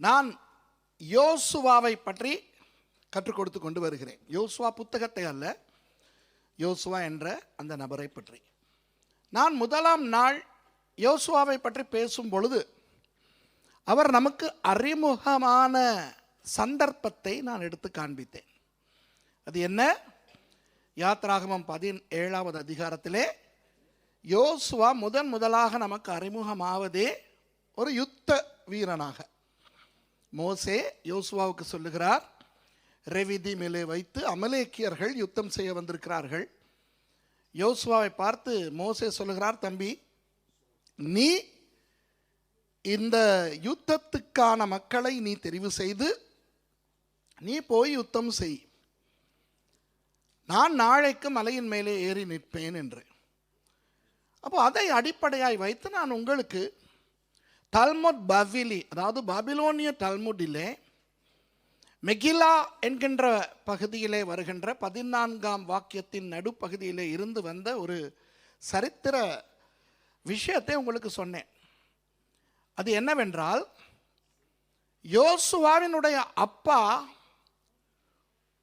நான் யோசுவாவை பற்றி கற்றுக் கொடுத்து கொண்டு வருகிறேன். யோசுவா புத்தகத்தை அல்ல, யோசுவா என்ற அந்த நபரை பற்றி. நான் முதலாம் நாள் யோசுவாவை பற்றி பேசும் பொழுது அவர் நமக்கு அறிமுகமான சந்தர்ப்பத்தை நான் எடுத்து காண்பித்தேன். அது என்ன? யாத்ராகமம் 17வது அதிகாரத்திலே யோசுவா முதலாக நமக்கு அறிமுகமாவதே ஒரு யுத்த வீரனாக. மோசே யோசுவாவுக்கு சொல்லுகிறார், ரெவிதி மேலே வைத்து அமலேக்கியர்கள் யுத்தம் செய்ய வந்திருக்கிறார்கள். யோசுவாவை பார்த்து மோசே சொல்லுகிறார், தம்பி, நீ இந்த யுத்தத்துக்கான மக்களை நீ தெரிவு செய்து நீ போய் யுத்தம் செய், நான் நாளைக்கு மலையின் மேலே ஏறி நிற்பேன் என்று. அப்போ அதை அடிப்படையாய் வைத்து நான் உங்களுக்கு தல்முட் பவிலி, அதாவது பாபிலோனிய தல்முடிலே மெகிலா என்கின்ற பகுதியிலே வருகின்ற 14ஆம் வாக்கியத்தின் நடுப்பகுதியிலே இருந்து வந்த ஒரு சரித்திர விஷயத்தை உங்களுக்கு சொன்னேன். அது என்னவென்றால், யோசுவாவினுடைய அப்பா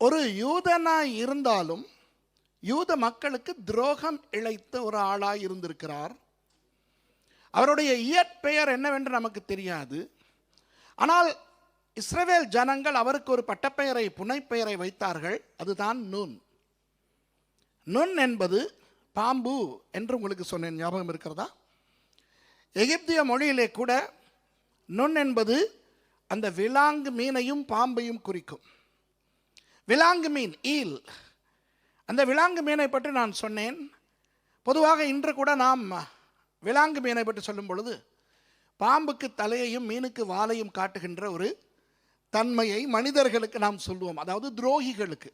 ஒரு யூதனாய் இருந்தாலும் யூத மக்களுக்கு துரோகம் இழைத்த ஒரு ஆளாய் இருந்திருக்கிறார். அவருடைய இயற்பெயர் என்னவென்று நமக்கு தெரியாது. ஆனால் இஸ்ரவேல் ஜனங்கள் அவருக்கு ஒரு பட்டப்பெயரை, புனைப்பெயரை வைத்தார்கள். அதுதான் நூன். நுண் என்பது பாம்பு என்று உங்களுக்கு சொன்னேன், ஞாபகம் இருக்கிறதா? எகிப்திய மொழியிலே கூட நுண் என்பது அந்த விலாங்கு மீனையும் பாம்பையும் குறிக்கும். விலாங்கு மீன், ஈல். அந்த விலாங்கு மீனை பற்றி நான் சொன்னேன். பொதுவாக இன்று கூட நாம் விலாங்கு மீனை பற்றி சொல்லும் பொழுது பாம்புக்கு தலையையும் மீனுக்கு வாலையும் காட்டுகின்ற ஒரு தன்மையை மனிதர்களுக்கு நாம் சொல்லுவோம், அதாவது துரோகிகளுக்கு.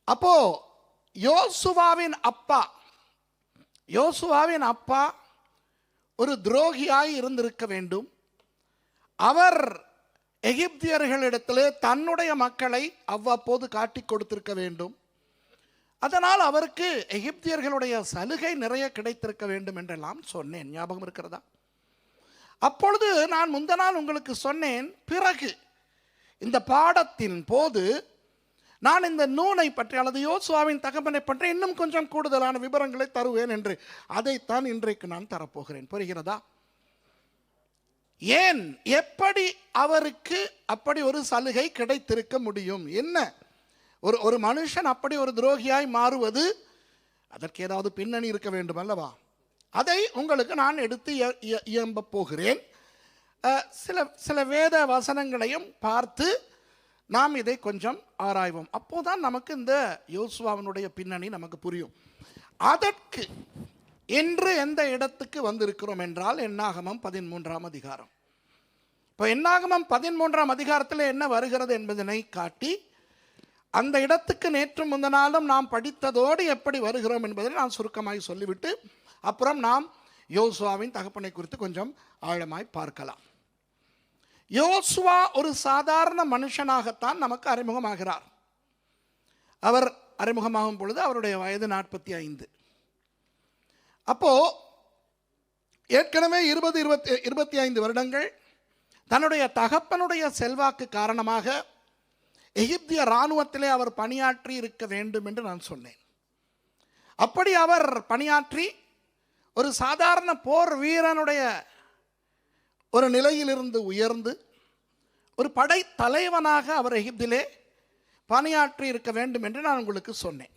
அப்போ யோசுவாவின் அப்பா ஒரு துரோகியாய் இருந்திருக்க வேண்டும். அவர் எகிப்தியர்களிடத்திலே தன்னுடைய மக்களை அவ்வப்போது காட்டி கொடுத்திருக்க வேண்டும். அதனால் அவருக்கு எகிப்தியர்களுடைய சலுகை நிறைய கிடைத்திருக்க வேண்டும் என்றெல்லாம் சொன்னேன், ஞாபகம் இருக்கிறதா? அப்பொழுது நான் முந்த நாள் உங்களுக்கு சொன்னேன், பிறகு இந்த பாடத்தின் போது நான் இந்த நூனை பற்றி அல்லது யோசுவாவின் தகப்பனை பற்றி இன்னும் கொஞ்சம் கூடுதலான விவரங்களை தருவேன் என்று. அதைத்தான் இன்றைக்கு நான் தரப்போகிறேன். புரிகிறதா? ஏன், எப்படி அவருக்கு அப்படி ஒரு சலுகை கிடைத்திருக்க முடியும்? என்ன, ஒரு மனுஷன் அப்படி ஒரு துரோகியாய் மாறுவது, அதற்கு ஏதாவது பின்னணி இருக்க வேண்டும் அல்லவா? அதை உங்களுக்கு நான் எடுத்து இயம்ப போகிறேன். சில வேத வசனங்களையும் பார்த்து நாம் இதை கொஞ்சம் ஆராய்வோம். அப்போதான் நமக்கு இந்த யோசுவாவினுடைய பின்னணி நமக்கு புரியும். அதற்கு இன்று எந்த இடத்துக்கு வந்திருக்கிறோம் என்றால், என்னாகமம் 13ஆம் அதிகாரம். இப்போ என்னாகமம் 13ஆம் அதிகாரத்தில் என்ன வருகிறது என்பதனை காட்டி, அந்த இடத்துக்கு நேற்று முந்த நாளும் நாம் படித்ததோடு எப்படி வருகிறோம் என்பதை நான் சுருக்கமாய் சொல்லிவிட்டு அப்புறம் நாம் யோசுவாவின் தகப்பனை குறித்து கொஞ்சம் ஆழமாய் பார்க்கலாம். யோசுவா ஒரு சாதாரண மனுஷனாகத்தான் நமக்கு அறிமுகமாகிறார். அவர் அறிமுகமாகும் பொழுது அவருடைய வயது 45. அப்போ ஏற்கனவே 25 வருடங்கள் தன்னுடைய தகப்பனுடைய செல்வாக்கு காரணமாக எகிப்திய இராணுவத்திலே அவர் பணியாற்றி இருக்க வேண்டும் என்று நான் சொன்னேன். அப்படி அவர் பணியாற்றி ஒரு சாதாரண போர் வீரனுடைய ஒரு நிலையிலிருந்து உயர்ந்து ஒரு படை தலைவனாக அவர் எகிப்திலே பணியாற்றி இருக்க வேண்டும் என்று நான் உங்களுக்கு சொன்னேன்.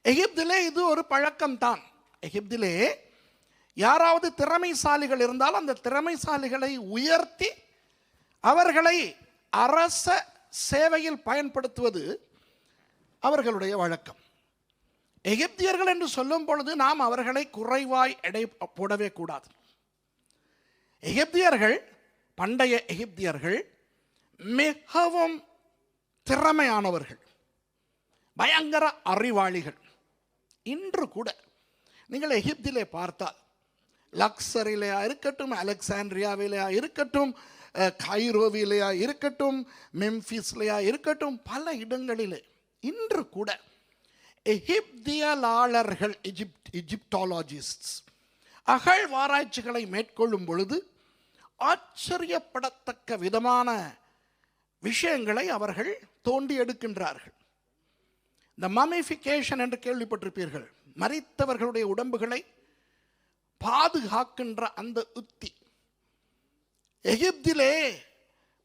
எகிப்திலே இது ஒரு பழக்கம்தான். எகிப்திலே யாராவது திறமைசாலிகள் இருந்தால் அந்த திறமைசாலிகளை உயர்த்தி அவர்களை அரச சேவையில் பயன்படுத்துவது அவர்களுடைய வழக்கம். எகிப்தியர்கள் என்று சொல்லும் பொழுது நாம் அவர்களை குறைவாய் எடை போடவே கூடாது. எகிப்தியர்கள், பண்டைய எகிப்தியர்கள் மிகவும் திறமையானவர்கள், பயங்கர அறிவாளிகள். இன்று கூட நீங்கள் எகிப்திலே பார்த்தால், லக்சரிலேயா இருக்கட்டும், அலெக்சாண்ட்ரியாவிலேயா இருக்கட்டும், கைரோவிலேயா இருக்கட்டும், மெம்பிஸ்லேயா இருக்கட்டும், பல இடங்களிலே இன்று கூட எகிப்தியலாளர்கள், எஜிப்டாலஜிஸ்ட்ஸ் அகழ்வாராய்ச்சிகளை மேற்கொள்ளும் பொழுது ஆச்சரியப்படத்தக்க விதமான விஷயங்களை அவர்கள் தோண்டி எடுக்கின்றார்கள். இந்த மமிஃபிகேஷன் என்று கேள்விப்பட்டிருப்பீர்கள். மரித்தவர்களுடைய உடம்புகளை பாதுகாக்கின்ற அந்த உத்தி. எகிப்திலே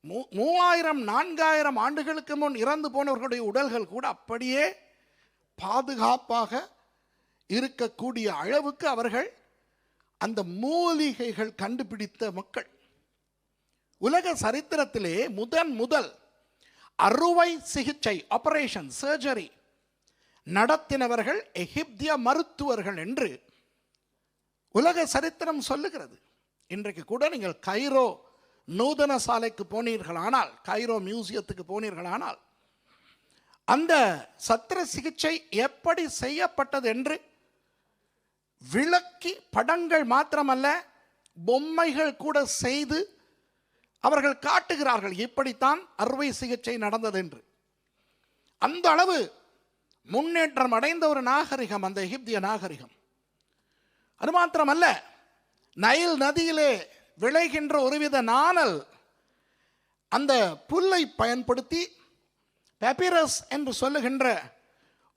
3000-4000 ஆண்டுகளுக்கு முன் இறந்து போனவர்களுடைய உடல்கள் கூட அப்படியே பாதுகாப்பாக இருக்கக்கூடிய அளவுக்கு அவர்கள் அந்த மூலிகைகள் கண்டுபிடித்த மக்கள். உலக சரித்திரத்திலே முதல் அறுவை சிகிச்சை, ஆபரேஷன், சர்ஜரி நடத்தினவர்கள் எகிப்திய மருத்துவர்கள் என்று உலக சரித்திரம் சொல்லுகிறது. இன்றைக்கு கூட நீங்கள் கைரோ நூதன சாலைக்கு போனீர்களானால், கைரோ மியூசியத்துக்கு போனீர்களானால், அந்த சத்திர சிகிச்சை எப்படி செய்யப்பட்டது என்று விளக்கி படங்கள் மாத்திரமல்ல, பொம்மைகள் கூட செய்து அவர்கள் காட்டுகிறார்கள், இப்படித்தான் அறுவை சிகிச்சை நடந்தது என்று. அந்த அளவு முன்னேற்றம் அடைந்த ஒரு நாகரிகம் அந்த எகிப்திய நாகரிகம். அது மாத்திரமல்ல, நைல் நதியிலே விளைகின்ற ஒருவித நாணல், அந்த புல்லை பயன்படுத்தி பேப்பிரஸ் என்று சொல்லுகின்ற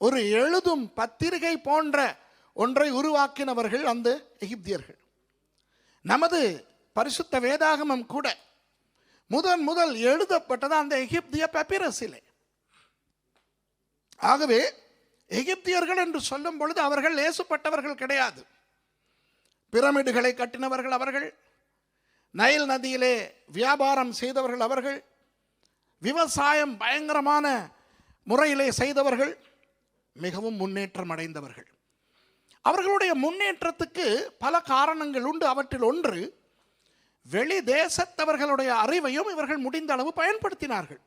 ஒரு எழுதும் பத்திரிகை போன்ற ஒன்றை உருவாக்கினவர்கள் அந்த எகிப்தியர்கள். நமது பரிசுத்த வேதாகமம் கூட முதல் எழுதப்பட்டது அந்த எகிப்திய பேப்பிரஸிலே. ஆகவே எகிப்தியர்கள் என்று சொல்லும் பொழுது அவர்கள் லேசுப்பட்டவர்கள் கிடையாது. பிரமிடுகளை கட்டினவர்கள் அவர்கள், நைல் நதியிலே வியாபாரம் செய்தவர்கள் அவர்கள், விவசாயம் பயங்கரமான முறையிலே செய்தவர்கள், மிகவும் முன்னேற்றம் அடைந்தவர்கள். அவர்களுடைய முன்னேற்றத்துக்கு பல காரணங்கள் உண்டு. அவற்றில் ஒன்று, வெளி தேசத்தவர்களுடைய அறிவையும் இவர்கள் முடிந்த அளவு பயன்படுத்தினார்கள்.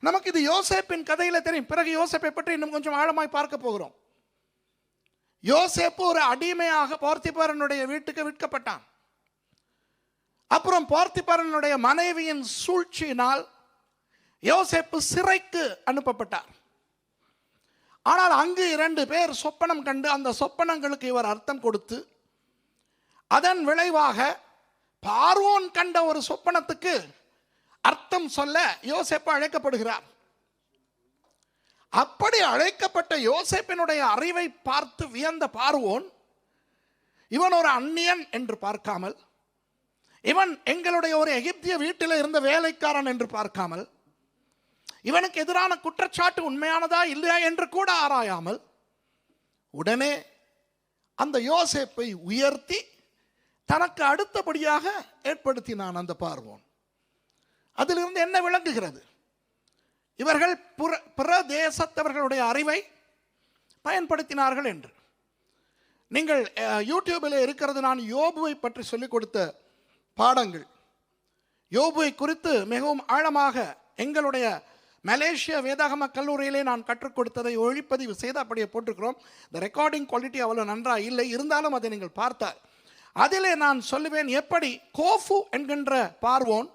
நமக்கு இது யோசேப்பின் கதையில தெரியும். பிறகு யோசேப்பை பற்றி இன்னும் கொஞ்சம் ஆழமாய் பார்க்க போகிறோம். யோசேப்பு ஒரு அடிமையாக போர்த்திபாரனுடைய வீட்டுக்கு விற்கப்பட்டான். அப்புறம் போர்த்திபாரனுடைய மனைவியின் சூழ்ச்சியினால் யோசேப்பு சிறைக்கு அனுப்பப்பட்டார். ஆனால் அங்கு 2 பேர் சொப்பனம் கண்டு அந்த சொப்பனங்களுக்கு இவர் அர்த்தம் கொடுத்து, அதன் விளைவாக பார்வோன் கண்ட ஒரு சொப்பனத்துக்கு அர்த்தம் சொல்ல யோசேப்பு அழைக்கப்படுகிறார். அப்படி அழைக்கப்பட்ட யோசேப்பினுடைய அறிவை பார்த்து வியந்த பார்வோன், இவன் ஒரு அந்நியன் என்று பார்க்காமல், இவன் எங்களுடைய ஒரு எகிப்திய வீட்டில் இருந்த வேலைக்காரன் என்று பார்க்காமல், இவனுக்கு எதிரான குற்றச்சாட்டு உண்மையானதா இல்லையா என்று கூட ஆராயாமல், உடனே அந்த யோசேப்பை உயர்த்தி தனக்கு அடுத்தபடியாக ஏற்படுத்தினான் அந்த பார்வோன். அதிலிருந்து என்ன விளங்குகிறது? இவர்கள் பிற தேசத்தவர்களுடைய அறிவை பயன்படுத்தினார்கள் என்று. நீங்கள் யூடியூபில் இருக்கிறது, நான் யோபுவை பற்றி சொல்லிக் கொடுத்த பாடங்கள். யோபுவை குறித்து மிகவும் ஆழமாக எங்களுடைய மலேசியா வேதாகம கல்லூரியிலே நான் கற்றுக் கொடுத்ததை ஒளிப்பதிவு செய்து அப்படியே போட்டிருக்கிறோம். இந்த ரெக்கார்டிங் குவாலிட்டி அவ்வளோ நன்றாக இல்லை, இருந்தாலும் அதை நீங்கள் பார்த்தால் அதிலே நான் சொல்லுவேன் எப்படி கோஃபு என்கின்ற பார்வோன்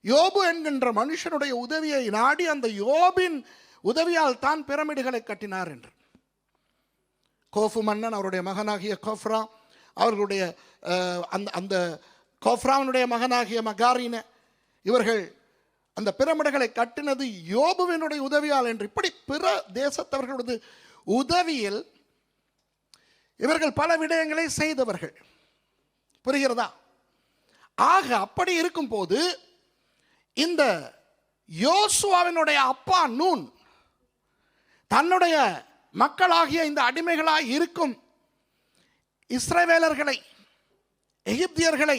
யோபு என்கின்ற மனுஷனுடைய உதவியை நாடி அந்த யோபின் உதவியால் தான் பிரமிடுகளை கட்டினார் என்று. கோஃபு மன்னன், அவருடைய மகனாகிய கோஃப்ரா, அவர்களுடைய அந்த கோஃப்ராவினுடைய மகனாகிய மகாரின, இவர்கள் அந்த பிரமிடுகளை கட்டினது யோபுவினுடைய உதவியால் என்று. இப்படி பிற தேசத்தவர்களது உதவியில் இவர்கள் பல விடயங்களை செய்தவர்கள். புரிகிறதா? ஆக அப்படி இருக்கும் போது இந்த யோசுவாவினுடைய அப்பா நூன் தன்னுடைய மக்களாகிய இந்த அடிமைகளாய் இருக்கும் இஸ்ரவேலர்களை, எகிப்தியர்களை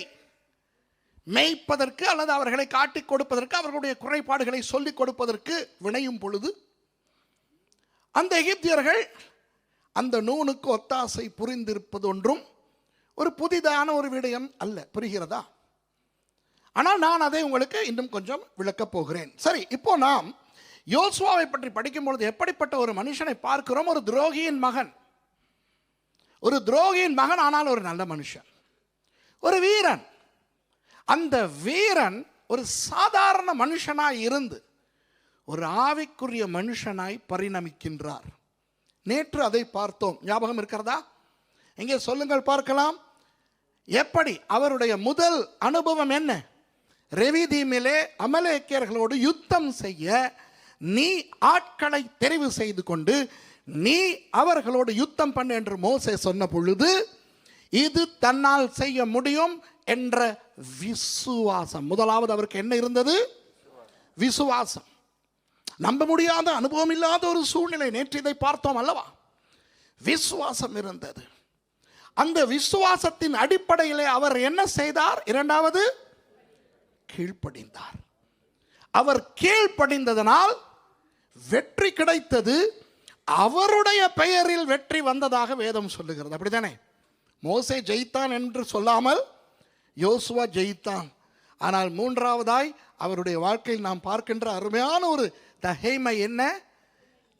மேய்ப்பதற்கு அல்லது அவர்களை காட்டிக் கொடுப்பதற்கு, அவர்களுடைய குறைபாடுகளை சொல்லிக் கொடுப்பதற்கு வினையும் பொழுது அந்த எகிப்தியர்கள் அந்த நூனுக்கு ஒத்தாசை புரிந்திருப்பது ஒன்றும் ஒரு புதிதான ஒரு விடயம் அல்ல. புரிகிறதா? ஆனால் நான் அதை உங்களுக்கு இன்னும் கொஞ்சம் விளக்கப் போகிறேன். சரி, இப்போ நாம் யோசுவாவை பற்றி படிக்கும் பொழுது எப்படிப்பட்ட ஒரு மனுஷனை பார்க்கிறோம்? ஒரு துரோகியின் மகன். ஒரு துரோகியின் மகன், ஆனால் ஒரு நல்ல மனுஷன், ஒரு வீரன். அந்த வீரன் ஒரு சாதாரண மனுஷனாய் இருந்து ஒரு ஆவிக்குரிய மனுஷனாய் பரிணமிக்கின்றார். நேற்று அதை பார்த்தோம், ஞாபகம் இருக்கிறதா? எங்கே சொல்லுங்கள் பார்க்கலாம். எப்படி அவருடைய முதல் அனுபவம் என்ன? ரெவிதீமிலே அமலேக்கியர்களோடு யுத்தம் செய்ய நீ ஆட்களை தெரிவு செய்து கொண்டு நீ அவர்களோடு யுத்தம் பண்ண என்று மோசே சொன்ன பொழுது இது தன்னால் செய்ய முடியும் என்ற விசுவாசம். முதலாவது அவருக்கு என்ன இருந்தது? விசுவாசம். நம்ப முடியாத, அனுபவம் இல்லாத ஒரு சூழ்நிலை. நேற்று இதை பார்த்தோம் அல்லவா? விசுவாசம் இருந்தது. அந்த விசுவாசத்தின் அடிப்படையிலே அவர் என்ன செய்தார்? இரண்டாவது, கீழ்ப்படிந்தார். அவர் கீழ்ப்படிந்ததனால் வெற்றி கிடைத்தது. அவருடைய பெயரில் வெற்றி வந்ததாக வேதம் சொல்லுகிறது. அப்படித்தானே? மோசே ஜெயித்தான் என்று சொல்லாமல் யோசுவா ஜெயித்தான். ஆனால் மூன்றாவதாய் அவருடைய வாழ்க்கையில் நாம் பார்க்கின்ற அருமையான ஒரு தகைமை என்ன?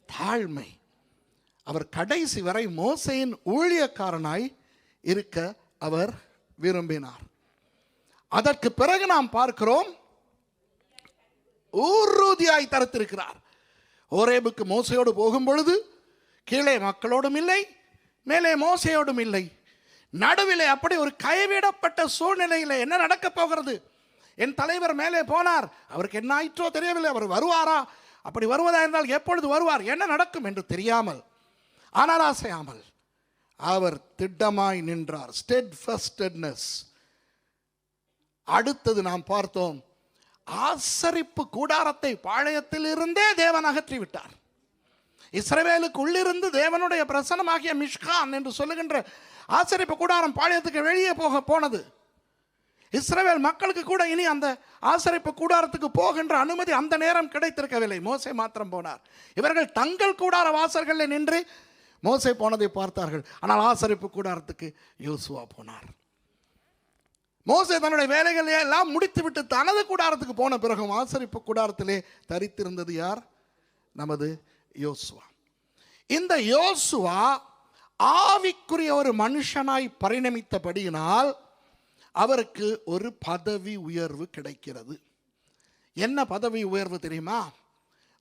தாழ்மை. அவர் கடைசி வரை மோசேயின் ஊழியக்காரனாய் இருக்க அவர் விரும்பினார். அதற்கு பிறகு நாம் பார்க்கிறோம், உறுதியாய் தரித்திருக்கிறார். ஓரேபுக்கு மோசையோடு போகும் பொழுது கீழே மக்களோடும் இல்லை, மேலே மோசையோடும் இல்லை. நடுவிலே அப்படி ஒரு கைவிடப்பட்ட சூழ்நிலையில் என்ன நடக்கப் போகிறது? என் தலைவர் மேலே போனார், அவருக்கு என்ன ஆயிற்றோ தெரியவில்லை. அவர் வருவாரா? அப்படி வருவதா இருந்தால் எப்பொழுது வருவார்? என்ன நடக்கும் என்று தெரியாமல், ஆனால் ஆசையாமல் அவர் திட்டமாய் நின்றார். ஸ்டெட்ஃபாஸ்ட்னஸ். அடுத்தது நாம் பார்த்தோம், ஆசரிப்பு கூடாரத்தை பாளையத்தில் இருந்தே தேவன் அகற்றி விட்டார். இஸ்ரவேலுக்கு உள்ளிருந்து தேவனுடைய பிரசனமாகிய மிஷ்கான் என்று சொல்லுகின்ற ஆசரிப்பு கூடாரம் பாளையத்துக்கு வெளியே போனது. இஸ்ரவேல் மக்களுக்கு கூட இனி அந்த ஆசரிப்பு கூடாரத்துக்கு போகின்ற அனுமதி அந்த நேரம் கிடைத்திருக்கவில்லை. மோசே மாத்திரம் போனார். இவர்கள் தங்கள் கூடார வாசல்களில் நின்று மோசே போனதை பார்த்தார்கள். ஆனால் ஆசரிப்பு கூடாரத்துக்கு யோசுவா போனார். மோசே தன்னுடைய வேலைகளை எல்லாம் முடித்துவிட்டு தனது கூடாரத்துக்கு போன பிறகும் ஆசரிப்பு கூடாரத்திலே தரித்திருந்தது யார்? நமது யோசுவா. இந்த யோசுவா ஆவிக்குரிய ஒரு மனுஷனாய் பரிணமித்தபடியினால் அவருக்கு ஒரு பதவி உயர்வு கிடைக்கிறது. என்ன பதவி உயர்வு தெரியுமா?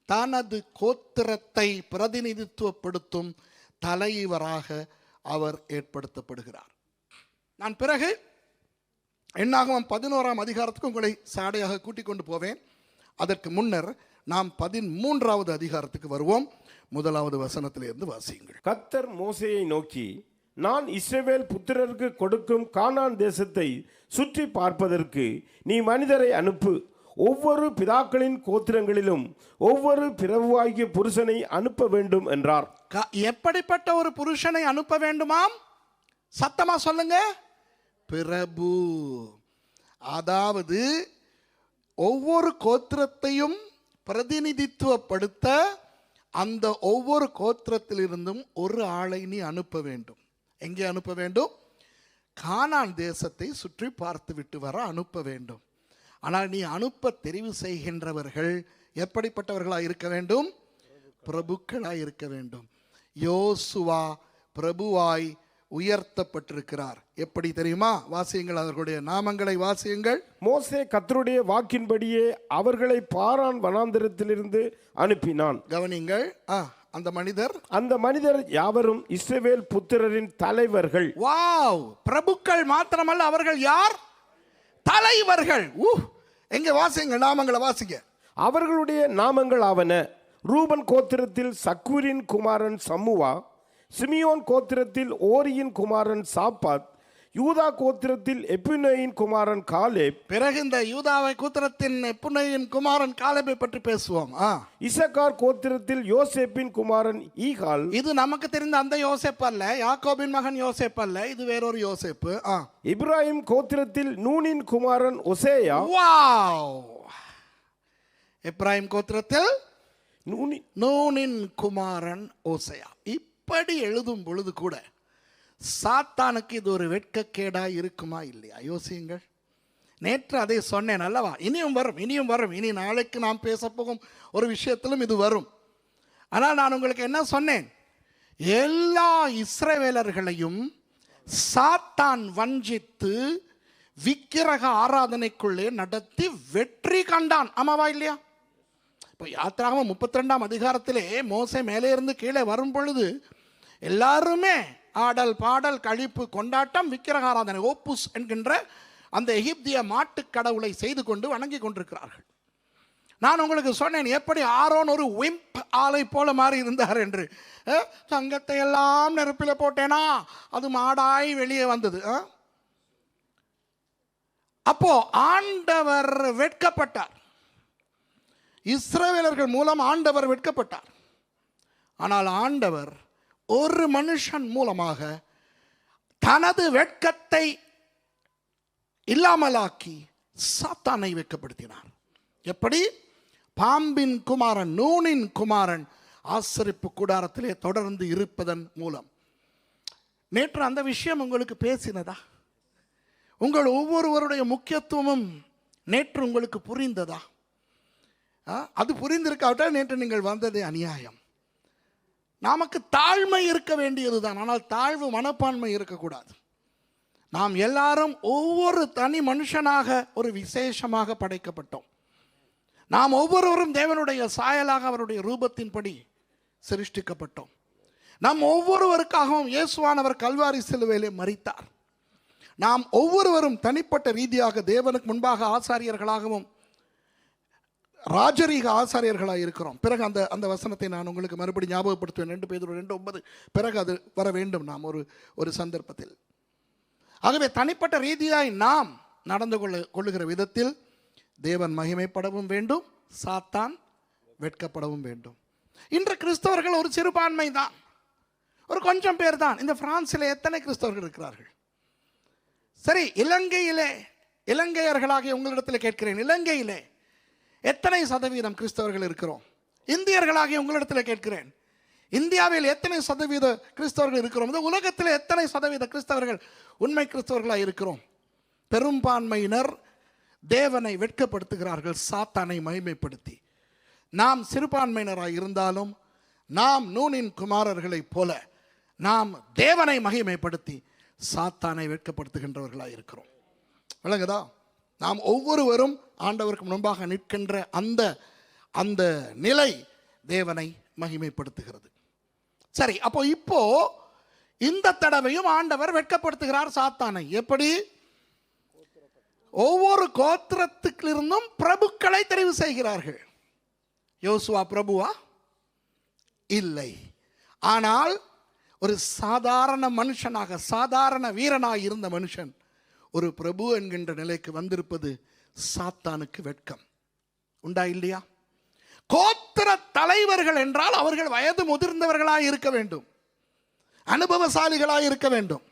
தனது கோத்திரத்தை பிரதிநிதித்துவப்படுத்தும் தலைவராக அவர் ஏற்படுத்தப்படுகிறார். நான் பிறகு என்னாகமம் 11ஆம் அதிகாரத்துக்கு உங்களை சாடையாக கூட்டிக் கொண்டு போவேன். அதற்கு முன்னர் நாம் 13வது அதிகாரத்துக்கு வருவோம். 1வது வசனத்திலிருந்து வாசியுங்கள். கர்த்தர் மோசேயை நோக்கி, நான் இஸ்ரவேல் புத்திரருக்கு கொடுக்கும் கானான் தேசத்தை சுற்றி பார்ப்பதற்கு நீ மனிதரை அனுப்பு. ஒவ்வொரு பிதாக்களின் கோத்திரங்களிலும் ஒவ்வொரு பிரபுவாகிய புருஷனை அனுப்ப வேண்டும் என்றார். எப்படிப்பட்ட ஒரு புருஷனை அனுப்ப வேண்டுமாம்? சத்தமா சொல்லுங்க. பிரபு. அதாவது ஒவ்வொரு கோத்திரத்தையும் பிரதிநிதித்துவப்படுத்த அந்த ஒவ்வொரு கோத்திரத்திலிருந்தும் ஒரு ஆளை நீ அனுப்ப வேண்டும். எங்கே அனுப்ப வேண்டும்? கானான் தேசத்தை சுற்றி பார்த்து விட்டு வர அனுப்ப வேண்டும். ஆனால் நீ அனுப்ப தெரிவு செய்கின்றவர்கள் எப்படிப்பட்டவர்களாக இருக்க வேண்டும்? பிரபுக்களாய் இருக்க வேண்டும். யோசுவா பிரபுவாய் உயர்த்தப்பட்டிருக்கிறார். எப்படி தெரியுமா? வாசியுங்கள், அவர்களுடைய நாமங்களை வாசியுங்கள். மோசே கர்த்தருடைய வாக்கின்படியே அவர்களை பாரான் வனாந்திரத்திலிருந்து அனுப்பினான். கவனிங்கள். அந்த மனிதர் யாவரும் இஸ்ரவேல் புத்திரரின் தலைவர்கள். வாவ்! பிரபுக்கள் மாத்திரமல்ல, அவர்கள் யார்? தலைவர்கள். எங்க வாசியுங்கள், நாமங்களை வாசிங்க. அவர்களுடைய நாமங்கள் ஆவன: ரூபன் கோத்திரத்தில் சக்கூரின் குமாரன் சம்முவா, சிமியோன் கோத்திரத்தில் ஓரியின் குமாரன் சாப்பாத், யூதா கோத்திரத்தில் எப்புனேயின் குமாரன் காலேப். பிறகு இந்த யூதாவை கோத்திரத்தின் எப்புனேயின் குமாரன் காலேபை பற்றி பேசுவோம். இசக்கார் கோத்திரத்தில் யோசேப்பின் குமாரன் ஈகால். இது நமக்கு தெரிந்த அந்த யோசேப்பு அல்ல, யாக்கோபின் மகன் யோசேப்பு அல்ல, இது வேறொரு யோசேப்பு. இப்ராஹிம் கோத்திரத்தில் நூனின் குமாரன் ஒசேயா. வாவ்! இப்ராஹிம் கோத்திரத்தில் நூனின் குமாரன் ஓசையா. இப்படி எழுதும் பொழுது கூட சாத்தானுக்கு இது ஒரு வெட்கக்கேடா இருக்குமா இல்லையா? யோசியுங்கள். நேற்று அதை சொன்னேன் அல்லவா? இனியும் வரும், இனியும் வரும். இனி நாளைக்கு நாம் பேச போகும் ஒரு விஷயத்திலும் இது வரும். ஆனால் நான் உங்களுக்கு என்ன சொன்னேன்? எல்லா இஸ்ரவேலர்களையும் சாத்தான் வஞ்சித்து விக்கிரக ஆராதனைக்குள்ளே நடத்தி வெற்றி கண்டான். ஆமாவா இல்லையா? இப்போ யாத்திராகமம் 32ஆம் அதிகாரத்திலே மோசே மேலே இருந்து கீழே வரும் பொழுது எல்லாருமே ஆடல் பாடல் கழிப்பு கொண்டாட்டம் விக்கிரகாராதனை ஓப்புஸ் என்கின்ற அந்த எகிப்திய மாட்டுக் கடவுளை செய்து கொண்டு வணங்கி கொண்டிருக்கிறார்கள். நான் உங்களுக்கு சொன்னேன் எப்படி ஆரோன் ஒரு விம்ப் ஆலை போல மாறி இருந்தார் என்று. தங்கத்தை எல்லாம் நெருப்பில் போட்டேனா அது மாடாய் வெளியே வந்தது. அப்போ ஆண்டவர் வெட்கப்பட்டார். இஸ்ரவேலர்கள் மூலம் ஆண்டவர் வெட்கப்பட்டார். ஆனால் ஆண்டவர் ஒரு மனுஷன் மூலமாக தனது வெட்கத்தை இல்லாமலாக்கி சாத்தானை வெட்கப்படுத்தினார். எப்படி? பாம்பின் குமாரன் நூனின் குமாரன் ஆசரிப்பு கூடாரத்திலே தொடர்ந்து இருப்பதன் மூலம். நேற்று அந்த விஷயம் உங்களுக்கு பேசினதா? உங்கள் ஒவ்வொருவருடைய முக்கியத்துவமும் நேற்று உங்களுக்கு புரிந்ததா? அது புரிந்திருக்காவிட்டால் நேற்று நீங்கள் வந்ததே அநியாயம். நமக்கு தாழ்மை இருக்க வேண்டியதுதான், ஆனால் தாழ்வு மனப்பான்மை இருக்கக்கூடாது. நாம் எல்லாரும் ஒவ்வொரு தனி மனுஷனாக ஒரு விசேஷமாக படைக்கப்பட்டோம். நாம் ஒவ்வொருவரும் தேவனுடைய சாயலாக அவருடைய ரூபத்தின்படி சிருஷ்டிக்கப்பட்டோம். நாம் ஒவ்வொருவருக்காகவும் இயேசுவானவர் கல்வாரி சிலுவையிலே மரித்தார். நாம் ஒவ்வொருவரும் தனிப்பட்ட ரீதியாக தேவனுக்கு முன்பாக ஆசாரியர்களாகவும் ராஜரீக ஆசாரியர்களாக இருக்கிறோம். பிறகு அந்த வசனத்தை நான் உங்களுக்கு மறுபடி ஞாபகப்படுத்துவேன். 2 பேதுரு 2:9 பிறகு அது வர வேண்டும் நாம் ஒரு சந்தர்ப்பத்தில். ஆகவே தனிப்பட்ட ரீதியாய் நாம் நடந்து கொள்ளுகிற விதத்தில் தேவன் மகிமைப்படவும் வேண்டும், சாத்தான் வெட்கப்படவும் வேண்டும். இன்று கிறிஸ்தவர்கள் ஒரு சிறுபான்மை தான், ஒரு கொஞ்சம் பேர் தான். இந்த பிரான்சிலே எத்தனை கிறிஸ்தவர்கள் இருக்கிறார்கள்? சரி, இலங்கையர்களாகிய உங்களிடத்தில் கேட்கிறேன், இலங்கையிலே எத்தனை சதவீதம் கிறிஸ்தவர்கள் இருக்கிறோம்? இந்தியர்களாகிய உங்களிடத்தில் கேட்கிறேன், இந்தியாவில் எத்தனை சதவீத கிறிஸ்தவர்கள் இருக்கிறோம்? இந்த உலகத்தில் எத்தனை சதவீத கிறிஸ்தவர்கள் உண்மை கிறிஸ்தவர்களாக இருக்கிறோம்? பெரும்பான்மையினர் தேவனை வெட்கப்படுத்துகிறார்கள், சாத்தானை மகிமைப்படுத்தி. நாம் சிறுபான்மையினராக இருந்தாலும் நாம் நூனின் குமாரர்களைப் போல நாம் தேவனை மகிமைப்படுத்தி சாத்தானை வெட்கப்படுத்துகின்றவர்களாக இருக்கிறோம். விளங்குதா? நாம் ஒவ்வொருவரும் ஆண்டவருக்கு முன்பாக நிற்கின்ற அந்த நிலை தேவனை மகிமைப்படுத்துகிறது. சரி, இப்போ இந்த தடவையும் ஆண்டவர் வெட்கப்படுத்துகிறார் சாத்தானை. எப்படி? ஒவ்வொரு கோத்திரத்துக்கிலிருந்தும் பிரபுக்களை தெரிவு செய்கிறார்கள். யோசுவா பிரபுவா? இல்லை. ஆனால் ஒரு சாதாரண மனுஷனாக, சாதாரண வீரனாக இருந்த மனுஷன் ஒரு பிரபு என்கின்ற நிலைக்கு வந்திருப்பது சாத்தானுக்கு வெட்கம் உண்டா இல்லையா? கோத்திர தலைவர்கள் என்றால் அவர்கள் வயது முதிர்ந்தவர்களாக இருக்க வேண்டும், அனுபவசாலிகளாக இருக்க வேண்டும்.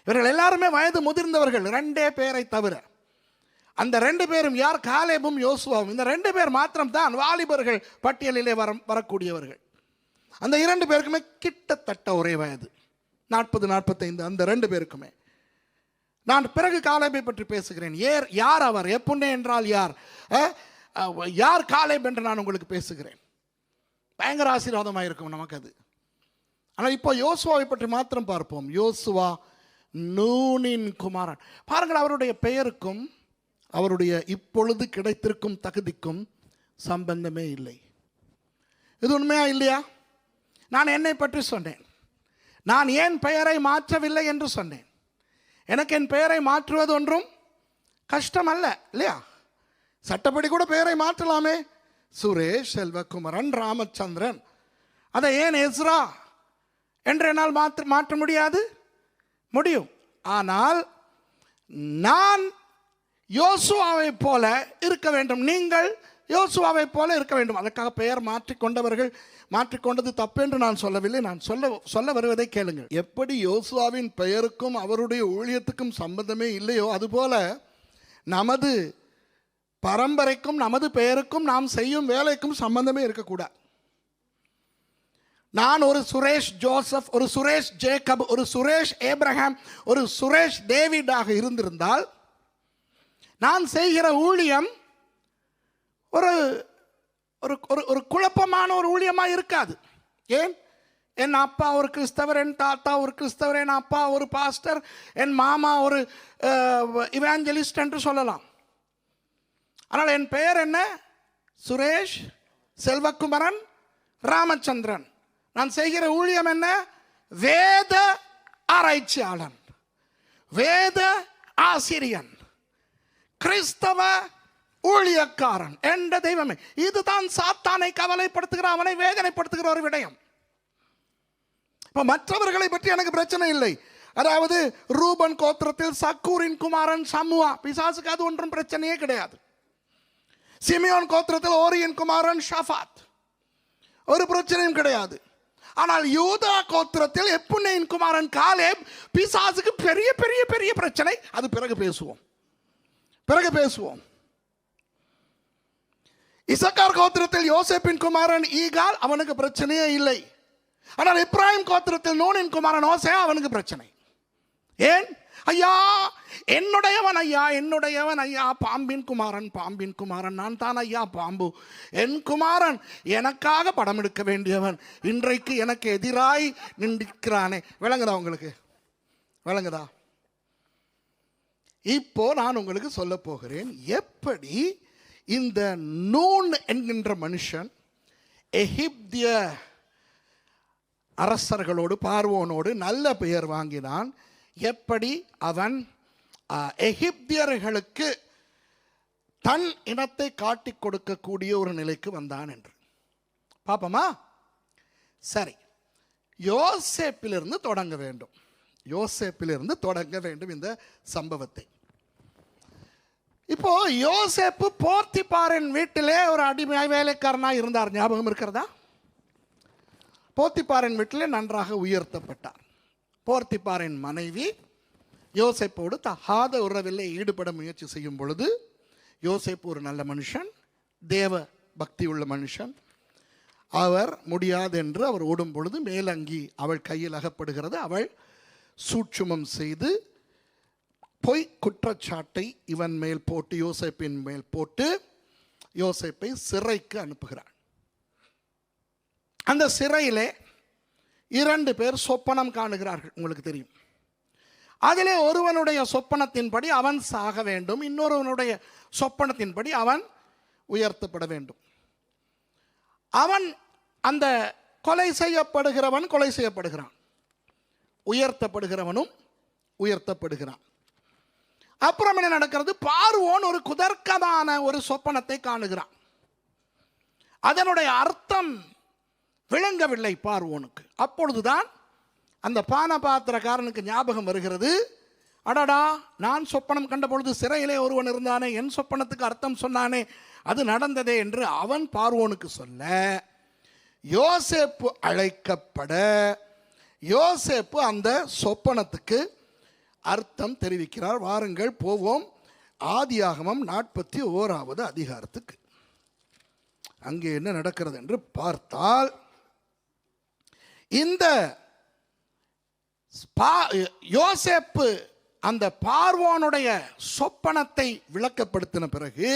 இவர்கள் எல்லாருமே வயது முதிர்ந்தவர்கள், 2 பேரை தவிர. அந்த 2 பேரும் யார்? காலேபும் யோசுவாவும். இந்த 2 பேர் மாத்திரம் தான் வாலிபர்கள் பட்டியலிலே வரக்கூடியவர்கள். அந்த 2 பேருக்குமே கிட்டத்தட்ட ஒரே வயது, 40-45. அந்த 2 பேருக்குமே. நான் பிறகு காலேபை பற்றி பேசுகிறேன். யார் அவர்? எப்புன்னே என்றால் யார்? யார் காலேப் என்று நான் உங்களுக்கு பேசுகிறேன். பயங்கர ஆசீர்வாதமாக இருக்கும் நமக்கு அது. ஆனால் இப்போ யோசுவாவை பற்றி மாத்திரம் பார்ப்போம். யோசுவா நூனின் குமாரன். பாருங்கள், அவருடைய பெயருக்கும் அவருடைய இப்பொழுது கிடைத்திருக்கும் தகுதிக்கும் சம்பந்தமே இல்லை. இது உண்மையா இல்லையா? நான் என்னை பற்றி சொன்னேன். நான் ஏன் பெயரை மாற்றவில்லை என்று சொன்னேன். எனக்கு என் பெயரை மாற்றுவது ஒன்றும் கஷ்டம் அல்ல, இல்லையா? சட்டப்படி கூட பெயரை மாற்றலாமே. சுரேஷ், செல்வகுமரன், ராமச்சந்திரன். அதை ஏன் எஸ்ரா என்று என்னால் மாற்ற முடியாது? முடியும். ஆனால் நான் யோசுவாவை போல இருக்க வேண்டும், நீங்கள் யோசுவாவை போல இருக்க வேண்டும். அதற்காக பெயர் மாற்றிக்கொண்டது தப்பு என்று நான் சொல்லவில்லை. நான் சொல்ல வருவதை கேளுங்கள். எப்படி யோசுவாவின் பெயருக்கும் அவருடைய ஊழியத்துக்கும் சம்பந்தமே இல்லையோ, அதுபோல நமது பரம்பரைக்கும் நமது பெயருக்கும் நாம் செய்யும் வேலைக்கும் சம்பந்தமே இருக்கக்கூடாது. நான் ஒரு சுரேஷ் ஜோசப், ஒரு சுரேஷ் ஜேக்கப், ஒரு சுரேஷ் ஏப்ரஹாம், ஒரு சுரேஷ் டேவிடாக இருந்திருந்தால் நான் செய்கிற ஊழியம் ஒரு ஒரு குழப்பமான ஒரு ஊழியமாக இருக்காது. ஏன்? என் அப்பா ஒரு கிறிஸ்தவர், என் தாத்தா ஒரு கிறிஸ்தவர், என் அப்பா ஒரு பாஸ்டர், என் மாமா ஒரு இவாஞ்சலிஸ்ட் என்று சொல்லலாம். ஆனால் என் பெயர் என்ன? சுரேஷ் செல்வகுமரன் ராமச்சந்திரன். நான் செய்கிற ஊழியம் என்ன? வேத ஆராய்ச்சியாளன், வேத ஆசிரியன், கிறிஸ்தவ ஊழியக்காரன் என்ற தெய்வமே. இதுதான் சாத்தானை கவலைப்படுத்துகிற, அவனை வேதனைப்படுத்துகிற ஒரு விடயம். இப்ப மற்றவர்களை பற்றி எனக்கு பிரச்சனை இல்லை. அதாவது ரூபன் கோத்திரத்தில் சக்கூரின் குமாரன் சம்முவா, பிசாசுக்கு அது ஒன்றும் பிரச்சனையே கிடையாது. சிமியோன் கோத்திரத்தில் ஓரியின் குமாரன் ஷாஃபாத், ஒரு பிரச்சனையும் கிடையாது. ஆனால் யூதா கோத்திரத்தில் எப்புன்னேயின் குமாரன் காலேப், பிசாசுக்கு பெரிய பெரிய பெரிய பிரச்சனை. அது பிறகு பேசுவோம். இசக்கார் கோத்திரத்தில் யோசேப்பின் குமாரன் ஈகால், அவனுக்கு பிரச்சனையே இல்லை. ஆனால் இப்ராஹிம் கோத்திரத்தில் நூனின் குமாரன் ஓசே, அவனுக்கு பிரச்சனை. ஏன்? ஐயா என்னுடையவன், ஐயா பாம்பின் குமாரன், நான் தான் ஐயா பாம்பு. என் குமாரன் எனக்காக படம் எடுக்க வேண்டியவன், இன்றைக்கு எனக்கு எதிராய் நின்றிருக்கிறானே. விளங்குதா உங்களுக்கு? விளங்குதா? இப்போ நான் உங்களுக்கு சொல்ல போகிறேன், எப்படி இந்த நூன் என்கின்ற மனுஷன் எகிப்திய அரசர்களோடு, பார்வோனோடு நல்ல பெயர் வாங்கினான். எப்படி அவன் எகிப்தியர்களுக்கு தன் இனத்தை காட்டிக் கொடுக்கக்கூடிய ஒரு நிலைக்கு வந்தான் என்று பாப்போமா? சரி, யோசேப்பிலிருந்து தொடங்க வேண்டும் இந்த சம்பவத்தை. இப்போ யோசேப்பு போர்த்திபாரின் வீட்டிலே ஒரு அடிமை வேலைக்காரனாக இருந்தார். ஞாபகம் இருக்கிறதா? போர்த்திபாரின் வீட்டிலே நன்றாக உயர்த்தப்பட்டார். போர்த்திபாரின் மனைவி யோசேப்போடு தகாத உறவில் ஈடுபட முயற்சி செய்யும் பொழுது, யோசேப்பு ஒரு நல்ல மனுஷன், தேவ பக்தி உள்ள மனுஷன். அவர் முடியாது என்று அவர் ஓடும் பொழுது மேலங்கி அவள் கையில் அகப்படுகிறது. அவள் சூட்சுமம் செய்து பொய் குற்றச்சாட்டை இவன் மேல் போட்டு, யோசேப்பின் மேல் போட்டு, யோசேப்பை சிறைக்கு அனுப்புகிறாள். அந்த சிறையிலே 2 பேர் சொப்பனம் காணுகிறார்கள். உங்களுக்கு தெரியும். அதிலே ஒருவனுடைய சொப்பனத்தின்படி அவன் சாக வேண்டும், இன்னொருவனுடைய சொப்பனத்தின்படி அவன் உயர்த்தப்பட வேண்டும். அவன் அந்த கொலை செய்யப்படுகிறான், உயர்த்தப்படுகிறவனும் உயர்த்தப்படுகிறான். அப்புறம் என்ன நடக்கிறது? பார்வோன் ஒரு குதர்க்கமான ஒரு சொப்பனத்தை காணுகிறான். அதனுடைய அர்த்தம் விளங்கவில்லை பார்வோனுக்கு. அப்பொழுதுதான் அந்த பானபாத்திரக்காரனுக்கு ஞாபகம் வருகிறது, அடடா, நான் சொப்பனம் கண்ட பொழுது சிறையிலே ஒருவன் இருந்தானே, என் சொப்பனத்துக்கு அர்த்தம் சொன்னானே, அது நடந்ததே என்று அவன் பார்வோனுக்கு சொல்ல, யோசேப்பு அழைக்கப்பட, யோசேப்பு அந்த சொப்பனத்துக்கு அர்த்தம் தெரிவிக்கிறார். வாருங்கள் போவோம் ஆதியாகமம் 41வது அதிகாரத்துக்கு. அங்கே என்ன நடக்கிறது என்று பார்த்தால், இந்த யோசேப்பு அந்த பார்வோனுடைய சொப்பனத்தை விளக்கப்படுத்தின பிறகு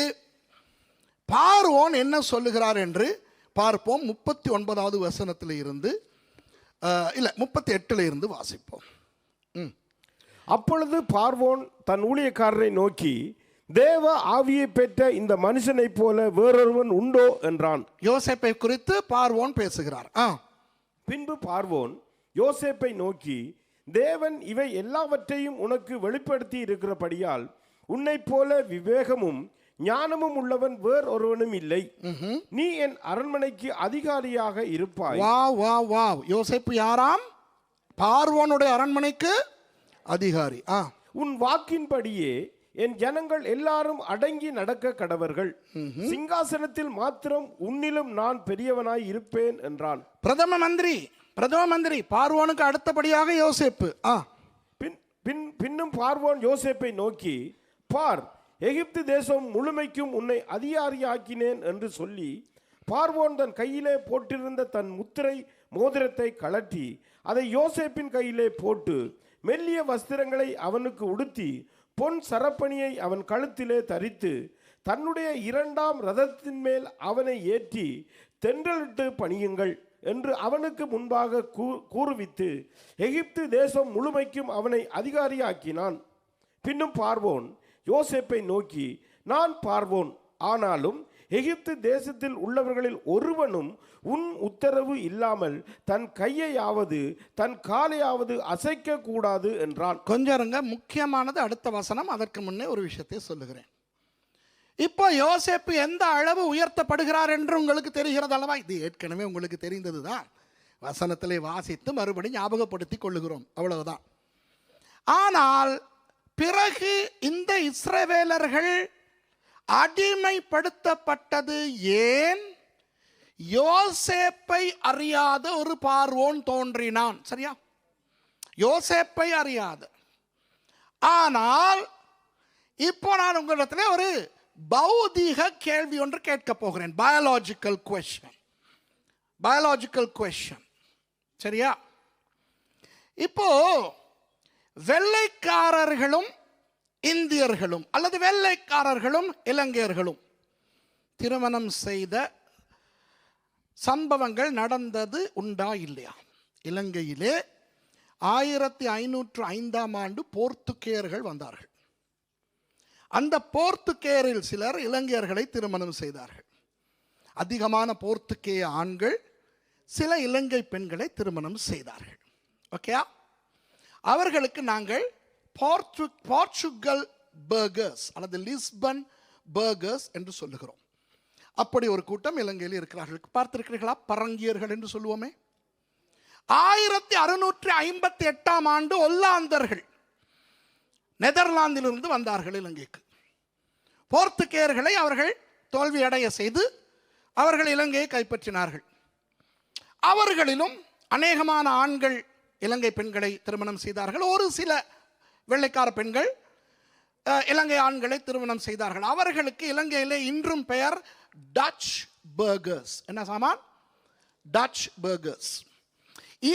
பார்வோன் என்ன சொல்லுகிறார் என்று பார்ப்போம். 39வது வசனத்தில் இருந்து 38 இருந்து வாசிப்போம். அப்பொழுது பார்வோன் தன் ஊழியக்காரரை நோக்கி, தேவ ஆவியை பெற்ற இந்த மனுஷனைப் போல வேறொருவன் உண்டோ என்றான். யோசேப்பை குறித்து பார்வோன் பேசுகிறார். பின்பு பார்வோன் யோசேப்பை நோக்கி, தேவன் இவை எல்லாவற்றையும் உனக்கு வெளிப்படுத்தி இருக்கிறபடியால் உன்னைப் போல விவேகமும் ஞானமும் உள்ளவன் வேறொருவனும் இல்லை. நீ என் அரண்மனைக்கு அதிகாரியாக இருப்பாய். யோசேப்பு யாராம்? பார்வோனுடைய அரண்மனைக்கு அதிகாரி. உன் வாக்கின்படியே என் ஜனங்கள் எல்லாரும் அடங்கி நடக்க கடவர்கள். சிங்காசனத்தில் மாத்திரம் உன்னிலும் நான் பெரியவனாய் இருப்பேன் என்றான். பிரதம மந்திரி பார்வோனுக்கு அடுத்தபடியாக யோசேப்பு. பின்னும் பார்வோன் யோசேப்பை நோக்கி, பார், எகிப்து தேசம் முழுமைக்கும் உன்னை அதிகாரியாக்கினேன் என்று சொல்லி, பார்வோன் தன் கையிலே போட்டிருந்த தன் முத்திரை மோதிரத்தை கழற்றி அதை யோசேப்பின் கையிலே போட்டு மெல்லிய வஸ்திரங்களை அவனுக்கு உடுத்தி பொன் சரப்பணியை அவன் கழுத்திலே தரித்து தன்னுடைய 2ஆம் ரதத்தின் மேல் அவனை ஏற்றி தென்றலிட்டு பணியுங்கள் என்று அவனுக்கு முன்பாக கூறுவித்து எகிப்து தேசம் முழுமைக்கும் அவனை அதிகாரியாக்கினான். பின்னும் பார்வோன் யோசேப்பை நோக்கி, நான் பார்வோன், ஆனாலும் எகிப்து தேசத்தில் உள்ளவர்களில் ஒருவனும் உன் உத்தரவு இல்லாமல் தன் கையையாவது தன் காலையாவது அசைக்க கூடாது என்றான். கொஞ்சம் இருங்க, முக்கியமானது அடுத்த வசனம். அதற்கு முன்னே ஒரு விஷயத்தை சொல்லுகிறேன். இப்போ யோசேப்பு எந்த அளவு உயர்த்தப்படுகிறார் என்று உங்களுக்கு தெரிகிறது அல்லவா? இது ஏற்கனவே உங்களுக்கு தெரிந்தது தான். வசனத்திலே வாசித்து மறுபடி ஞாபகப்படுத்தி கொள்ளுகிறோம், அவ்வளவுதான். ஆனால் பிறகு இந்த இஸ்ரவேலர்கள் அடிமைப்படுத்தப்பட்டது ஏன்? யோசேப்பை அறியாத ஒரு பார்வோன் தோன்றினான். சரியா? யோசேப்பை அறியாத. ஆனால் இப்போ நான் உங்களிடத்தில் ஒரு பௌதீக கேள்வி ஒன்று கேட்க போகிறேன். Biological question. சரியா? இப்போ வெள்ளைக்காரர்களும் இந்தியர்களும் அல்லது வெள்ளைக்காரர்களும் இலங்கையர்களும் திருமணம் செய்த சம்பவங்கள் நடந்தது உண்டா இல்லையா? இலங்கையிலே 1505 போர்த்துகேயர்கள் வந்தார்கள். அந்த போர்த்துகேயரில் சிலர் இலங்கையர்களை திருமணம் செய்தார்கள். அதிகமான போர்த்துகேய ஆண்கள் சில இலங்கை பெண்களை திருமணம் செய்தார்கள். ஓகே, அவர்களுக்கு நாங்கள் போர்ச்சுகல் பர்கர்ஸ் அல்லது லிஸ்பன் பர்கர்ஸ் என்று சொல்லுகிறோம். அப்படி ஒரு கூட்டம் இலங்கையில் இருக்கிறார்கள். பார்த்திருக்கிறீர்களா? பரங்கியர்கள் என்று சொல்லுவோமே. 1658 ஒல்லாந்தர்கள் நெதர்லாந்திலிருந்து வந்தார்கள் இலங்கைக்கு. போர்த்துகேயர்களை அவர்கள் தோல்வி அடைய செய்து அவர்கள் இலங்கையை கைப்பற்றினார்கள். அவர்களிலும் அநேகமான ஆண்கள் இலங்கை பெண்களை திருமணம் செய்தார்கள். ஒரு சில வெள்ளைக்கார பெண்கள் இலங்கை ஆண்களை திருமணம் செய்தார்கள். அவர்களுக்கு இலங்கையிலே இன்றும் பெயர் டச் பர்கர்ஸ். என்ன சாமான்? Touch burgers.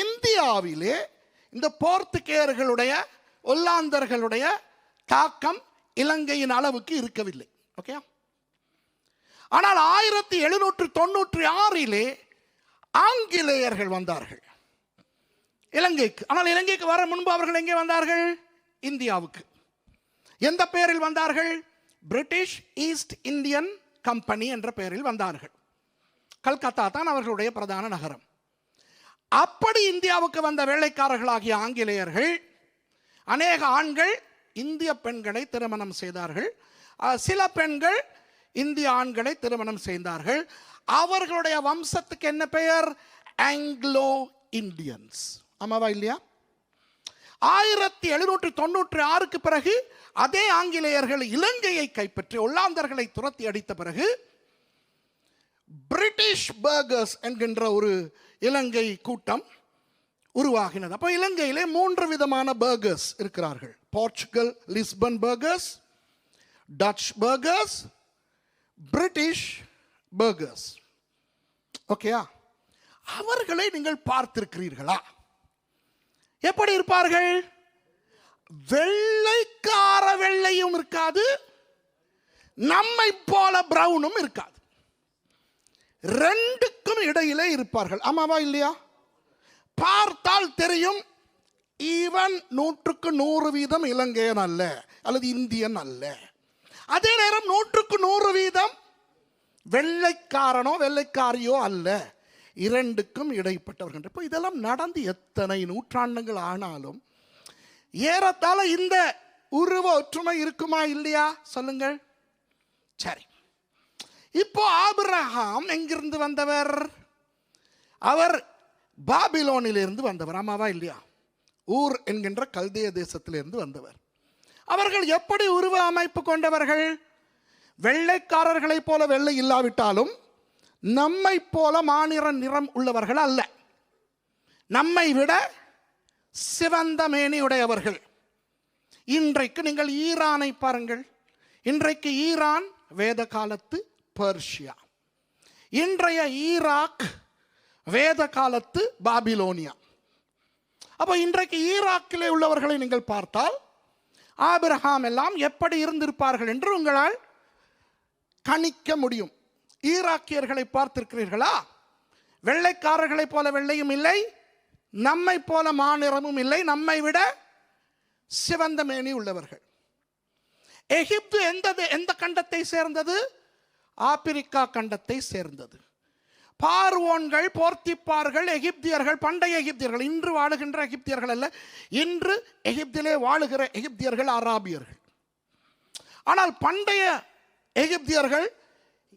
இந்தியாவிலே இந்த போர்த்துகேயர்களுடைய ஒல்லாந்தர்களுடைய தாக்கம் இலங்கையின் அளவுக்கு இருக்கவில்லை. ஓகே, ஆனால் 1796 ஆங்கிலேயர்கள் வந்தார்கள் இலங்கைக்கு. ஆனால் இலங்கைக்கு வர முன்பு அவர்கள் எங்கே வந்தார்கள்? இந்தியாவுக்கு. எந்த பெயரில் வந்தார்கள்? பிரிட்டிஷ் ஈஸ்ட் இந்தியன் கம்பெனி என்ற பெயரில் வந்தார்கள். கல்கத்தா தான் அவர்களுடைய பிரதான நகரம். அப்படி இந்தியாவுக்கு வந்த வேலைக்காரர்களாகிய ஆங்கிலேயர்கள் அநேக ஆண்கள் இந்திய பெண்களை திருமணம் செய்தார்கள். சில பெண்கள் இந்திய ஆண்களை திருமணம் செய்தார்கள். அவர்களுடைய வம்சத்துக்கு என்ன பெயர்? Anglo Indians. ஆமாவா இல்லையா? 1796 பிறகு அதே ஆங்கிலேயர்கள் இலங்கையை கைப்பற்றி ஒல்லாந்தர்களை துரத்தி அடித்த பிறகு பிரிட்டிஷ் பர்கர்ஸ் என்கின்ற ஒரு இலங்கை கூட்டம் உருவாகினது. அப்போ இலங்கையிலே 3 விதமான பர்கர்ஸ் இருக்கிறார்கள். Portugal Lisbon burgers, touch burgers, British burgers. ஓகேயா? அவர்களை நீங்கள் பார்த்திருக்கிறீர்களா? எப்படி இருப்பார்கள்? வெள்ளைக்கார வெள்ளையும் இருக்காது, நம்மை போல பிரவுனும் இருக்காது, ரெண்டுக்கும் இடையிலே இருப்பார்கள். ஆமாவா இல்லையா? பார்த்தால் தெரியும், இவன் 100% இலங்கையன் அல்ல அல்லது இந்தியன் அல்ல. அதே நேரம் 100% வெள்ளைக்காரனோ வெள்ளைக்காரியோ அல்ல, இரண்டுக்கும் இடைப்பட்டவர்கள். இப்போ இதெல்லாம் நடந்து எத்தனை நூற்றாண்டுகள் ஆனாலும் ஏறத்தாழ இந்த உருவ ஒற்றுமை இருக்குமா இல்லையா? சொல்லுங்கள். சரி, இப்போ ஆபிரகாம் எங்கிருந்து வந்தவர்? அவர் பாபிலோனிலிருந்து வந்தவர். ஆமாவா இல்லையா? ஊர் என்கின்ற கல்தேய தேசத்திலிருந்து வந்தவர். அவர்கள் எப்படி உருவ அமைப்பு கொண்டவர்கள்? வெள்ளைக்காரர்களை போல வெள்ளை இல்லாவிட்டாலும் நம்மை போல மாநிற நிறம் உள்ளவர்கள் அல்ல, நம்மை விட சிவந்த மேனி உடையவர்கள். இன்றைக்கு நீங்கள் ஈரானை பாருங்கள். இன்றைக்கு ஈரான் வேத காலத்து பெர்ஷியா, இன்றைய ஈராக் வேத காலத்து பாபிலோனியா. அப்போ இன்றைக்கு ஈராக்கிலே உள்ளவர்களை நீங்கள் பார்த்தால் ஆபிரகாம் எல்லாம் எப்படி இருந்திருப்பார்கள் என்று உங்களால் கணிக்க முடியும். ஈராக்கியர்களை பார்த்திருக்கிறீர்களா? வெள்ளைக்காரர்களை போல வெள்ளையும் இல்லை, நம்மை போல மாநிறமும் இல்லை, நம்மை விட சிவந்த மேனி உள்ளவர்கள். எகிப்து எந்த கண்டத்தை சேர்ந்தது? ஆப்பிரிக்கா கண்டத்தை சேர்ந்தது. பார்வோன்கள், போர்த்திப்பார்கள், எகிப்தியர்கள், பண்டைய எகிப்தியர்கள், இன்று வாழுகின்ற எகிப்தியர்கள் அல்ல, இன்று எகிப்திலே வாழுகிற எகிப்தியர்கள் அராபியர்கள். ஆனால் பண்டைய எகிப்தியர்கள்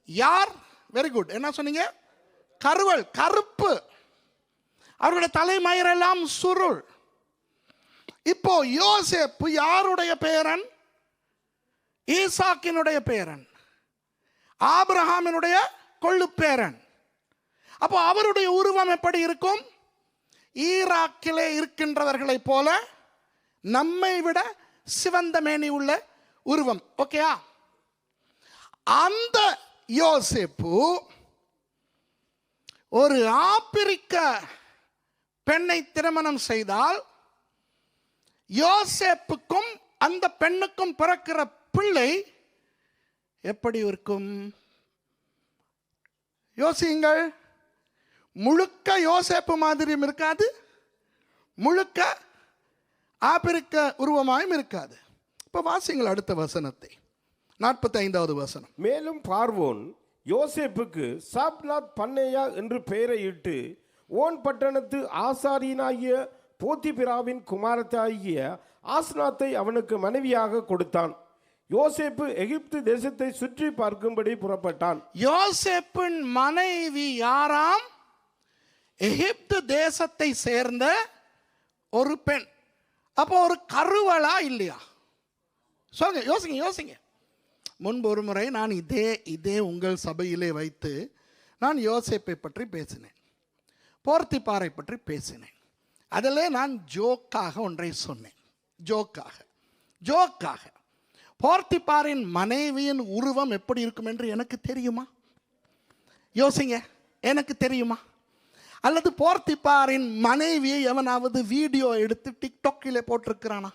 யார்? Very good. என்ன சொன்னீங்க? கருவல், கருப்பு. அவர்களுடைய தலைமயிரெல்லாம் சுருள். இப்போ யோசேப்பு யாருடைய பேரன்? ஈசாக்கினுடைய பேரன், ஆபிரகாமினுடைய கொள்ளு பேரன். அப்போ அவருடைய உருவம் எப்படி இருக்கும்? ஈராக்கிலே இருக்கின்றவர்களை போல நம்மை விட சிவந்த மேனி உள்ள உருவம். ஓகேயா? அந்த யோசேப்பு ஒரு ஆப்பிரிக்க பெண்ணை திருமணம் செய்தால் யோசேப்புக்கும் அந்த பெண்ணுக்கும் பிறக்கிற பிள்ளை எப்படி இருக்கும்? யோசியுங்கள். முழுக்க யோசேப்பு மாதிரியும் இருக்காது, முழுக்க ஆப்பிரிக்க உருவமாயும் இருக்காது. இப்போ வாசிங்கள் அடுத்த வசனத்தை, 45வது வசனம். மேலும் பார்வோன் யோசேப்புக்கு சாப்நாத் பன்னேயா என்று பெயரை இட்டு ஓன் பட்டணத்து ஆசாரியனாகிய போத்திபிராவின் குமாரத்தாகிய ஆஸ்நாத்தை அவனுக்கு மனைவியாக கொடுத்தான். யோசேப்பு எகிப்து தேசத்தை சுற்றி பார்க்கும்படி புறப்பட்டான். யோசேப்பின் மனைவி யாராம்? எகிப்து தேசத்தை சேர்ந்த ஒரு பெண். அப்போ ஒரு கருவலா இல்லையா? சொல்லுங்க, யோசிங்க யோசிங்க. முன்பு ஒரு முறை நான் இதே உங்கள் சபையிலே வைத்து நான் யோசேப்பை பற்றி பேசினேன், போர்த்திப்பாரை பற்றி பேசினேன். அதில் நான் ஜோக்காக ஒன்றை சொன்னேன். ஜோக்காக போர்த்திப்பாரின் மனைவியின் உருவம் எப்படி இருக்கும் என்று எனக்கு தெரியுமா? யோசிங்க, எனக்கு தெரியுமா? அல்லது போர்த்திப்பாரின் மனைவியை எவனாவது வீடியோ எடுத்து டிக்டாக்கிலே போட்டிருக்கிறானா?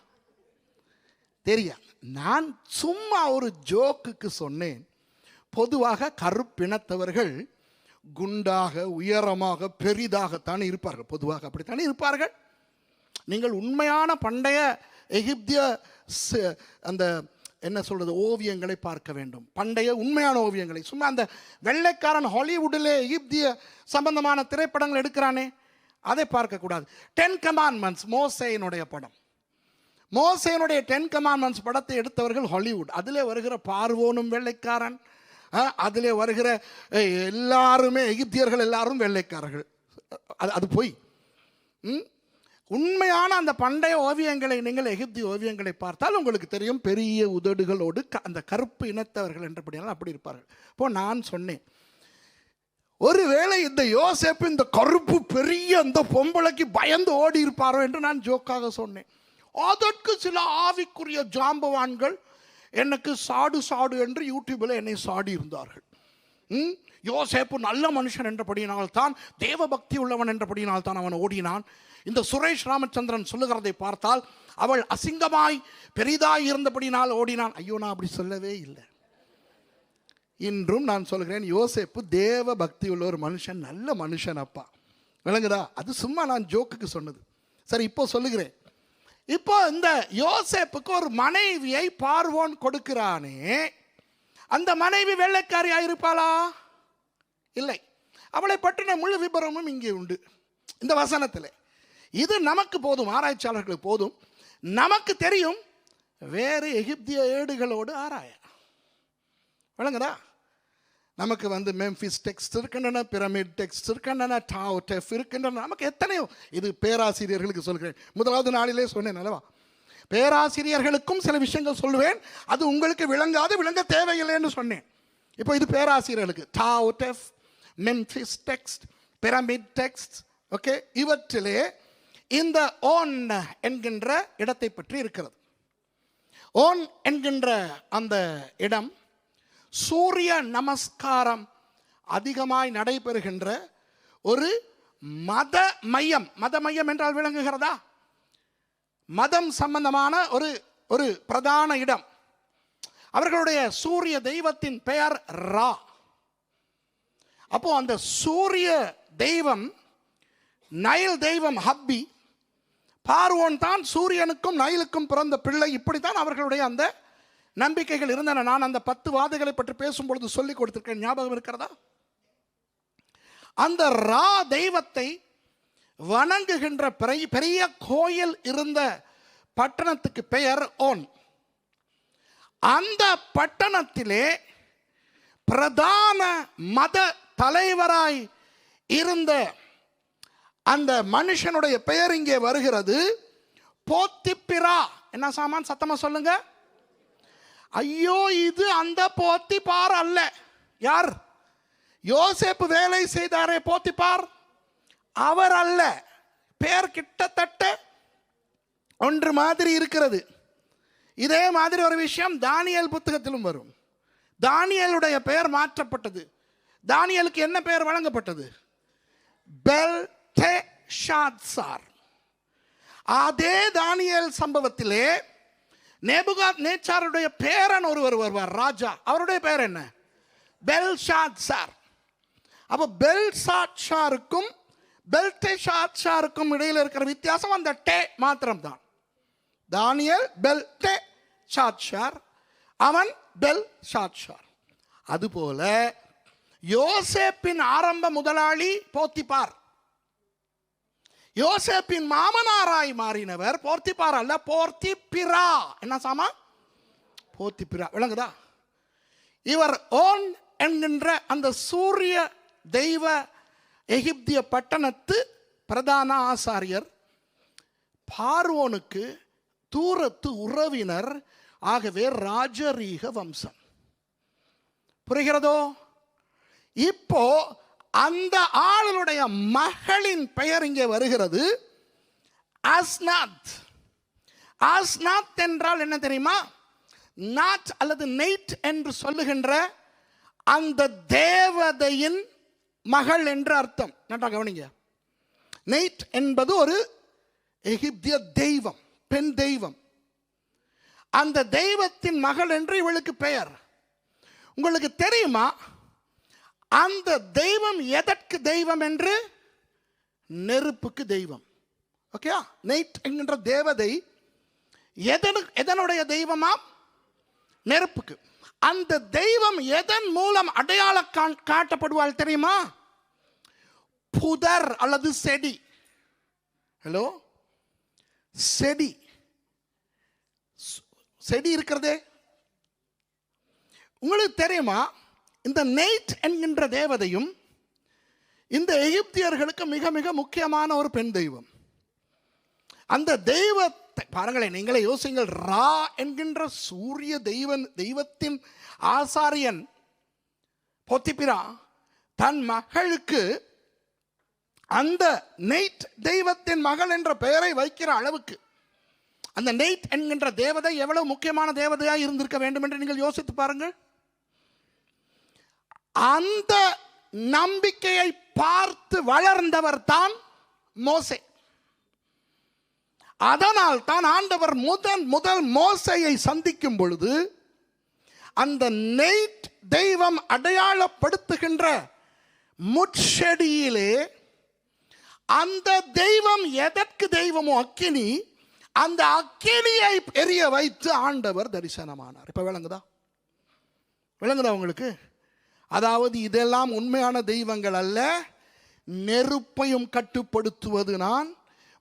தெரியாது. நான் சும்மா ஒரு ஜோக்குக்கு சொன்னேன். பொதுவாக கருப்பினத்தவர்கள் குண்டாக, உயரமாக, பெரிதாகத்தான் இருப்பார்கள். பொதுவாக அப்படித்தானே இருப்பார்கள். நீங்கள் உண்மையான பண்டைய எகிப்திய அந்த என்ன சொல்றது ஓவியங்களை பார்க்க வேண்டும். பண்டைய உண்மையான ஓவியங்களை. சும்மா அந்த வெள்ளைக்காரன் ஹாலிவுட்டிலே எகிப்திய சம்பந்தமான திரைப்படங்கள் எடுக்கிறானே, அதை பார்க்கக்கூடாது. 10 கமாண்ட்மெண்ட்ஸ் மோசேயினுடைய படம். மோசேயினுடைய 10 கமாண்ட்மெண்ட்ஸ் படத்தை எடுத்தவர்கள் ஹாலிவுட். அதிலே வருகிற பார்வோனும் வெள்ளைக்காரன், அதிலே வருகிற எல்லாருமே எகிப்தியர்கள் எல்லாரும் வெள்ளைக்காரர்கள். அது போய் உண்மையான அந்த பண்டைய ஓவியங்களை நீங்கள் எகிப்திய ஓவியங்களை பார்த்தால் உங்களுக்கு தெரியும், பெரிய உதடுகளோடு அந்த கருப்பு இனத்தவர்கள் என்றபடியால் அப்படி இருப்பார்கள். இப்போ நான் சொன்னேன், ஒருவேளை இந்த யோசேப்பு இந்த கருப்பு பெரிய அந்த பொம்பளைக்கு பயந்து ஓடி இருப்பாரோ என்று நான் ஜோக்காக சொன்னேன். அதற்கு சில ஆவிக்குரிய ஜாம்பவான்கள் எனக்கு சாடு என்று யூடியூபில் என்னை சாடி இருந்தார்கள். யோசேப்பு நல்ல மனுஷன் என்றபடியினால் தான், தேவ பக்தி உள்ளவன் என்றபடியினால் தான் அவன் ஓடினான். இந்த சுரேஷ் ராமச்சந்திரன் சொல்லுகிறதை பார்த்தால் அவள் அசிங்கமாய் பெரிதாய் இருந்தபடினால் ஓடினான். ஐயோ, நான் அப்படி சொல்லவே இல்லை. இன்றும் நான் சொல்கிறேன், யோசேப்பு தேவ பக்தி உள்ள ஒரு மனுஷன், நல்ல மனுஷன். அப்பா விளங்குதா? அது சும்மா நான் ஜோக்குக்கு சொன்னது. சரி, இப்போ சொல்லுகிறேன். இப்போ இந்த யோசேப்புக்கு ஒரு மனைவியை பார்வோன் கொடுக்கிறானே, அந்த மனைவி வெள்ளைக்காரியாக இருப்பாளா? இல்லை. அவளை பற்றின முழு விபரமும் இங்கே உண்டு இந்த வசனத்தில். இது நமக்கு போதும், ஆராய்ச்சியாளர்களுக்கு போதும். நமக்கு தெரியும், வேறு எகிப்திய ஏடுகளோடு ஆராய. விளங்குதா? நமக்கு மெம்பிஸ் டெக்ஸ்ட் இருக்கின்றன, பிரமிட் டெக்ஸ்ட் இருக்கின்றன, டாவ் டெஃப் இருக்கின்றன, நமக்கு எத்தனையோ. இது பேராசிரியர்களுக்கு சொல்கிறேன். முதலாவது நாளிலே சொன்னேன் அல்லவா, பேராசிரியர்களுக்கும் சில விஷயங்கள் சொல்லுவேன், அது உங்களுக்கு விளங்க தேவையில்லைன்னு சொன்னேன். இப்போ இது பேராசிரியர்களுக்கு. டாவ் டெஃப், Memphis text, pyramid text, okay, இவற்றிலே இந்த ஓன் என்கின்ற இடத்தை பற்றி இருக்கிறது. ஓன் என்கின்ற அந்த இடம் சூரிய நமஸ்காரம் அதிகமாய் நடைபெறுகின்ற ஒரு மத மையம். மத மையம் என்றால் விளங்குகிறதா? மதம் சம்பந்தமான ஒரு பிரதான இடம். அவர்களுடைய சூரிய தெய்வத்தின் பெயர் ரா. அப்போ அந்த சூரிய தெய்வம், நைல் தெய்வம் ஹப்பி, பார்வோன் தான் சூரியனுக்கும் நைலுக்கும் பிறந்த பிள்ளை. இப்படித்தான் அவர்களுடைய அந்த நம்பிக்கைகள் இருந்தன. நான் அந்த 10 வாதைகளை பற்றி பேசும்பொழுது சொல்லிக் கொடுத்திருக்கேன், ஞாபகம் இருக்கிறதா? அந்த ரா தெய்வத்தை வணங்குகின்ற பெரிய கோயில் இருந்த பட்டணத்துக்கு பெயர் ஓன். அந்த பட்டணத்திலே பிரதான மத தலைவராய் இருந்த அந்த மனுஷனுடைய பெயர் இங்கே வருகிறது, போத்திப்பிரா. என்ன சாமான்? சத்தமா சொல்லுங்க. ஐயோ, இது அந்த போத்திபார் அல்ல. யார்? யோசேப்பு வேலை செய்தாரே போத்திபார், அவர் அல்ல. பெயர் கிட்டத்தட்ட ஒன்று மாதிரி இருக்கிறது. இதே மாதிரி ஒரு விஷயம் தானியேல் புத்தகத்திலும் வரும். தானியேலுடைய பெயர் மாற்றப்பட்டது. தானியேலுக்கு என்ன பெயர் வழங்கப்பட்டது? பெல்தெஷாத்சார். அதே தானியேல் சம்பவத்திலே நேபுகாத்நேச்சாருடைய பேரன் ஒருவர் வருவார், ராஜா. அவருடைய பெயர் என்ன? பெல்ஷாத்சார். அப்போ பெல்ஷாத்சாருக்கும் பெல்தெஷாத்சாருக்கும் இடையில் இருக்கிற வித்தியாசம் அந்த டே மாத்திரம் தான். தானியேல் பெல்தெஷாத்சார், அவன் பெல்ஷாத்சார். அதுபோல யோசேப்பின் ஆரம்ப முதலாளி போத்திபார். யோசேப்பின் மாமனாராய் மாறினவர் போர்த்திபார் அல்ல, போர்த்திபிரா. என்ன சாமா? போத்திபிரா. விளங்குதா? இவர் ஓன் என்கின்ற அந்த சூரிய தெய்வ எகிப்திய பட்டணத்து பிரதான ஆசாரியர், பார்வோனுக்கு தூரத்து உறவினர். ஆகவே ராஜரீக வம்சம். புரிகிறதோ? இப்போ அந்த ஆளுடைய மகளின் பெயர் இங்கே வருகிறது, அஸ்நாத். அஸ்நாத் என்றால் என்ன தெரியுமா? நாட் அல்லது நெய்ட் என்று சொல்லுகின்ற அந்த தேவதையின் மகள் என்று அர்த்தம். நன்றா கவனிங்க. நெய்ட் என்பது ஒரு எகிப்திய தெய்வம், பெண் தெய்வம். அந்த தெய்வத்தின் மகள் என்று இவளுக்கு பெயர். உங்களுக்கு தெரியுமா அந்த தெய்வம் எதற்கு தெய்வம் என்று? நெருப்புக்கு தெய்வம். ஓகே, நெய்ட் என்கின்ற தேவதை எதனுடைய தெய்வமா? நெருப்புக்கு. அந்த தெய்வம் எதன் மூலம் அடையாளம் காட்டப்படுவாள் தெரியுமா? புதர் அல்லது செடி. ஹலோ, செடி. செடி இருக்கிறதே உங்களுக்கு தெரியுமா? இந்த நெய்ட் என்கின்ற தேவதையும் இந்த எகிப்தியர்களுக்கு மிக மிக முக்கியமான ஒரு பெண் தெய்வம். அந்த தெய்வத்தை பாருங்களேன், நீங்களே யோசிங்கள். ரா என்கின்ற சூரிய தெய்வத்தின் ஆசாரியன் போத்திபிரா தன் மகளுக்கு அந்த நெய்ட் தெய்வத்தின் மகள் என்ற பெயரை வைக்கிற அளவுக்கு அந்த நெய்ட் என்கின்ற தேவதை எவ்வளவு முக்கியமான தேவதையாக இருந்திருக்க வேண்டும் என்று நீங்கள் யோசித்து பாருங்கள். அந்த நம்பிக்கையை பார்த்து வளர்ந்தவர் தான் மோசே. அதனால் தான் ஆண்டவர் முதல் மோசேயை சந்திக்கும் பொழுது அந்த நெய்ட் தெய்வம் அடையாளப்படுத்துகின்ற முட்செடியிலே அந்த தெய்வம் எதற்கு தெய்வமோ அக்கினி, அந்த அக்கினியை எரிய வைத்து ஆண்டவர் தரிசனமானார். இப்ப விளங்குதா? விளங்குதா உங்களுக்கு? அதாவது இதெல்லாம் உண்மையான தெய்வங்கள் அல்ல. நெருப்பையும் கட்டுப்படுத்துவது நான்,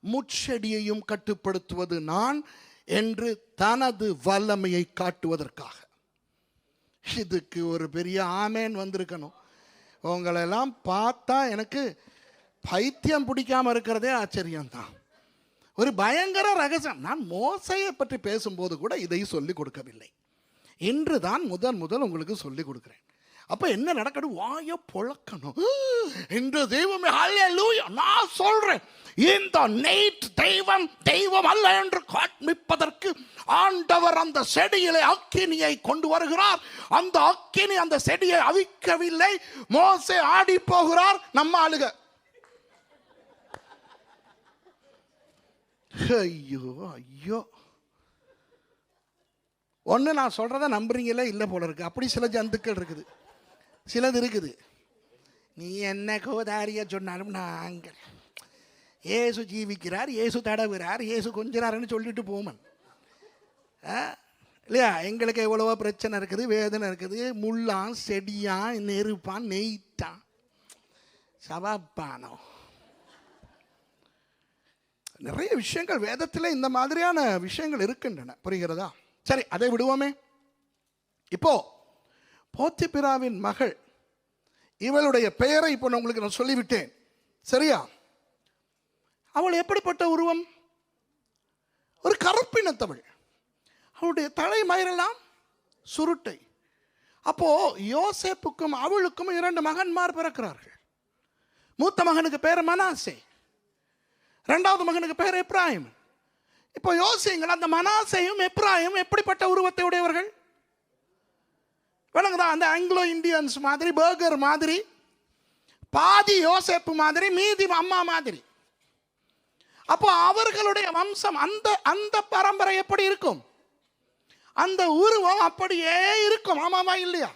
முட்செடியையும் கட்டுப்படுத்துவது நான் என்று தனது வல்லமையை காட்டுவதற்காக. இதுக்கு ஒரு பெரிய ஆமேன் வந்திருக்கணும். உங்களெல்லாம் பார்த்தா எனக்கு பைத்தியம் பிடிக்காம இருக்கிறதே ஆச்சரியம்தான். ஒரு பயங்கர ரகசியம். நான் மோசையை பற்றி பேசும்போது கூட இதை சொல்லிக் கொடுக்கவில்லை. இன்று தான் முதல் உங்களுக்கு சொல்லிக் கொடுக்கிறேன். அப்ப என்ன நடக்கணும்? வாய பொழக்கணும் என்று தெய்வமே. ஹல்லேலூயா. நான் சொல்றேன், இந்த நெய்ட் தெய்வம் அல்ல என்று காண்பிப்பதற்கு ஆண்டவர் அந்த செடியிலே அக்கினியை கொண்டு வருகிறார். அந்த அக்கினி அந்த செடியை அவிக்கவில்லை. மோசே ஆடி போகிறார். நம்ம ஆளுக ஐயோ ஐயோ. ஒன்று நான் சொல்றத நம்புறீங்களே இல்லை போல இருக்கு. அப்படி சில ஜந்துக்கள் இருக்குது, சிலது இருக்குது. நீ என்ன கோதாரிய சொன்னாலும் நாங்கள் ஏசு ஜீவிக்கிறார், ஏசு தடவுறார், ஏசு கொஞ்சிறாருன்னு சொல்லிட்டு போமன். இல்லையா? எங்களுக்கு எவ்வளவோ பிரச்சனை இருக்குது, வேதனை இருக்குது, முள்ளான் செடியான் நெருப்பான் நெய்ட்டான் சவாப்பானோ, நிறைய விஷயங்கள் வேதத்தில் இந்த மாதிரியான விஷயங்கள் இருக்கின்றன. புரிகிறதா? சரி, அதை விடுவோமே. இப்போ போத்திபிராவின் மகள், இவளுடைய பெயரை இப்போ உங்களுக்கு நான் சொல்லிவிட்டேன், சரியா? அவள் எப்படிப்பட்ட உருவம்? ஒரு கருப்பினத்தவள். அவளுடைய தலைமயிரெல்லாம் சுருட்டை. அப்போ யோசேப்புக்கும் அவளுக்கும் 2 மகன்மார் பிறக்கிறார்கள். மூத்த மகனுக்கு பேர் மனாசே, 2வது மகனுக்கு பேர் எப்ராயிம். இப்போ யோசிங்கள், அந்த மனாசேயும் எப்ராயிம் எப்படிப்பட்ட உருவத்தை உடையவர்கள்? விளங்குதா? அந்த ஆங்கிலோ இந்தியன்ஸ் மாதிரி, பர்கர் மாதிரி, பாதி யோசேப்பு மாதிரி, மீதி அம்மா மாதிரி. அப்போ அவர்களுடைய வம்சம், அந்த பரம்பரை எப்படி இருக்கும்? அந்த உருவம் அப்படியே இருக்கும். ஆமாவா இல்லையா?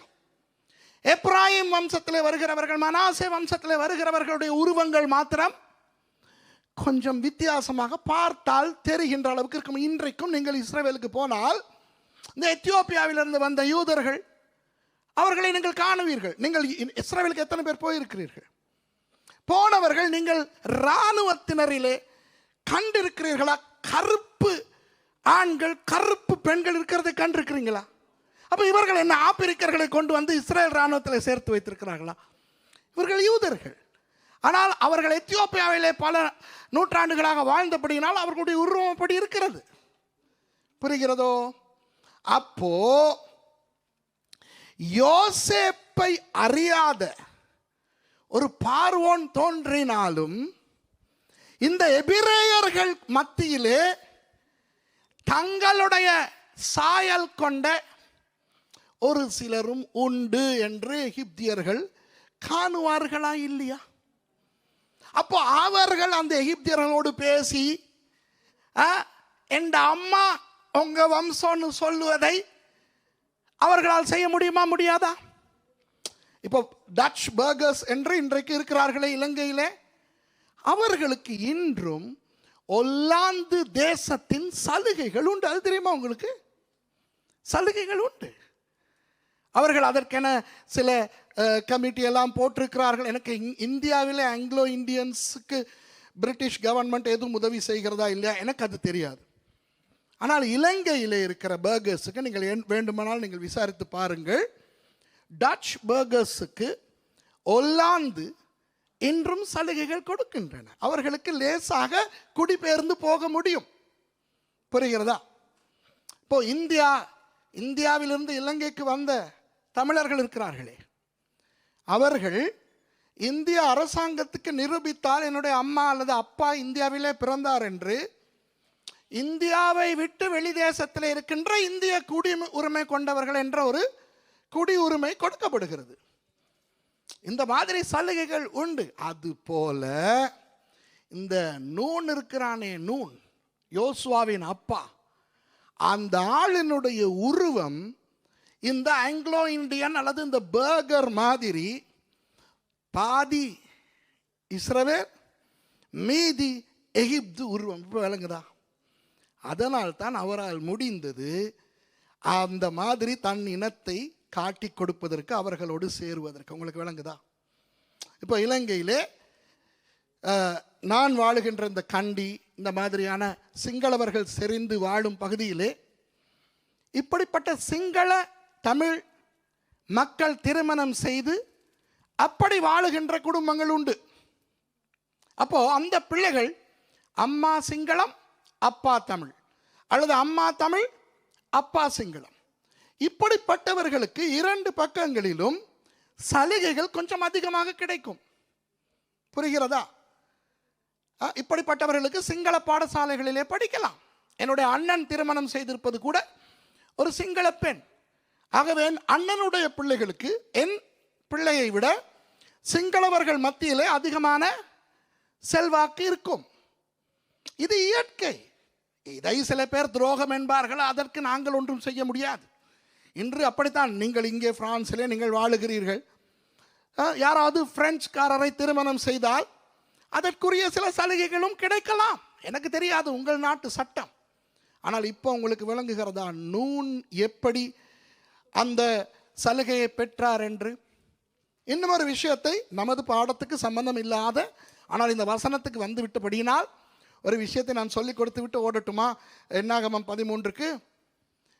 எப்ராயிம் வம்சத்திலே வருகிறவர்கள், மனாசே வம்சத்திலே வருகிறவர்களுடைய உருவங்கள் மாத்திரம் கொஞ்சம் வித்தியாசமாக பார்த்தால் தெரிகின்ற அளவுக்கு இருக்கும். இன்றைக்கும் நீங்கள் இஸ்ரவேலுக்கு போனால், இந்த எத்தியோப்பியாவிலிருந்து வந்த யூதர்கள், அவர்களை நீங்கள் காணுவீர்கள். நீங்கள் இஸ்ரவேலுக்கு எத்தனை பேர் போயிருக்கிறீர்கள்? போனவர்கள் நீங்கள் இராணுவத்தினரிலே கண்டிருக்கிறீர்களா? கருப்பு ஆண்கள் கருப்பு பெண்கள் இருக்கிறதை கண்டிருக்கிறீங்களா? அப்போ இவர்கள் என்ன ஆப்பிரிக்கர்களை கொண்டு வந்து இஸ்ரேல் இராணுவத்தில் சேர்த்து வைத்திருக்கிறார்களா? இவர்கள் யூதர்கள். ஆனால் அவர்கள் எத்தியோப்பியாவிலே பல நூற்றாண்டுகளாக வாழ்ந்தபடியினால் அவர்களுடைய உருவம் அப்படி இருக்கிறது. புரிகிறதோ? அப்போ யோசேப்பை அறியாத ஒரு பார்வோன் தோன்றினாலும் இந்த எபிரேயர்கள் மத்தியிலே தங்களுடைய சாயல் கொண்ட ஒரு சிலரும் உண்டு என்று எகிப்தியர்கள் காணுவார்களா இல்லையா? அப்போ அவர்கள் அந்த எகிப்தியர்களோடு பேசி, என் அம்மா உங்க வம்சம்னு சொல்லுவதை அவர்களால் செய்ய முடியுமா? முடியாதா? இப்போ டச் பர்கர்ஸ் என்று இன்றைக்கு இருக்கிறார்களே இலங்கையிலே, அவர்களுக்கு இன்றும் ஒல்லாந்து தேசத்தின் சலுகைகள் உண்டு. அது தெரியுமா உங்களுக்கு? சலுகைகள் உண்டு. அவர்கள் அதற்கென சில கமிட்டி எல்லாம் போட்டிருக்கிறார்கள். எனக்கு இந்தியாவில் ஆங்கிலோ இந்தியன்ஸுக்கு பிரிட்டிஷ் கவர்மெண்ட் எதுவும் உதவி செய்கிறதா இல்லையா எனக்கு அது தெரியாது. ஆனால் இலங்கையில் இருக்கிற பர்கர்ஸுக்கு நீங்கள் வேண்டுமானால் நீங்கள் விசாரித்து பாருங்கள். டச் பர்கர்ஸுக்கு ஒல்லாந்து இன்றும் சலுகைகள் கொடுக்கின்றன. அவர்களுக்கு லேசாக குடிபெயர்ந்து போக முடியும். புரிகிறதா? இப்போ இந்தியாவிலிருந்து இலங்கைக்கு வந்த தமிழர்கள் இருக்கிறார்களே, அவர்கள் இந்திய அரசாங்கத்துக்கு நிரூபித்தால் என்னுடைய அம்மா அல்லது அப்பா இந்தியாவிலே பிறந்தார் என்று இந்தியாவை விட்டு வெளி தேசத்தில் இருக்கின்ற இந்திய குடியுரிமை கொண்டவர்கள் என்ற ஒரு குடியுரிமை கொடுக்கப்படுகிறது. இந்த மாதிரி சலுகைகள் உண்டு. அது போல இந்த நூன் இருக்கிறானே, நூன் யோசுவாவின் அப்பா, அந்த ஆளினுடைய உருவம் இந்த ஆங்கிலோ இந்தியன் அல்லது இந்த பர்கர் மாதிரி பாதி இஸ்ரவேல் மீதி எகிப்து உருவம். இப்போ விளங்குதா? அதனால் தான் அவரால் முடிந்தது அந்த மாதிரி தன் இனத்தை காட்டி கொடுப்பதற்கு, அவர்களோடு சேருவதற்கு. உங்களுக்கு விளங்குதா? இப்போ இலங்கையிலே நான் வாழுகின்ற இந்த கண்டி, இந்த மாதிரியான சிங்களவர்கள் செறிந்து வாழும் பகுதியிலே இப்படிப்பட்ட சிங்கள தமிழ் மக்கள் திருமணம் செய்து அப்படி வாழுகின்ற குடும்பங்கள் உண்டு. அப்போ அந்த பிள்ளைகள் அம்மா சிங்களம் அப்பா தமிழ், அல்லது அம்மா தமிழ் அப்பா சிங்களம், இப்படிப்பட்டவர்களுக்கு 2 பக்கங்களிலும் சலுகைகள் கொஞ்சம் அதிகமாக கிடைக்கும். புரிகிறதா? இப்படிப்பட்டவர்களுக்கு சிங்கள பாடசாலைகளிலே படிக்கலாம். என்னுடைய அண்ணன் திருமணம் செய்திருப்பது கூட ஒரு சிங்கள பெண். ஆகவே அண்ணனுடைய பிள்ளைகளுக்கு என் பிள்ளையை விட சிங்களவர்கள் மத்தியிலே அதிகமான செல்வாக்கு இருக்கும். இது இயற்கை. இதை சில பேர் துரோகம் என்பார்கள். அதற்கு நாங்கள் ஒன்றும் செய்ய முடியாது. இன்று அப்படித்தான். நீங்கள் இங்கே பிரான்சிலே நீங்கள் வாழுகிறீர்கள். யாராவது பிரெஞ்சுக்காரரை திருமணம் செய்தால் அதற்குரிய சில சலுகைகளும் கிடைக்கலாம். எனக்கு தெரியாது உங்கள் நாட்டு சட்டம். ஆனால் இப்போ உங்களுக்கு விளங்குகிறதா நூன் எப்படி அந்த சலுகையை பெற்றார் என்று? இன்னும் ஒரு விஷயத்தை நமது பாடத்துக்கு சம்பந்தம் இல்லாத ஆனால் இந்த வசனத்துக்கு வந்து விட்டபடியினால் ஒரு விஷயத்தை நான் சொல்லி கொடுத்து விட்டு ஓடட்டுமா? என்னாகமம் 13க்கு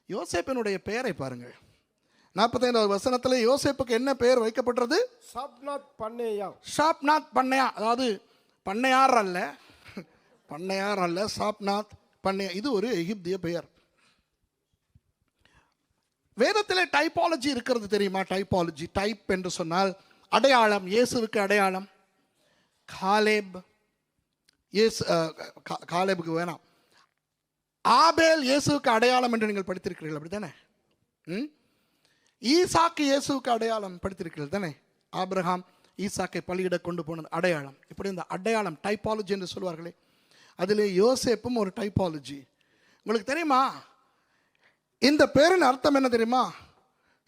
யோசேப்பினுடைய பெயரை பாருங்கள். 45வது வசனத்தில் யோசேப்புக்கு என்ன பெயர் வைக்கப்பட்டது? சாப்நாத் பண்ணேயா. சாப்நாத் பண்ணையா, அதாவது பண்ணையார் அல்ல, பண்ணையார் அல்ல, சாப்நாத் பண்ணையா. இது ஒரு எகிப்திய பெயர். வேதத்தில் டைப்பாலஜி இருக்கிறது தெரியுமா? டைப்பாலஜி, டைப் என்று சொன்னால் அடையாளம். இயேசுவுக்கு அடையாளம் காலேப். காலேபுக்கு வேணாம். ஆபேல் இயேசுவுக்கு அடையாளம் என்று நீங்கள் படித்திருக்கிறீர்கள், அப்படி தானே? ஈசாக்கு இயேசுவுக்கு அடையாளம் படித்திருக்கிறீர்கள் தானே? ஆபிரகாம் ஈசாக்கை பலியிட கொண்டு போனது அடையாளம். இப்படி இந்த அடையாளம் டைப்பாலஜி என்று சொல்வார்களே, அதில் யோசேப்பும் ஒரு டைப்பாலஜி. உங்களுக்கு தெரியுமா இந்த பேரின் அர்த்தம் என்ன தெரியுமா?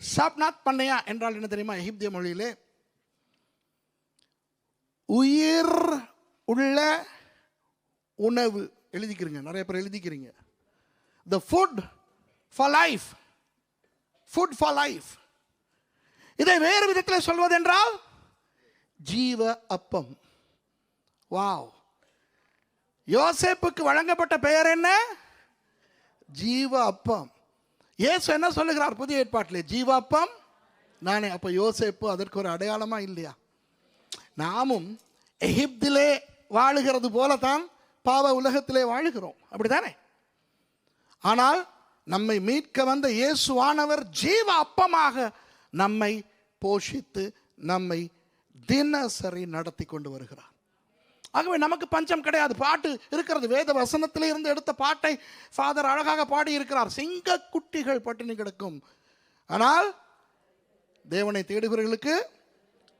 சாப்நாத் பண்ணையா என்றால் என்ன தெரியுமா? எகிப்திய மொழியிலே உயிர் உள்ள உணவு. எழுதிக்கிறீங்க, நிறைய பேர் எழுதிக்கிறீங்க. The food for life. Food for life. இதை வேறு விதத்தில் சொல்வதென்றால் ஜீவ அப்பம். வாவ்! யோசேப்புக்கு வழங்கப்பட்ட பெயர் என்ன? ஜீவ அப்பம். இயேசு என்ன சொல்லுகிறார் புதிய ஏற்பாட்டிலே? ஜீவ அப்பம் நானே. அப்போ யோசேப்பு அதற்கு ஒரு அடையாளமா இல்லையா? நாமும் எகிப்திலே வாழுகிறது போலத்தான் பாவ உலகத்திலே வாழுகிறோம், அப்படித்தானே? ஆனால் நம்மை மீட்க வந்த இயேசுவானவர் ஜீவ அப்பமாக நம்மை போஷித்து நம்மை தினசரி நடத்தி கொண்டு வருகிறார். ஆகவே நமக்கு பஞ்சம் கிடையாது. பாட்டு இருக்கிறது, வேத வசனத்திலே இருந்து எடுத்த பாட்டை ஃபாதர் அழகாக பாடி இருக்கிறார். சிங்க குட்டிகள் பட்டினி கிடக்கும், ஆனால் தேவனை தேடுகிறவர்களுக்கு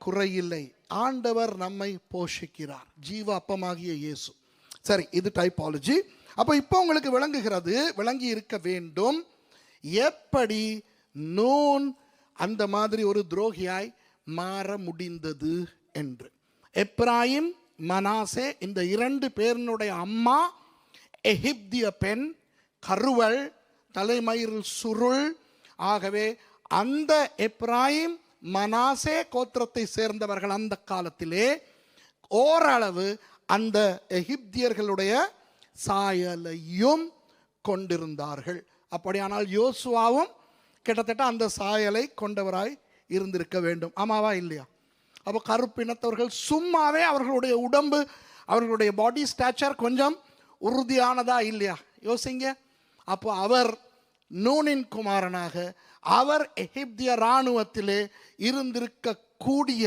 குறையில்லை. ஆண்டவர் நம்மை போஷிக்கிறார், ஜீவ அப்பமாகிய இயேசு. சரி, இது டைப்பாலஜி. அப்போ இப்போ உங்களுக்கு விளங்குகிறது, விளங்கி இருக்க வேண்டும், எப்படி நூன் அந்த மாதிரி ஒரு துரோகியாய் மாற முடிந்தது என்று. எப்ராயிம், மனாசே, இந்த 2 பேரினுடைய அம்மா எகிப்திய பெண், கருவள், தலைமயிரில் சுருள். ஆகவே அந்த எப்ராயிம் மனாசே கோத்திரத்தை சேர்ந்தவர்கள் அந்த காலத்திலே ஓரளவு அந்த எகிப்தியர்களுடைய சாயலையும் கொண்டிருந்தார்கள். அப்படியானால் யோசுவாவும் கிட்டத்தட்ட அந்த சாயலை கொண்டவராய் இருந்திருக்க வேண்டும். ஆமாவா இல்லையா? அப்போ கருப்பினத்தவர்கள் சும்மாவே அவர்களுடைய உடம்பு, அவர்களுடைய பாடி ஸ்டாச்சர் கொஞ்சம் உறுதியானதா இல்லையா? யோசிங்க. அப்போ அவர் நூனின் குமாரனாக அவர் எகிப்திய இராணுவத்திலே இருந்திருக்கக்கூடிய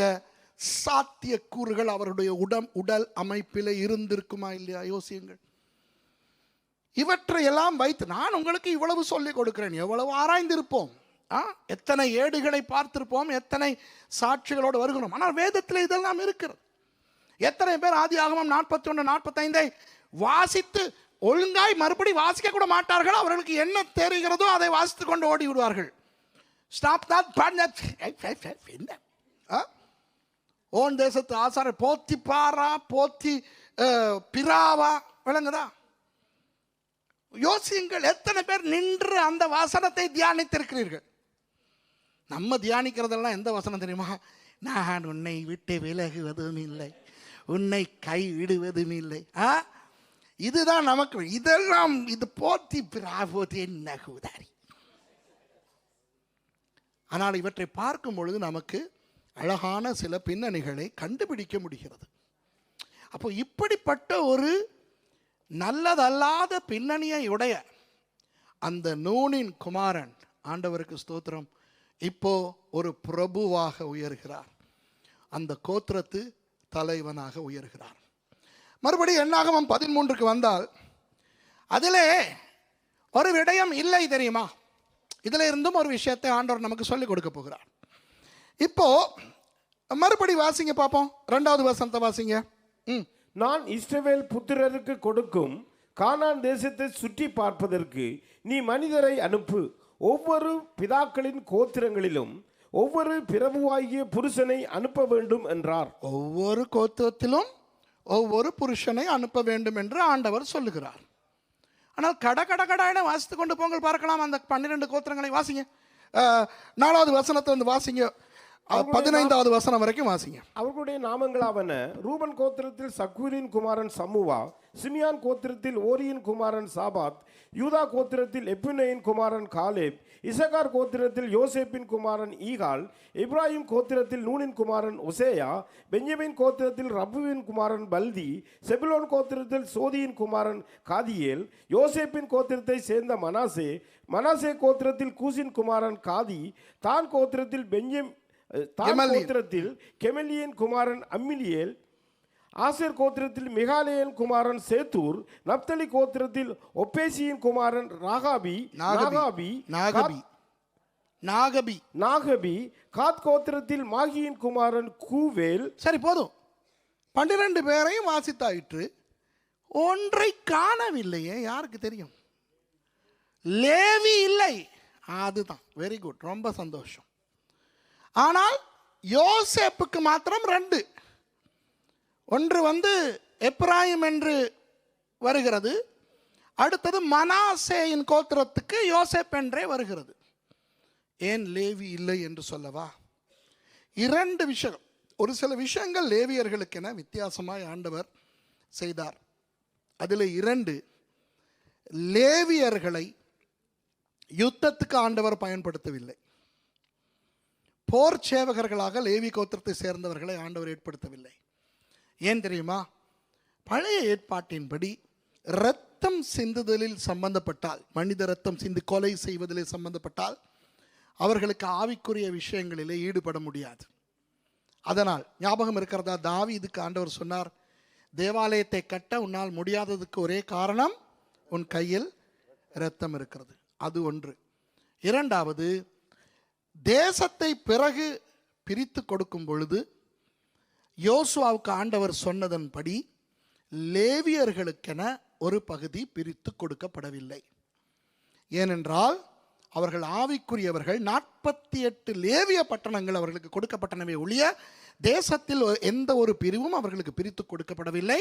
சாத்தியக்கூறுகள் அவருடைய உடல் அமைப்பிலே இருந்திருக்குமா இல்லையா? யோசியுங்கள். இவற்றையெல்லாம் வைத்து நான் உங்களுக்கு இவ்வளவு சொல்லிக் கொடுக்கிறேன். எவ்வளவு ஆராய்ந்திருப்போம், எத்தனை ஏடுகளை பார்த்திருப்போம், எத்தனை சாட்சிகளோடு வருகிறோம். ஆனால் வேதத்தில் இதெல்லாம் இருக்கிறது. எத்தனை பேர் ஆதியாகமம் 41, 45 வாசித்து ஒழுங்காய் மறுபடி வாசிக்க கூட மாட்டார்கள். அவர்களுக்கு என்ன தெரிகிறதோ அதை வாசித்து கொண்டு ஓடி விடுவார்கள். ஸ்டாப் என்ன ஓன் தேசத்து ஆசார போத்தி பாரா, போத்தி பிராவா, விளங்குதா? யோசியுங்கள், எத்தனை பேர் நின்று அந்த வசனத்தை தியானித்திருக்கிறீர்கள்? நம்ம தியானிக்கிறதெல்லாம் எந்த வசனம் தெரியுமா? நான் உன்னை விட்டு விலகுவதும் இல்லை, உன்னை கை விடுவதும் இல்லை. இதுதான் நமக்கு. இதெல்லாம் இது போத்தி பிராவோது என்ன கூதாரி. ஆனால் இவற்றை பார்க்கும் பொழுது நமக்கு அழகான சில பின்னணிகளை கண்டுபிடிக்க முடிகிறது. அப்போ இப்படிப்பட்ட ஒரு நல்லதல்லாத பின்னணியை உடைய அந்த நூனின் குமாரன், ஆண்டவருக்கு ஸ்தோத்திரம், இப்போ ஒரு பிரபுவாக உயர்கிறார், அந்த கோத்திரத்து தலைவனாக உயர்கிறார். மறுபடியும் என்னாகமம் 13க்கு வந்தால் அதிலே ஒரு விடயம் இல்லை தெரியுமா? இதில் இருந்தும் ஒரு விஷயத்தை ஆண்டவர் நமக்கு சொல்லிக் கொடுக்க போகிறார். இப்போ மறுபடி வாசிங்க பார்ப்போம். 2வது வசனத்தை வாசிங்க. நான் இஸ்ரவேல் புத்திரருக்கு கொடுக்கும் கானான் தேசத்தை சுற்றி பார்ப்பதற்கு நீ மனிதரை அனுப்பு, ஒவ்வொரு பிதாக்களின் கோத்திரங்களிலும் ஒவ்வொரு பிரபுவாகிய புருஷனை அனுப்ப வேண்டும் என்றார். ஒவ்வொரு கோத்திரத்திலும் ஒவ்வொரு புருஷனை அனுப்ப வேண்டும் என்று ஆண்டவர் சொல்லுகிறார். ஆனால் கட வாசித்து கொண்டு போங்கள் பார்க்கலாம். அந்த 12 கோத்திரங்களை வாசிங்க. 4வது வசனத்தை வந்து வாசிங்க, 15வது வசனம் வரைக்கும் வாசிங்க. அவர்களுடைய நாமங்களாவன: ரூபன் கோத்திரத்தில் சக்கூரின் குமாரன் சம்முவா, சிமியான் கோத்திரத்தில் ஓரியின் குமாரன் சாபாத், யூதா கோத்திரத்தில் எப்புனேயின் குமாரன் காலேப், இசகார் கோத்திரத்தில் யோசேப்பின் குமாரன் ஈகால், இப்ராஹிம் கோத்திரத்தில் நூனின் குமாரன் ஒசேயா, பென்யமின் கோத்திரத்தில் ரப்புவின் குமாரன் பல்தி, செபுலோன் கோத்திரத்தில் சோதியின் குமாரன் காதியேல், யோசேப்பின் கோத்திரத்தை சேர்ந்த மனாசே கோத்திரத்தில் கூசின் குமாரன் காதி, தான் கோத்திரத்தில் கோத்திரத்தில் கெமலியன் குமாரன் அம்மிலியேல், ஆசேர் கோத்திரத்தில் மிகாலேயன் குமாரன் சேத்தூர், நப்தலி கோத்திரத்தில் ஒப்பேசியின் குமாரன் நாகபி, காத் கோத்திரத்தில் மாகியின் குமாரன் கூவேல். சரி, போதும். 12 பேரையும் வாசித்தாயிற்று. ஒன்றை காணவில்லையே. யாருக்கு தெரியும்? லேவி இல்லை. அதுதான். வெரி குட், ரொம்ப சந்தோஷம். ஆனால் யோசேப்புக்கு மாத்திரம் 2. ஒன்று வந்து எப்ராயிம் என்று வருகிறது, அடுத்தது மனாசேயின் கோத்திரத்துக்கு யோசேப் என்றே வருகிறது. ஏன் லேவி இல்லை என்று சொல்லவா? 2 விஷயம். ஒரு சில விஷயங்கள் லேவியர்களுக்கென வித்தியாசமாய் ஆண்டவர் செய்தார். அதில் 2 லேவியர்களை யுத்தத்துக்கு ஆண்டவர் பயன்படுத்தவில்லை. போர் சேவகர்களாக லேவி கோத்திரத்தை சேர்ந்தவர்களை ஆண்டவர் ஏற்படுத்தவில்லை. ஏன் தெரியுமா? பழைய ஏற்பாட்டின்படி இரத்தம் சிந்துதலில் சம்பந்தப்பட்டால், மனித இரத்தம் சிந்து கொலை செய்வதில் சம்பந்தப்பட்டால் அவர்களுக்கு ஆவிக்குரிய விஷயங்களிலே ஈடுபட முடியாது. அதனால் ஞாபகம் இருக்கிறதா, தாவீதுக்கு ஆண்டவர் சொன்னார், தேவாலயத்தை கட்ட உன்னால் முடியாததுக்கு ஒரே காரணம் உன் கையில் இரத்தம் இருக்கிறது. அது ஒன்று. 2வது, தேசத்தை பிறகு பிரித்து கொடுக்கும் பொழுது யோசுவாவுக்கு ஆண்டவர் சொன்னதன்படி லேவியர்களுக்கென ஒரு பகுதி பிரித்து கொடுக்கப்படவில்லை. ஏனென்றால் அவர்கள் ஆவிக்குரியவர்கள். 48 லேவிய பட்டணங்கள் அவர்களுக்கு கொடுக்கப்பட்டனவே ஒழிய தேசத்தில் எந்த ஒரு பிரிவும் அவர்களுக்கு பிரித்து கொடுக்கப்படவில்லை.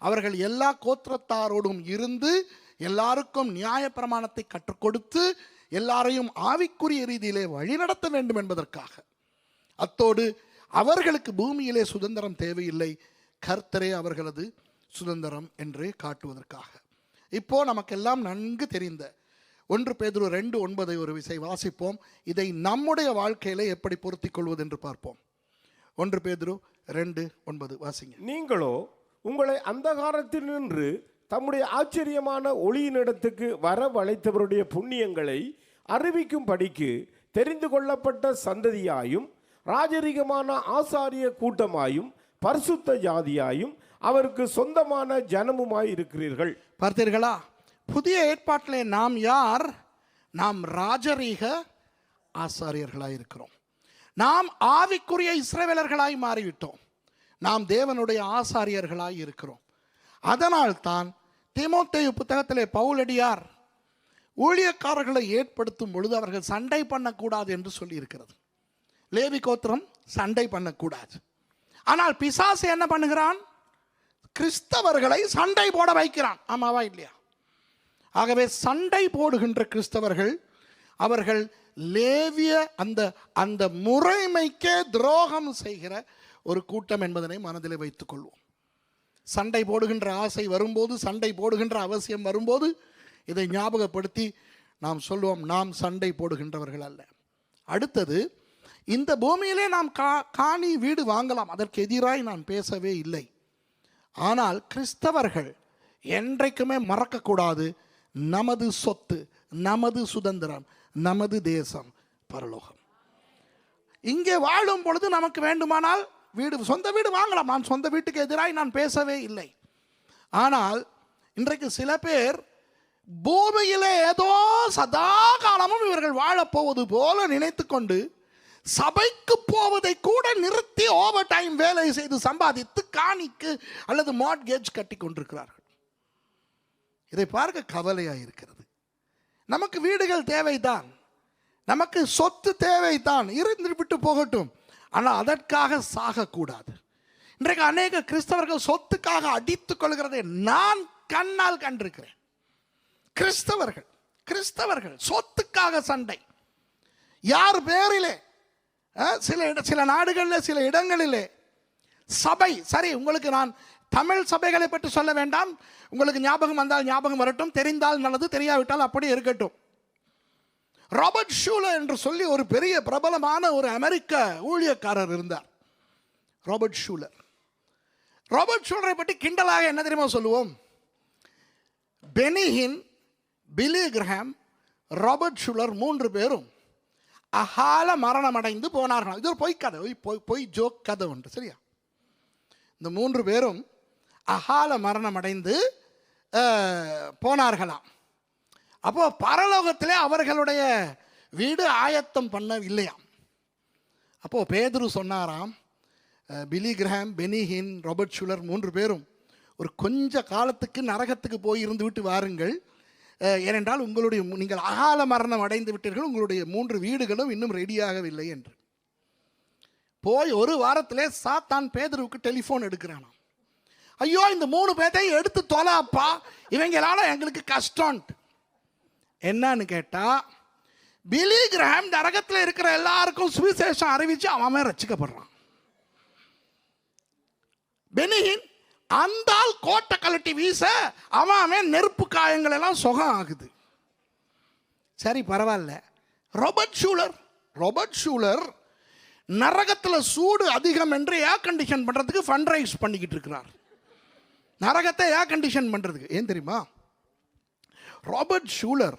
அவர்கள் எல்லா கோத்திரத்தாரோடும் இருந்து எல்லாருக்கும் நியாய பிரமாணத்தை கற்றுக் கொடுத்து எல்லாரையும் ஆவிக்குரிய ரீதியிலே வழிநடத்த வேண்டும் என்பதற்காக. அத்தோடு அவர்களுக்கு பூமியிலே சுதந்திரம் தேவையில்லை, கர்த்தரே அவர்களது சுதந்திரம் என்று காட்டுவதற்காக. இப்போ நமக்கெல்லாம் நன்கு தெரிந்த 1 பேதுரு 2:9 ஒரு விசை வாசிப்போம். இதை நம்முடைய வாழ்க்கையில எப்படி பொருத்திக் கொள்வது என்று பார்ப்போம். 1 பேதுரு 2:9 வாசிங்க. நீங்களோ உங்களை அந்தகாரத்தில் நின்று தம்முடைய ஆச்சரியமான ஒளியினிடத்துக்கு வரவழைத்தவருடைய புண்ணியங்களை அறிவிக்கும் படிக்கு தெரிந்து கொள்ளப்பட்ட சந்ததியாயும் ராஜரிகமான ஆசாரிய கூட்டமாயும் பரிசுத்த ஜாதியாயும் அவருக்கு சொந்தமான ஜனமுமாய் இருக்கிறீர்கள். பார்த்தீர்களா? புதிய ஏற்பாட்டிலே நாம் யார்? நாம் ராஜரீக ஆசாரியர்களாய் இருக்கிறோம். நாம் ஆவிக்குரிய இஸ்ரவேலர்களாய் மாறிவிட்டோம். நாம் தேவனுடைய ஆசாரியர்களாய் இருக்கிறோம். அதனால்தான் தீமோத்தேயு புத்தகத்திலே பவுலடியார் ஊழியக்காரர்களை ஏற்படுத்தும் பொழுது அவர்கள் சண்டை பண்ணக்கூடாது என்று சொல்லி இருக்கிறது. லேவி கோத்திரம் சண்டை பண்ணக்கூடாது. ஆனால் பிசாசு என்ன பண்ணுகிறான்? கிறிஸ்தவர்களை சண்டை போட வைக்கிறான். ஆமாவா இல்லையா? ஆகவே சண்டை போடுகின்ற கிறிஸ்தவர்கள் அவர்கள் லேவிய அந்த முறைமைக்கே துரோகம் செய்கிற ஒரு கூட்டம் என்பதனை மனதில் வைத்துக் கொள்வோம். சண்டை போடுகின்ற ஆசை வரும்போது, சண்டை போடுகின்ற அவசியம் வரும்போது இதை ஞாபகப்படுத்தி நாம் சொல்லுவோம், நாம் சண்டை போடுகின்றவர்கள் அல்ல. அடுத்தது, இந்த பூமியிலே நாம் காணி வீடு வாங்கலாம், அதற்கு எதிராய் நான் பேசவே இல்லை. ஆனால் கிறிஸ்தவர்கள் என்றைக்குமே மறக்கக்கூடாது, நமது சொத்து, நமது சுதந்திரம், நமது தேசம் பரலோகம். இங்கே வாழும் பொழுது நமக்கு வேண்டுமானால் சொந்த வீடு வாங்கலாம். நான் சொந்த வீட்டுக்கு எதிராய் நான் பேசவே இல்லை. ஆனால் இன்றைக்கு சில பேர் பூமியிலே ஏதோ சதா காலமும் இவர்கள் வாழப்போவது போல நினைத்து கொண்டு சபைக்கு போவதை கூட நிறுத்தி ஓவர் டைம் வேலை செய்து சம்பாதித்து காணிக்கு அல்லது மார்ட்கேஜ் கட்டி கொண்டிருக்கிறார்கள். இதை பார்க்க கவலையாக இருக்கிறது. நமக்கு வீடுகள் தேவைதான், நமக்கு சொத்து தேவைதான், இருந்து விட்டு போகட்டும். ஆனால் அதற்காக சாகக்கூடாது. இன்றைக்கு அநேக கிறிஸ்தவர்கள் சொத்துக்காக அடித்துக் கொள்கிறதை நான் கண்ணால் கண்டிருக்கிறேன். கிறிஸ்தவர்கள் கிறிஸ்தவர்கள் சொத்துக்காக சண்டை. யார் பேரிலே? சில நாடுகளில் சில இடங்களிலே சபை, சரி உங்களுக்கு நான் தமிழ் சபைகளை பற்றி சொல்ல வேண்டாம், உங்களுக்கு ஞாபகம் வந்தால் ஞாபகம் வரட்டும், தெரிந்தால் நல்லது, தெரியாவிட்டால் அப்படி இருக்கட்டும். ராபர்ட் ஷூலர் என்று சொல்லி ஒரு பெரிய பிரபலமான ஒரு அமெரிக்க ஊழியக்காரர் இருந்தார். ராபர்ட் ஷூலரை பற்றி கிண்டலாக என்ன தெரியுமா சொல்லுவோம்? Benny Hinn, Billy Graham, Robert Schuller 3 பேரும் அகால மரணம் அடைந்து போனார்கள். இது ஒரு பொய் கதை, பொய் ஜோக் கதை உண்டு, சரியா? இந்த 3 பேரும் அகால மரணம் அடைந்து போனார்களாம். அப்போ பரலோகத்திலே அவர்களுடைய வீடு ஆயத்தம் பண்ணவில்லையாம். அப்போ பேதுரு சொன்னாராம், Billy Graham, Benny Hinn, Robert Schuller 3 பேரும் ஒரு கொஞ்ச காலத்துக்கு நரகத்துக்கு போய் இருந்து விட்டு வாருங்கள், ஏனென்றால் நீங்கள் அகால மரணம் அடைந்து விட்டீர்கள், உங்களுடைய 3 வீடுகளும் இன்னும் ரெடியாகவில்லை என்று. போய் ஒரு வாரத்திலே சாத்தான் பேதுருவுக்கு டெலிஃபோன் எடுக்கிறானாம். ஐயோ இந்த 3 பேர்த்தையும் எடுத்து தொலைப்பா, இவங்களால எங்களுக்கு கஷ்டம். என்னன்னு கேட்டா, பில்லி கிரஹாம் நரகத்தில் இருக்கிற எல்லாருக்கும் சுவிசேஷம் அறிவிச்சு அவன் ரட்சிக்கப்படுறான். பெனிஹின் அந்த கோட்டை கழட்டி வீச அவன் நெருப்பு காயங்கள் எல்லாம் சுகம் ஆகுது. சரி பரவாயில்ல. ராபர்ட் ஷூலர் நரகத்தில் சூடு அதிகம் என்று ஏர் கண்டிஷன் பண்றதுக்கு ஃபண்ட் ரைஸ் பண்ணிக்கிட்டு இருக்கிறார். நரகத்தை ஏர் கண்டிஷன் பண்றதுக்கு. ஏன் தெரியுமா? ராபர்ட் ஷூலர்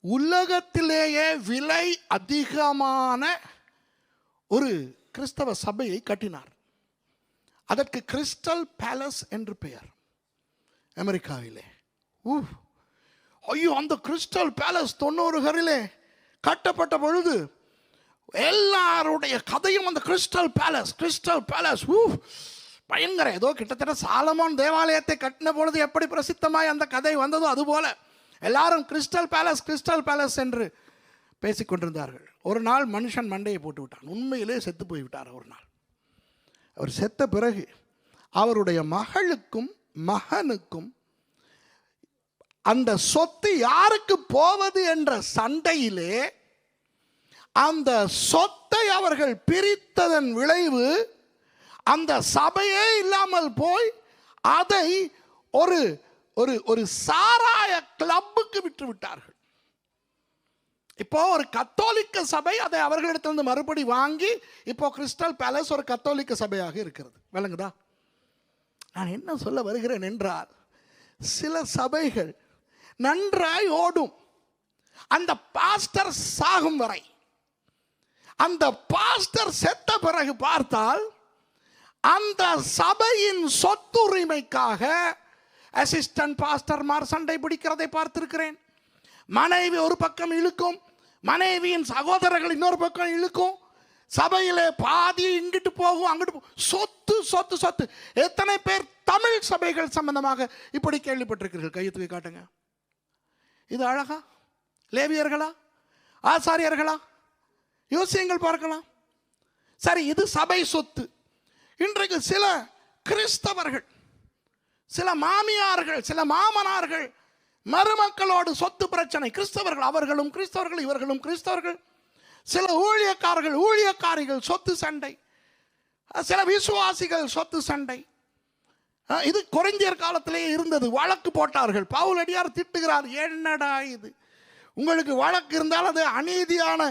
உலகத்திலேயே விலை அதிகமான ஒரு கிறிஸ்தவ சபையை கட்டினார். அதற்கு கிறிஸ்டல் பேலஸ் என்று பெயர் அமெரிக்காவிலே. ஐயோ அந்த கிறிஸ்டல் பேலஸ் 90களிலே கட்டப்பட்ட பொழுது எல்லாருடைய கதையும் அந்த கிறிஸ்டல் பேலஸ் பயங்கர, ஏதோ கிட்டத்தட்ட சாலமோன் தேவாலயத்தை கட்டின பொழுது எப்படி பிரசித்தமாய் அந்த கதை வந்ததோ அதுபோல எல்லாரும் கிறிஸ்டல் பேலஸ் என்று பேசிக்கொண்டிருந்தார்கள். ஒரு நாள் மனுஷன் மண்டையை போட்டு விட்டான். உண்மையிலே செத்து போய்விட்டார். ஒரு நாள் அவர் செத்த பிறகு அவருடைய மகளுக்கும் மகனுக்கும் அந்த சொத்து யாருக்கு போவது என்ற சண்டையிலே அந்த சொத்தை அவர்கள் பிரித்ததன் விளைவு அந்த சபையே இல்லாமல் போய் அதை ஒரு ஒரு ஒரு சாராய கிளப்புக்கு விட்டு விட்டார்கள். இப்போ ஒரு கத்தோலிக்க சபை அதை அவர்களிடத்திலிருந்து மறுபடி வாங்கி இப்போ கிறிஸ்டல் பேலஸ் ஒரு கத்தோலிக்க சபையாக இருக்கிறது. விளங்குதா? நான் என்ன சொல்ல வருகிறேன் என்றால், சில சபைகள் நன்றாய் ஓடும், அந்த பாஸ்டர் சாகும் வரை. அந்த பாஸ்டர் செத்த பிறகு பார்த்தால் அந்த சபையின் சொத்துரிமைக்காக அசிஸ்டன்ட் பாஸ்டர்மார் சண்டை பிடிக்கிறதை பார்த்திருக்கிறேன். மனைவி ஒரு பக்கம் இழுக்கும், மனைவியின் சகோதரர்கள் இன்னொரு பக்கம் இழுக்கும், சபையிலே பாதி இங்கிட்டு போகும் அங்கிட்டு சொத்து. எத்தனை பேர் தமிழ் சபைகள் சம்பந்தமாக இப்படி கேள்விப்பட்டிருக்கிறீர்கள்? கையை தூக்கி காட்டுங்க. இது அழகா? லேவியர்களா? ஆசாரியர்களா? யோசியங்கள் பார்க்கலாம். சரி, இது சபை சொத்து. இன்றைக்கு சில கிறிஸ்தவர்கள், சில மாமியார்கள், சில மாமனார்கள், மருமக்களோடு சொத்து பிரச்சனை. கிறிஸ்தவர்கள், அவர்களும் கிறிஸ்தவர்கள், இவர்களும் கிறிஸ்தவர்கள். சில ஊழியக்காரிகள் சொத்து சண்டை, சில விசுவாசிகள் சொத்து சண்டை. இது கொரிந்தியர் காலத்திலேயே இருந்தது. வழக்கு போட்டார்கள். பவுலடியார் திட்டுகிறார், என்னடா இது, உங்களுக்கு வழக்கு இருந்தால் அது அநீதியான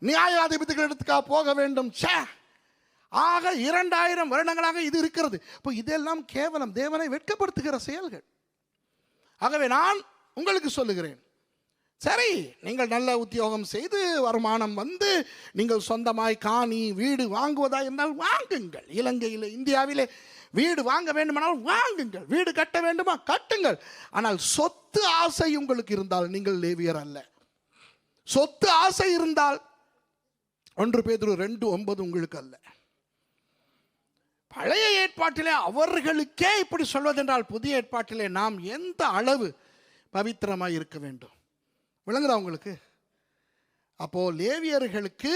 நியாயாதிபதிகளிடத்துக்காக போக வேண்டும். ஆக 2000 வருடங்களாக இது இருக்கிறது. இப்போ இதெல்லாம் கேவலம் தேவனை வெட்கப்படுத்துகிற செயல்கள். ஆகவே நான் உங்களுக்கு சொல்லுகிறேன், சரி நீங்கள் நல்ல உத்தியோகம் செய்து வருமானம் வந்து நீங்கள் சொந்தமாய் காணி வீடு வாங்குவதா இருந்தால் வாங்குங்கள். இலங்கையில் இந்தியாவிலே வீடு வாங்க வேண்டுமானால் வாங்குங்கள். வீடு கட்ட வேண்டுமா கட்டுங்கள். ஆனால் சொத்து ஆசை உங்களுக்கு இருந்தால் நீங்கள் லேவியர் அல்ல. சொத்து ஆசை இருந்தால் 1 பேதுரு 2:9 உங்களுக்கு அல்ல. பழைய ஏற்பாட்டிலே அவர்களுக்கே இப்படி சொல்வதென்றால் புதிய ஏற்பாட்டிலே நாம் எந்த அளவு பவித்திரமாய் இருக்க வேண்டும்? விளங்குதா உங்களுக்கு? அப்போ லேவியர்களுக்கு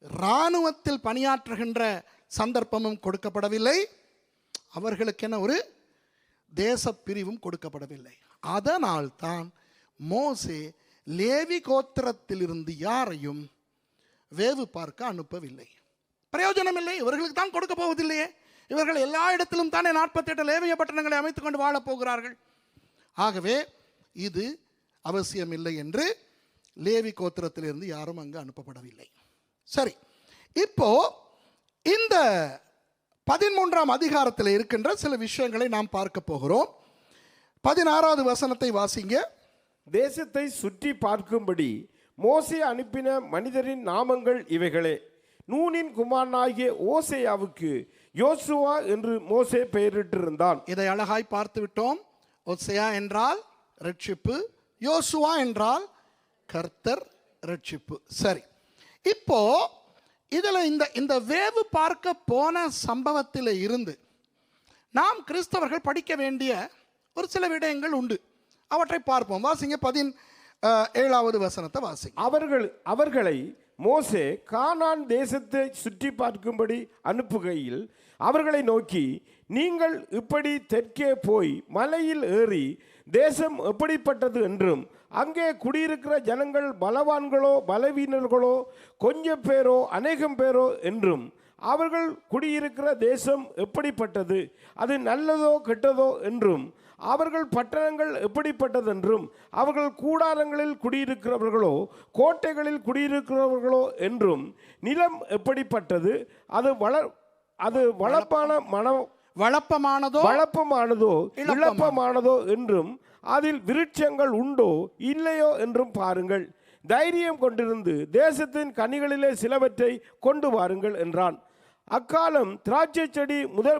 இராணுவத்தில் பணியாற்றுகின்ற சந்தர்ப்பமும் கொடுக்கப்படவில்லை, அவர்களுக்கென ஒரு தேச பிரிவும் கொடுக்கப்படவில்லை. அதனால் தான் மோசே லேவி கோத்திரத்திலிருந்து யாரையும் வேவு பார்க்க அனுப்பவில்லை. பிரயோஜனம் இல்லை, இவர்களுக்கு தான் கொடுக்க போவதில்லையே. இவர்கள் எல்லா இடத்திலும் தானே 48 லேவிய பட்டணங்களை அமைத்துக் கொண்டு வாழப் போகிறார்கள். ஆகவே இது அவசியமில்லை என்று லேவி கோத்திரத்திலிருந்து யாரும் அங்கு அனுப்பப்படவில்லை. சரி, இப்போ இந்த 13ஆம் அதிகாரத்தில் இருக்கின்ற சில விஷயங்களை நாம் பார்க்க போகிறோம். 16வது வசனத்தை வாசிங்க. தேசத்தை சுற்றி பார்க்கும்படி மோசே அனுப்பின மனிதரின் நாமங்கள் இவைகளே. நூனின் குமாரனாகிய ஓசேயாவுக்கு யோசுவா என்று மோசே பெயரிட்டிருந்தான். இதை அழகாய் பார்த்து விட்டோம். ஓசேயா என்றால் ரட்சிப்பு, யோசுவா என்றால் கர்த்தர் ரட்சிப்பு. சரி, இப்போ இதில் இந்த வேவு பார்க்க போன சம்பவத்தில் இருந்து நாம் கிறிஸ்தவர்கள் படிக்க வேண்டிய ஒரு சில விடயங்கள் உண்டு. அவற்றை பார்ப்போம். வாசிங்க 17வது வசனத்தை வாசிங்க. அவர்களை மோசே கானான் தேசத்தை சுற்றி பார்க்கும்படி அனுப்புகையில் அவர்களை நோக்கி, நீங்கள் இப்படி தெற்கே போய் மலையில் ஏறி தேசம் எப்படிப்பட்டது என்றும் அங்கே குடியிருக்கிற ஜனங்கள் பலவான்களோ பலவீனர்களோ கொஞ்சம் பேரோ அநேகம் பேரோ என்றும் அவர்கள் குடியிருக்கிற தேசம் எப்படிப்பட்டது, அது நல்லதோ கெட்டதோ என்றும் அவர்கள் பட்டணங்கள் எப்படிப்பட்டதென்றும் அவர்கள் கூடாரங்களில் குடியிருக்கிறவர்களோ கோட்டைகளில் குடியிருக்கிறவர்களோ என்றும் நிலம் எப்படிப்பட்டது, அது வளப்பமானதோ இளப்பமானதோ என்றும் அதில் விருட்சங்கள் உண்டோ இல்லையோ என்றும் பாருங்கள். தைரியம் கொண்டிருந்து தேசத்தின் கனிகளிலே சிலவற்றை கொண்டு வாருங்கள் என்றான். அக்காலம் திராட்சை செடி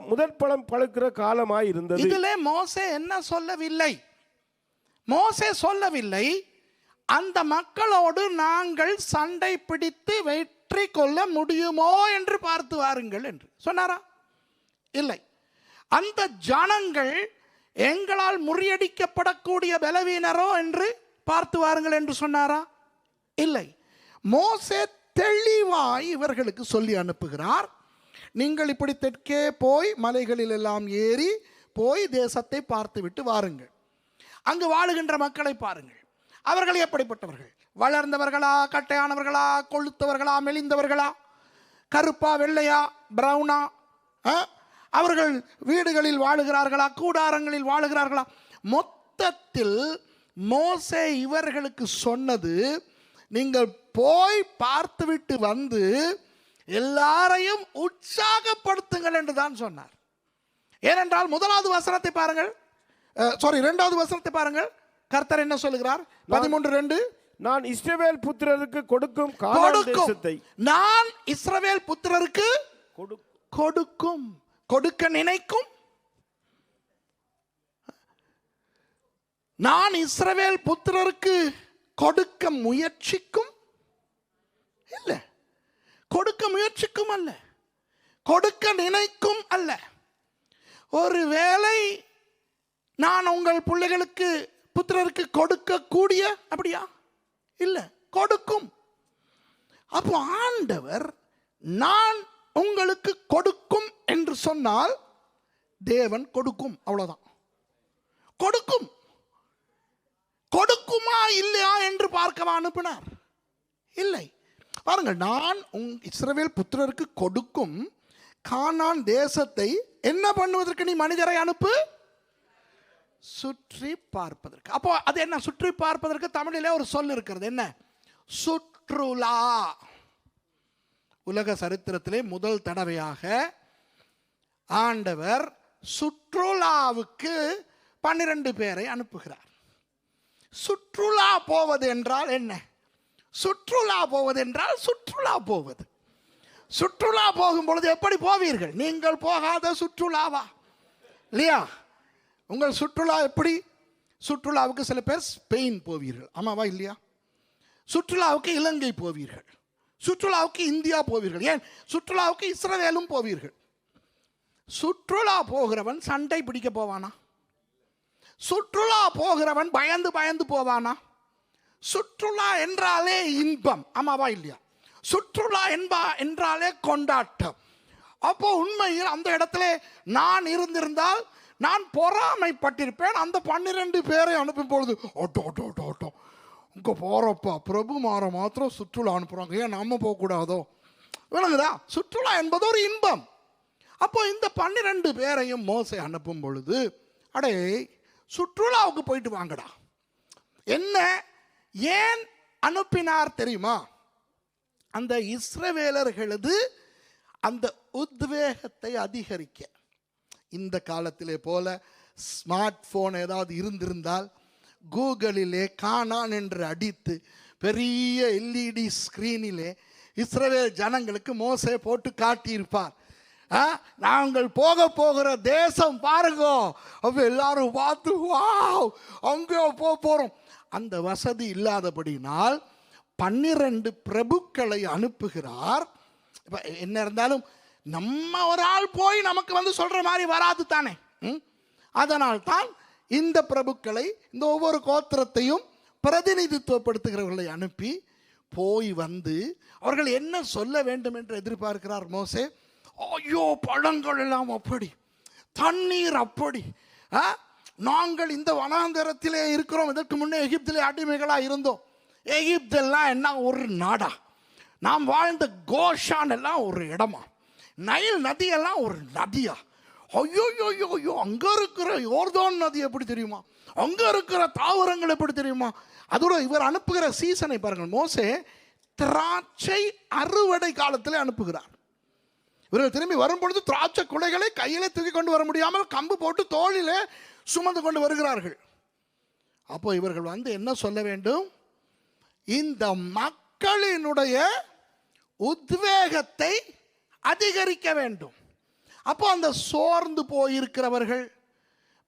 முதற் பழம் பழுக்கிற காலமாய் இருந்தது. இதிலே மோசே என்ன சொல்லவில்லை? மோசே சொல்லவில்லை அந்த மக்களோடு நாங்கள் சண்டை பிடித்து வெற்றி கொள்ள முடியுமோ என்று பார்த்து வாருங்கள் என்று சொன்னாரா? இல்லை. அந்த ஜனங்கள் எங்களால் முறியடிக்கப்படக்கூடிய பலவீனரோ என்று பார்த்து வாருங்கள் என்று சொன்னாரா? இல்லை. மோசே தெளிவாய் இவர்களுக்கு சொல்லி அனுப்புகிறார். நீங்கள் இப்படி தெற்கே போய் மலைகளில் எல்லாம் ஏறி போய் தேசத்தை பார்த்து விட்டு வாருங்கள். அங்கு வாழுகின்ற மக்களை பாருங்கள். அவர்கள் எப்படிப்பட்டவர்கள்? வளர்ந்தவர்களா, கட்டையானவர்களா, கொழுத்தவர்களா, மெலிந்தவர்களா, கருப்பா, வெள்ளையா, பிரவுனா? அவர்கள் வீடுகளில் வாழுகிறார்களா, கூடாரங்களில் வாழுகிறார்களா? மொத்தத்தில் மோசே இவர்களுக்கு சொன்னது, நீங்கள் போய் பார்த்துவிட்டு வந்து எல்லாரையும் உற்சாகப்படுத்துங்கள் என்று தான் சொன்னார். ஏனென்றால் 1வது வசனத்தை பாருங்கள், 2வது வசனத்தை பாருங்கள். கர்த்தர் என்ன சொல்லுகிறார்? 13:2, நான் இஸ்ரவேல் புத்திரருக்கு கொடுக்கும் கானான் தேசத்தை, நான் இஸ்ரவேல் புத்திரருக்கு கொடுக்கும், கொடுக்க நினைக்கும், நான் இஸ்ரவேல் புத்திரருக்கு கொடுக்க முயற்சிக்கும், இல்லை கொடுக்க முயற்சிக்கும் அல்ல, கொடுக்க நினைக்கும் அல்ல. ஒருவேளை நான் உங்கள் பிள்ளைகளுக்கு புத்திரருக்கு கொடுக்க கூடிய, அப்படியா? இல்லை, கொடுக்கும். அப்போ ஆண்டவர் நான் உங்களுக்கு கொடுக்கும் என்று சொன்னால் தேவன் கொடுக்கும், அவ்வளவுதான். கொடுக்கும். கொடுக்குமா இல்லையா என்று பார்க்கவா அனுப்பினார்? இல்லை. பாருங்கள், நான் இஸ்ரவேல் புத்திரருக்கு கொடுக்கும் கானான் தேசத்தை என்ன பண்ணுவதற்கு நீ மனிதரை அனுப்பு? சுற்றி பார்ப்பதற்கு. அப்போ அது என்ன? சுற்றி பார்ப்பதற்கு தமிழிலே ஒரு சொல் இருக்கிறது. என்ன? சுற்றுலா. உலக சரித்திரத்திலே முதல் தடவையாக ஆண்டவர் சுற்றுலாவுக்கு 12 பேரை அனுப்புகிறார். சுற்றுலா போவது என்றால் என்ன? சுற்றுலா போவது என்றால் சுற்றுலா போவது. சுற்றுலா போகும் பொழுது எப்படி போவீர்கள்? நீங்கள் போகாத சுற்றுலாவா? இல்லையா? உங்கள் சுற்றுலா எப்படி? சுற்றுலாவுக்கு சில பேர் ஸ்பெயின் போவீர்கள், ஆமாவா இல்லையா? சுற்றுலாவுக்கு இலங்கை போவீர்கள், சுற்றுலாவுக்கு இந்தியா போவீர்கள், ஏன் சுற்றுலாவுக்கு இஸ்ரவேலும் போவீர்கள். சுற்றுலா போகிறவன் சண்டை பிடிக்க போவானா? சுற்றுலா போகிறவன் பயந்து பயந்து போவானா? சுற்றுலா என்றாலே இன்பம், ஆமாவா இல்லையா? சுற்றுலா என்றாலே கொண்டாட்டம். அப்போ உண்மையில் அந்த இடத்துல நான் இருந்திருந்தால் நான் பொறாமைப்பட்டிருப்பேன். அந்த 12 பேரை அனுப்பும் பொழுது ஓட்டோ இங்கே போகிறப்பா பிரபு மாத்திரம் சுற்றுலா அனுப்புகிறாங்க, ஏன் நம்ம போகக்கூடாதோ? விளங்குதா? சுற்றுலா என்பது ஒரு இன்பம். அப்போ இந்த 12 பேரையும் மோசே அனுப்பும் பொழுது, அடே சுற்றுலாவுக்கு போயிட்டு வாங்கடா. என்ன ஏன் அனுப்பினார் தெரியுமா? அந்த இஸ்ரவேலர்களது அந்த உத்வேகத்தை அதிகரிக்க. இந்த காலத்திலே போல ஸ்மார்ட் போன் ஏதாவது இருந்திருந்தால் கூகுளிலே கானான் என்று அடித்து பெரிய எல்இடி ஸ்கிரீனிலே இஸ்ரவேல் ஜனங்களுக்கு மோசே போட்டு காட்டியிருப்பார். நாங்கள் போகிற தேசம் பாருங்க, அப்ப எல்லாரும் பார்த்து வாவ் அங்கே போகிறோம். அந்த வசதி இல்லாதபடினால் 12 பிரபுக்களை அனுப்புகிறார். இப்போ என்ன இருந்தாலும் நம்ம ஒரு ஆள் போய் நமக்கு சொல்ற மாதிரி வராது தானே. அதனால் தான் இந்த பிரபுக்களை, இந்த ஒவ்வொரு கோத்திரத்தையும் பிரதிநிதித்துவப்படுத்துகிறவர்களை அனுப்பி போய் அவர்கள் என்ன சொல்ல வேண்டும் என்று எதிர்பார்க்கிறார் மோசே. ஐயோ பழங்கள் எல்லாம் அப்படி, தண்ணீர் அப்படி, நாங்கள் இந்த வனாந்தரத்திலே இருக்கிறோம், இதற்கு முன்னே எகிப்திலே அடிமைகளாக இருந்தோம். எகிப்தெல்லாம் என்ன ஒரு நாடா? நாம் வாழ்ந்த கோஷான் எல்லாம் ஒரு இடமா? நைல் நதியெல்லாம் ஒரு நதியா? ஐயோ அங்கே இருக்கிற யோர்தான் நதி எப்படி தெரியுமா? அங்கே இருக்கிற தாவரங்கள் எப்படி தெரியுமா? அதோட இவர் அனுப்புகிற சீசனை பாருங்கள். மோசே திராட்சை அறுவடை காலத்தில் அனுப்புகிறார். இவர்கள் திரும்பி வரும் பொழுது திராட்சை குலைகளை கையிலே தூக்கி கொண்டு வர முடியாமல் கம்பு போட்டு தோளிலே சுமந்து கொண்டு வருகிறார்கள். அப்போ இவர்கள் என்ன சொல்ல வேண்டும்? இந்த மக்களினுடைய உத்வேகத்தை அதிகரிக்க வேண்டும். அப்போ அந்த சோர்ந்து போயிருக்கிறவர்கள்,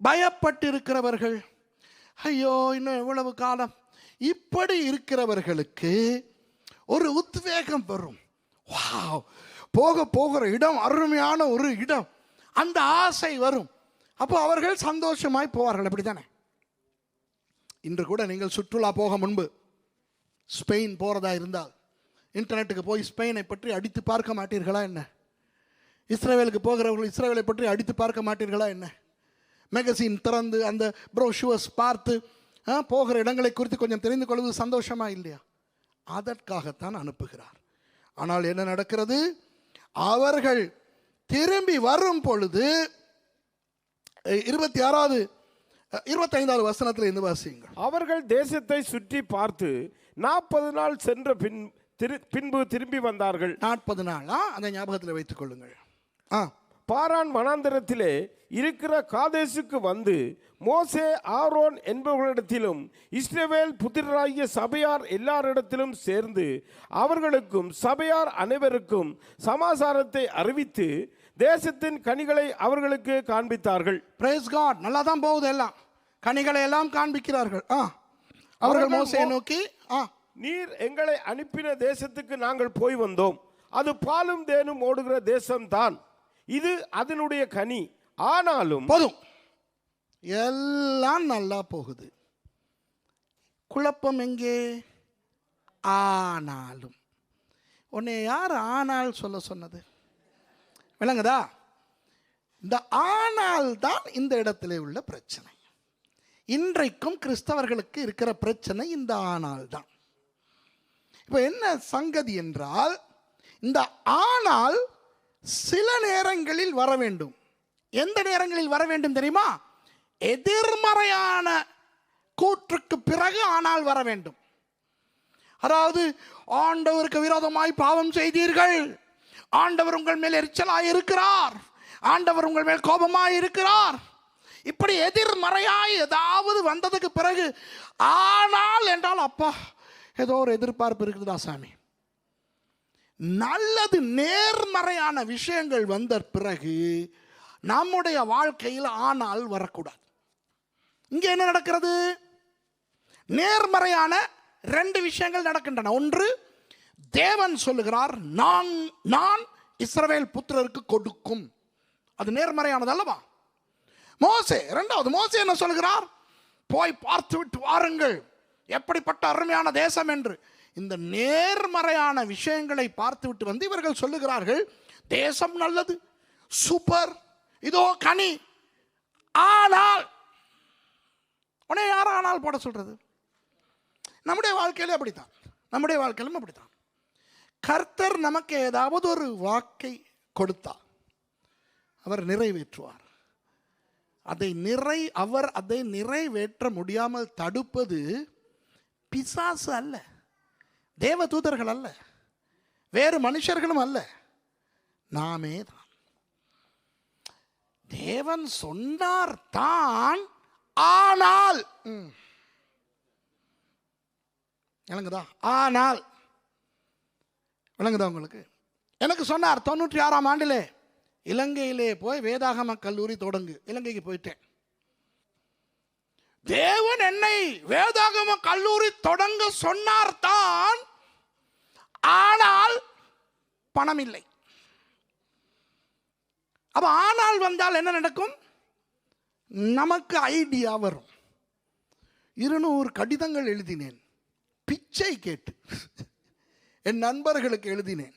பயப்பட்டிருக்கிறவர்கள், ஐயோ இன்னும் எவ்வளவு காலம், இப்படி இருக்கிறவர்களுக்கு ஒரு உத்வேகம் வரும். வாவ், போகிற இடம் அருமையான ஒரு இடம், அந்த ஆசை வரும். அப்போ அவர்கள் சந்தோஷமாய் போவார்கள். அப்படித்தானே? இன்று கூட நீங்கள் சுற்றுலா போக முன்பு ஸ்பெயின் போகிறதா இருந்தால் இன்டர்நெட்டுக்கு போய் ஸ்பெயினை பற்றி அடித்து பார்க்க மாட்டீர்களா என்ன? இஸ்ரேலுக்கு போகிறவர்கள் இஸ்ரேலை பற்றி அடித்து பார்க்க மாட்டீர்களா என்ன? மேகசின் திறந்து அந்த ப்ரோஷுவர்ஸ் பார்த்து போகிற இடங்களை குறித்து கொஞ்சம் தெரிந்து கொள்வது சந்தோஷமா இல்லையா? அதற்காகத்தான் அனுப்புகிறார். ஆனால் என்ன நடக்கிறது? அவர்கள் திரும்பி வரும் பொழுது 25வது வசனத்தில் இருந்து வாசியுங்கள். அவர்கள் தேசத்தை சுற்றி பார்த்து 40 நாள் சென்ற பின்பு திரும்பி வந்தார்கள். 40 நாள் அந்த ஞாபகத்தில் வைத்துக் கொள்ளுங்கள். பாரான் வனாந்தரத்திலே இருக்கிற காதேசுக்கு மோசே ஆரோன் என்பவர்களிடத்திலும் இஸ்ரவேல் புத்திரராகிய சபையார் எல்லாரிடத்திலும் சேர்ந்து அவர்களுக்கும் சபையார் அனைவருக்கும் சமாசாரத்தை அறிவித்து தேசத்தின் கனிகளை அவர்களுக்கு காண்பித்தார்கள். Price God. நல்லா தான் போகுது, எல்லாம் கனிகளை எல்லாம் காண்பிக்கிறார்கள். அவர்கள் மோசேயை நோக்கி, நீர் எங்களை அனுப்பின தேசத்துக்கு நாங்கள் போய் வந்தோம், அது பாலும் தேனும் ஓடுகிற தேசம்தான், இது அதனுடைய கனி, ஆனாலும் போதும், எல்லாம் நல்லா போகுது. குழப்பம் எங்கே? ஆனாலும். உன்னை யார் ஆனால் சொல்ல சொன்னது? விளங்குதா? இந்த ஆனால் தான் இந்த இடத்திலே உள்ள பிரச்சனை. இன்றைக்கும் கிறிஸ்தவர்களுக்கு இருக்கிற பிரச்சனை இந்த ஆனால் தான். இப்போ என்ன சங்கதி என்றால், இந்த ஆனால் சில நேரங்களில் வர வேண்டும். எந்த நேரங்களில் வர வேண்டும் தெரியுமா? எதிர்மறையான கூற்றுக்கு பிறகு ஆனால் வர வேண்டும். அதாவது, ஆண்டவருக்கு விரோதமாய் பாவம் செய்தீர்கள், ஆண்டவர் உங்கள் மேல் எரிச்சலாய் இருக்கிறார், ஆண்டவர் உங்கள் மேல் கோபமாய் இருக்கிறார், இப்படி எதிர்மறையாய் ஏதாவது வந்ததுக்கு பிறகு ஆனால் என்றால், அப்பா ஏதோ ஒரு எதிர்பார்ப்பு இருக்குதுடா சாமி. நல்லது நேர்மறையான விஷயங்கள் வந்த பிறகு நம்முடைய வாழ்க்கையில் ஆனால் வரக்கூடாது. இங்கே என்ன நடக்கிறது? நேர்மறையான 2 விஷயங்கள் நடக்கின்றன. ஒன்று, தேவன் சொல்லுகிறார், நான் இஸ்ரவேல் புத்திரருக்கு கொடுக்கும். அது நேர்மறையானது அல்லவா? இரண்டாவது, மோசே என்ன சொல்கிறார்? போய் பார்த்து விட்டு வாருங்கள், எப்படிப்பட்ட அருமையான தேசம் என்று. இந்த நேர்மறையான விஷயங்களை பார்த்து விட்டு இவர்கள் சொல்லுகிறார்கள், தேசம் நல்லது, சூப்பர், இதோ கனி. ஆனால் உடனே யாரும் ஆனால் போட சொல்றது? நம்முடைய வாழ்க்கையில அப்படித்தான், நம்முடைய வாழ்க்கையிலும் அப்படித்தான். கர்த்தர் நமக்கு ஏதாவது ஒரு வாக்கை கொடுத்தார், அவர் நிறைவேற்றுவார். அவர் அதை நிறைவேற்ற முடியாமல் தடுப்பது பிசாசு அல்ல, தேவதூதர்கள் அல்ல, வேறு மனுஷர்களும் அல்ல, நாமே தான். தேவன் சொன்னார் தான், ஆனால் விளங்குதா? ஆனால் விளங்குதா உங்களுக்கு? எனக்கு சொன்னார் 96ஆம் ஆண்டிலே இலங்கையிலே போய் வேதாகம கல்லூரி தொடங்கு. இலங்கைக்கு போயிட்டேன். தேவன் என்னை வேதாகம கல்லூரி தொடங்க சொன்னார் தான், ஆனால் பணம் இல்லை. அப்ப ஆனால் வந்தால் என்ன நடக்கும்? நமக்கு ஐடியா வரும். 200 கடிதங்கள் எழுதினேன், பிச்சை கேட்டு என் நண்பர்களுக்கு எழுதினேன்.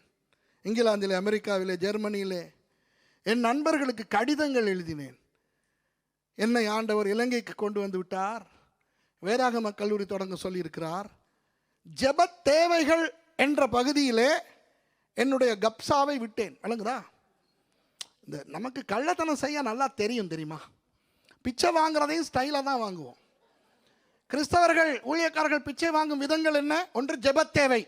இங்கிலாந்திலே, அமெரிக்காவிலே, ஜெர்மனியிலே என் நண்பர்களுக்கு கடிதங்கள் எழுதினேன். என்னை ஆண்டவர் இலங்கைக்கு கொண்டு வந்து விட்டார், வேதாகம கல்லூரி தொடங்க சொல்லியிருக்கிறார். ஜெப தேவைகள் என்ற பகுதியிலே என்னுடைய கப்சாவை விட்டேன். விளங்குதா? இந்த நமக்கு கள்ளத்தனம் செய்ய நல்லா தெரியும், தெரியுமா? பிச்சை வாங்குறதையும் ஸ்டைலாக தான் வாங்குவோம். கிறிஸ்தவர்கள் ஊழியக்காரர்கள் பிச்சை வாங்கும் விதங்கள் என்ன? ஒன்று ஜெப தேவை.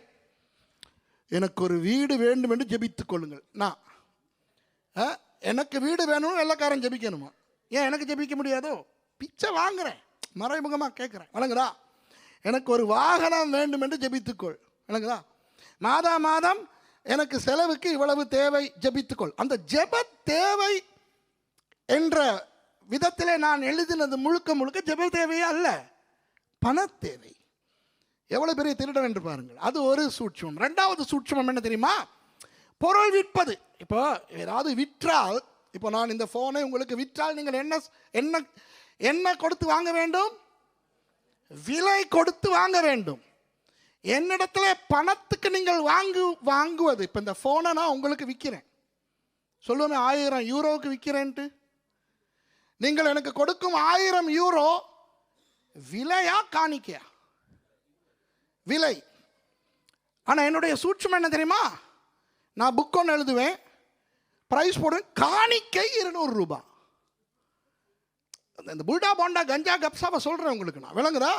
எனக்கு ஒரு வீடு வேண்டும் என்று ஜெபித்துக் கொள்ளுங்கள். நான் எனக்கு வீடு வேணும், எல்லாக்காரன் ஜெபிக்கணுமா? ஏன் எனக்கு ஜெபிக்க முடியாதோ? பிச்சை வாங்குறேன், மறைமுகமாக கேட்குறேன். வழங்குதா? எனக்கு ஒரு வாகனம் வேண்டும் என்று ஜெபித்துக்கொள். வழங்குதா? மாதா மாதம் எனக்கு செலவுக்கு இவ்வளவு தேவை, ஜெபித்துக்கொள். அந்த ஜெப தேவை என்ற விதத்திலே நான் எழுதினது முழுக்க முழுக்க ஜெப தேவையே அல்ல, பண தேவை. எவ்வளவு பெரிய திருடன் என்று பாருங்கள். அது ஒரு சூட்சமம். 2வது சூட்சமம் என்ன தெரியுமா? பொருள் விற்பது. இப்போ ஏதாவது விற்றால், இப்போ நான் இந்த போனை உங்களுக்கு விற்றால் நீங்கள் என்ன என்ன கொடுத்து வாங்க வேண்டும்? விலை கொடுத்து வாங்க வேண்டும். என்னிடத்துல பணத்துக்கு நீங்கள் வாங்குவது. இப்போ இந்த போனை நான் உங்களுக்கு விற்கிறேன், சொல்லுவோமே 1000 யூரோவுக்கு விற்கிறேன்ட்டு. நீங்கள் எனக்கு கொடுக்கும் 1000 யூரோ விலையா காணிக்கையா? விலை. ஆனால் என்னுடைய சூட்சம் என்ன தெரியுமா? நான் புக் ஒன்று எழுதுவேன், ப்ரைஸ் போடுவேன், காணிக்கை 200 ரூபாய். இந்த புல்டா போண்டா கஞ்சா கப்சாவை சொல்கிறேன் உங்களுக்கு நான். விளங்குதா?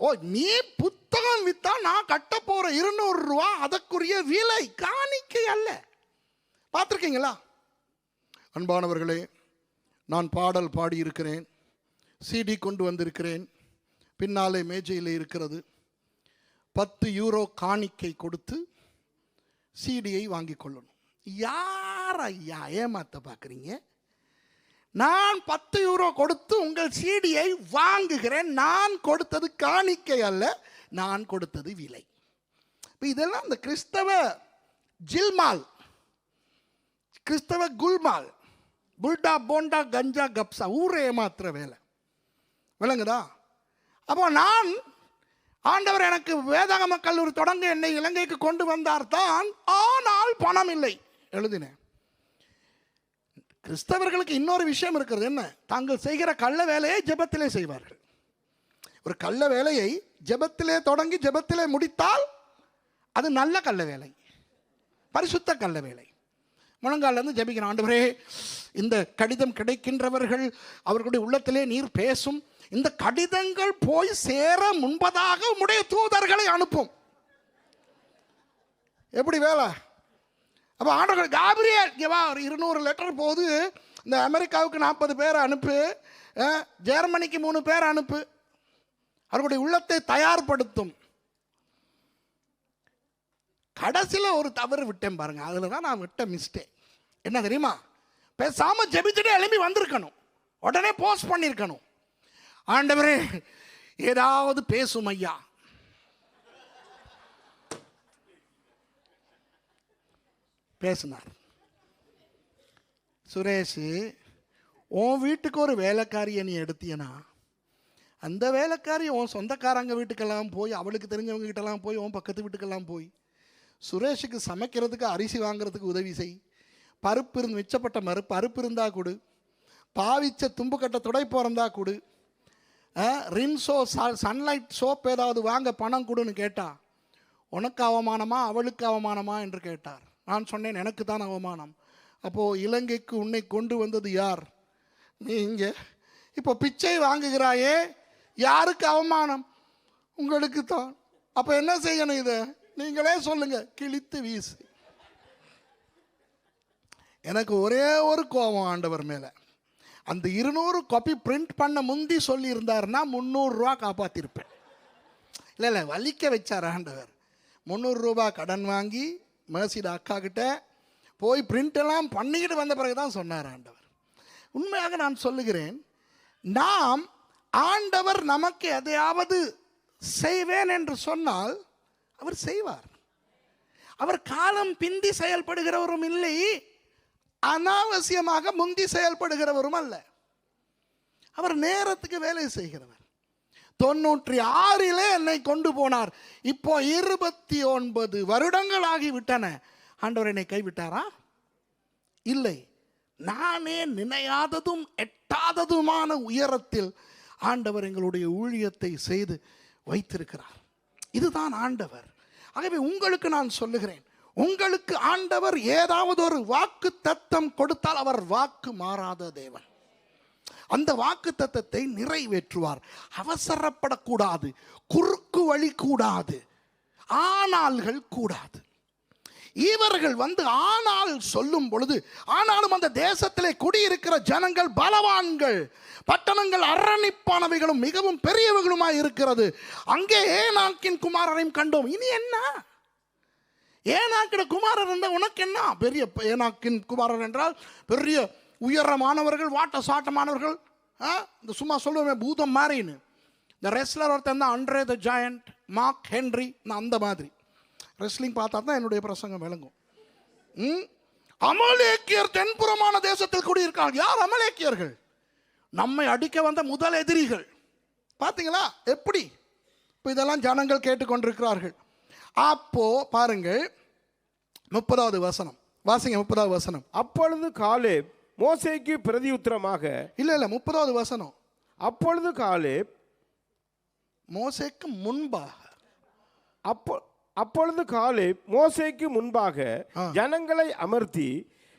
ஓ, நீ புத்தகம் விற்றா நான் கட்ட போகிற 200 ரூபா அதற்குரிய விலை, காணிக்கை அல்ல. பார்த்துருக்கீங்களா? அன்பானவர்களே, நான் பாடல் பாடியிருக்கிறேன், சிடி கொண்டு வந்திருக்கிறேன், பின்னாலே மேஜையில் இருக்கிறது. 10 யூரோ காணிக்கை கொடுத்து சிடியை வாங்கி கொள்ளணும். யார் ஐயா ஏமாத்த பார்க்குறீங்க? நான் 10 யூரோ கொடுத்து உங்கள் சிடியை வாங்குகிறேன். நான் கொடுத்தது காணிக்கை அல்ல, நான் கொடுத்தது விலை. இப்போ இதெல்லாம் இந்த கிறிஸ்தவ ஜில்மால், கிறிஸ்தவ குல்மால், புல்டா போண்டா கஞ்சா கப்சா, ஊரே ஏமாத்துற வேலை. விளங்குதா? அப்போ நான், ஆண்டவர் எனக்கு வேதாகம கல்லூரி தொடங்க என்னை இலங்கைக்கு கொண்டு வந்தார் தான், ஆனால் பணம் இல்லை எழுதினேன். கிறிஸ்தவர்களுக்கு இன்னொரு விஷயம் இருக்கிறது. என்ன? தாங்கள் செய்கிற கள்ள வேலையை ஜெபத்திலே செய்வார்கள். ஒரு கள்ள வேலையை ஜெபத்திலே தொடங்கி ஜெபத்திலே முடித்தால் அது நல்ல கள்ள வேலை, பரிசுத்த கள்ள வேலை. முழங்காலிருந்து ஜெபிக்கிறோம், ஆண்டவரே இந்த கடிதம் கிடைக்கின்றவர்கள் அவர்களுடைய உள்ளத்திலே நீர் பேசும், இந்த கடிதங்கள் போய் சேர முன்பதாக உம்முடைய தூதர்களை அனுப்பும். எப்படி வேலை? அப்போ ஆண்டவர் காபிரியல் இங்கேவா, ஒரு 200 லெட்டர் போகுது, இந்த அமெரிக்காவுக்கு 40 பேரை அனுப்பு, ஜெர்மனிக்கு 3 பேரை அனுப்பு, அவர்களுடைய உள்ளத்தை தயார்படுத்தும். கடைசியில் ஒரு தவறு விட்டேன் பாருங்க, அதில் தான் நான் விட்ட மிஸ்டேக். என்ன தெரியுமா? பேசாம ஜெபிச்சுட்டு எழுப்பி வந்திருக்கணும், உடனே போஸ்ட் பண்ணியிருக்கணும், ஆண்டவரே ஏதாவது பேசும் ஐயா. பேசினார். சுரேஷ், உன் வீட்டுக்கு ஒரு வேலைக்காரியை நீ எடுத்தியனா, அந்த வேலைக்காரி உன் சொந்தக்காரங்க வீட்டுக்கெல்லாம் போய், அவளுக்கு தெரிஞ்சவங்க கிட்டலாம் போய், உன் பக்கத்து வீட்டுக்கெல்லாம் போய், சுரேஷுக்கு சமைக்கிறதுக்கு அரிசி வாங்குறதுக்கு உதவி செய், பருப்பு இருந்து மிச்சப்பட்ட பருப்பு இருந்தால் கொடு, பாவிச்ச தும்புக்கட்டை துடைப்போறந்தா கொடு, ரின்ஸோ சன்லைட் சோப் ஏதாவது வாங்க பணம் கொடுன்னு கேட்டா, உனக்கு அவமானமா அவளுக்கு அவமானமா என்று கேட்டார். நான் சொன்னேன், எனக்கு தான் அவமானம். அப்போது இலங்கைக்கு உன்னை கொண்டு வந்தது யார்? நீங்க. இப்போ பிச்சை வாங்குகிறாயே, யாருக்கு அவமானம்? உங்களுக்கு தான். அப்போ என்ன செய்யணும்? இதை நீங்களே சொல்லுங்க. கிழித்து வீசு. எனக்கு ஒரே ஒரு கோபம் ஆண்டவர் மேலே. அந்த 200 காப்பி பிரிண்ட் பண்ண முந்தி சொல்லி இருந்தாருன்னா 300 ரூபா காப்பாற்றிருப்பேன். இல்லை வலிக்க வச்சார் ஆண்டவர். 300 ரூபா கடன் வாங்கி மேர்சிட அக்கா கிட்ட போய் பிரிண்டெல்லாம் பண்ணிக்கிட்டு வந்த பிறகு தான் சொன்னார் ஆண்டவர். உண்மையாக நான் சொல்லுகிறேன், நாம் ஆண்டவர் நமக்கு எதையாவது செய்வேன் என்று சொன்னால் அவர் செய்வார். அவர் காலம் பிந்தி செயல்படுகிறவரும் இல்லை, அனாவசியமாக முந்தி செயல்படுகிறவரும் அல்ல. அவர் நேரத்துக்கு வேலை செய்கிறவர். 96 என்னை கொண்டு போனார். இப்போ 29 வருடங்கள் ஆகிவிட்டன. ஆண்டவர் என்னை கைவிட்டாரா? இல்லை. நானே நினையாததும் எட்டாததுமான உயரத்தில் ஆண்டவர் எங்களுடைய ஊழியத்தை செய்து வைத்திருக்கிறார். இதுதான் ஆண்டவர். ஆகவே உங்களுக்கு நான் சொல்லுகிறேன், உங்களுக்கு ஆண்டவர் ஏதாவது ஒரு வாக்கு தத்தம் கொடுத்தால் அவர் வாக்கு மாறாத தேவன். அந்த வாக்கு தத்தத்தை நிறைவேற்றுவார். அவசரப்படக்கூடாது, குறுக்கு வழி கூடாது, ஆனால்கள் கூடாது. இவர்கள் ஆனால் சொல்லும் பொழுது, ஆனாலும் அந்த தேசத்திலே குடியிருக்கிற ஜனங்கள் பலவான்கள், பட்டணங்கள் அரணிப்பானவைகளும் மிகவும் பெரியவர்களுமாய் இருக்கிறது. அங்கே ஏனாக்கின் குமாரரையும் கண்டோம். இனி என்ன? ஏனாக்கிட குமாரர் இருந்தால் உனக்கு என்ன? பெரிய ஏனாக்கின் குமாரர் என்றால் பெரிய உயரமானவர்கள், வாட்ட சாட்டமானவர்கள். இந்த சும்மா சொல்லுவேன் பூதம் மாறின்னு. இந்த ரெஸ்லர் ஒருத்தன் தான் அண்ட்ரே த ஜாயண்ட், மார்க் ஹென்ரி. நான் அந்த மாதிரி ரெஸ்லிங் பார்த்தா தான் என்னுடைய பிரசங்கம் விளங்கும். அமலேக்கியர் தென்புறமான தேசத்தில் குடியிருக்காங்க. யார் அமலேக்கியர்கள்? நம்மை அடிக்க வந்த முதல் எதிரிகள். பார்த்தீங்களா எப்படி? இப்போ இதெல்லாம் ஜனங்கள் கேட்டுக்கொண்டிருக்கிறார்கள். அப்போ பாருங்கள் 30வது வசனம் வாசிங்க. 30வது வசனம். அப்பொழுது காலேப் மோசேக்கு பிரதியுத்தரமாக, இல்லை 30வது வசனம். அப்பொழுது காலேப் மோசேக்கு முன்பாக, அப்பொழுது காலேப் மோசேக்கு முன்பாக ஜனங்களை அமர்த்தி,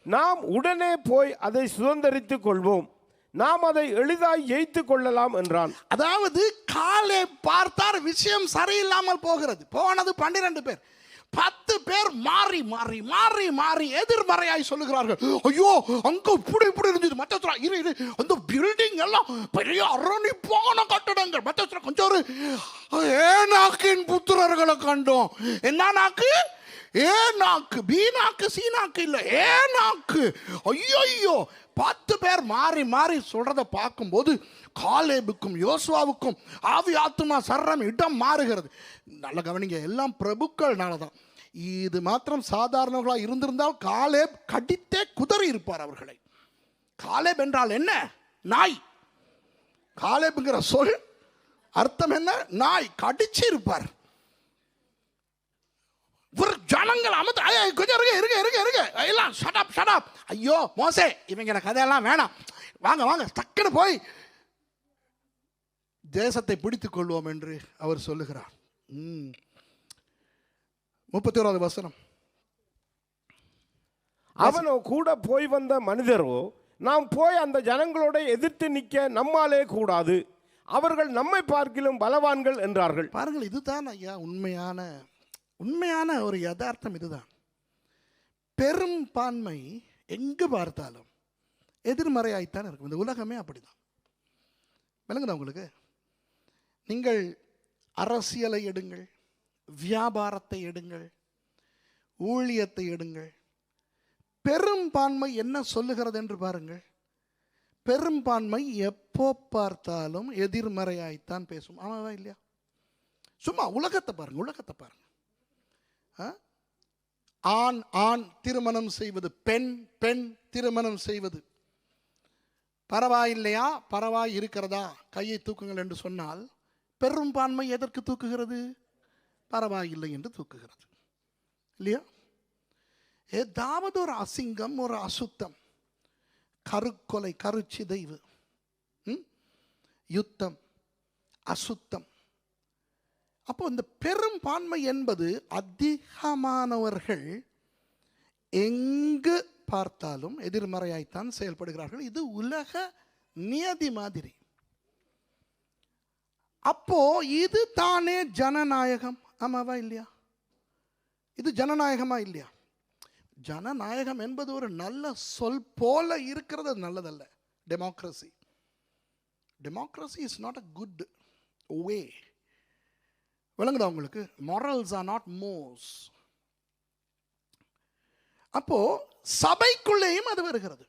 நாம் உடனே போய் அதை சுதந்தரித்துக் கொள்வோம், நாம் அதை எளிதாய் ஜெயித்து கொள்ளலாம் என்றான். அதாவது காலேப் பார்த்தார் விஷயம் சரியில்லாமல் போகிறது. போனது 12 பேர், 10 பேர் மாறி மாறி மாறி மாறி எதிர்மறையாய் சொல்லுகிறார்கள். ஐயோ அங்க இப்படி இப்படி இருந்தது, மற்ற அந்த பில்டிங் எல்லாம் பெரிய அரணிப்பான கட்டடங்கள், மற்ற கொஞ்சம் ஒரு ஏனாக்கின் புத்திரர்களை கண்டோம். என்ன நாக்கு? ஏனாக்கு. பி நாக்கு சி நாக்கு இல்லை, ஏனாக்கு. ஐயோ 10 பேர் மாறி மாறி சொல்றதை பார்க்கும்போது காலேபுக்கும் யோசுவாவுக்கும் ஆவி ஆத்துமா சர்ரம் இடம் மாறுகிறது. நல்ல கவனிங்க, எல்லாம் பிரபுக்கள்னால தான். இது மாத்திரம் சாதாரணர்களாக இருந்திருந்தால் காலேப் கடித்தே குதறி இருப்பார் அவர்களை. காலேப் என்றால் என்ன? நாய். காலேப்ங்கிற சொல் அர்த்தம் என்ன? நாய். கடிச்சு இருப்பார். ஜனங்கள் அமர்த்து கொஞ்சம் இருங்க இருங்க இருங்க எல்லாம் ஷட் அப். ஐயோ மோசே, இவங்க கதையெல்லாம் வேணாம், வாங்க வாங்க டக்குன்னு போய் தேசத்தை பிடித்துக் கொள்வோம் என்று அவர் சொல்லுகிறார். 31வது வசனம். அவனோ கூட போய் வந்த மனிதரோ, நாம் போய் அந்த ஜனங்களோட எதிர்த்து நிற்க நம்மாலே கூடாது, அவர்கள் நம்மை பார்க்கிலும் பலவான்கள் என்றார்கள். பாருங்கள், இதுதான் ஐயா உண்மையான ஒரு யதார்த்தம். இதுதான் பெரும்பான்மை. எங்கு பார்த்தாலும் எதிர்மறையாய்த்தான் இருக்கும். இந்த உலகமே அப்படிதான். விளங்குதா உங்களுக்கு? நீங்கள் அரசியலை எடுங்கள், வியாபாரத்தை எடுங்கள், ஊழியத்தை எடுங்கள், பெரும்பான்மை என்ன சொல்லுகிறது என்று பாருங்கள். பெரும்பான்மை எப்போ பார்த்தாலும் எதிர்மறையாய்த்தான் பேசும். ஆமாவா இல்லையா? சும்மா உலகத்தை பாருங்க. ஆண் ஆண் திருமணம் செய்வது, பெண் பெண் திருமணம் செய்வது. பரவாயில்லையா, பரவாய் இருக்கிறதா, கையை தூக்குங்கள் என்று சொன்னால் பெரும்பான்மை எதற்கு தூக்குகிறது? பரவாயில்லை என்று தூக்குகிறது இல்லையா? ஏதாவது ஒரு அசிங்கம், ஒரு அசுத்தம் கருக்கொலை, கருச்சிதைவு, யுத்தம், அசுத்தம். அப்போ இந்த பெரும்பான்மை என்பது அதிகமானவர்கள் எங்கு பார்த்தாலும் எதிர்மறையாய்த்தான் செயல்படுகிறார்கள். இது உலக நியதி மாதிரி. அப்போ இது தானே ஜனநாயகம்? ஆமாவா இல்லையா? இது ஜனநாயகமா இல்லையா? ஜனநாயகம் என்பது ஒரு நல்ல சொல் போல இருக்கிறது நல்லதல்ல. Democracy democracy is not a good way. விளங்குதா உங்களுக்கு? Morals are not mores. அப்போ சபைக்குள்ளேயும் அது வருகிறது.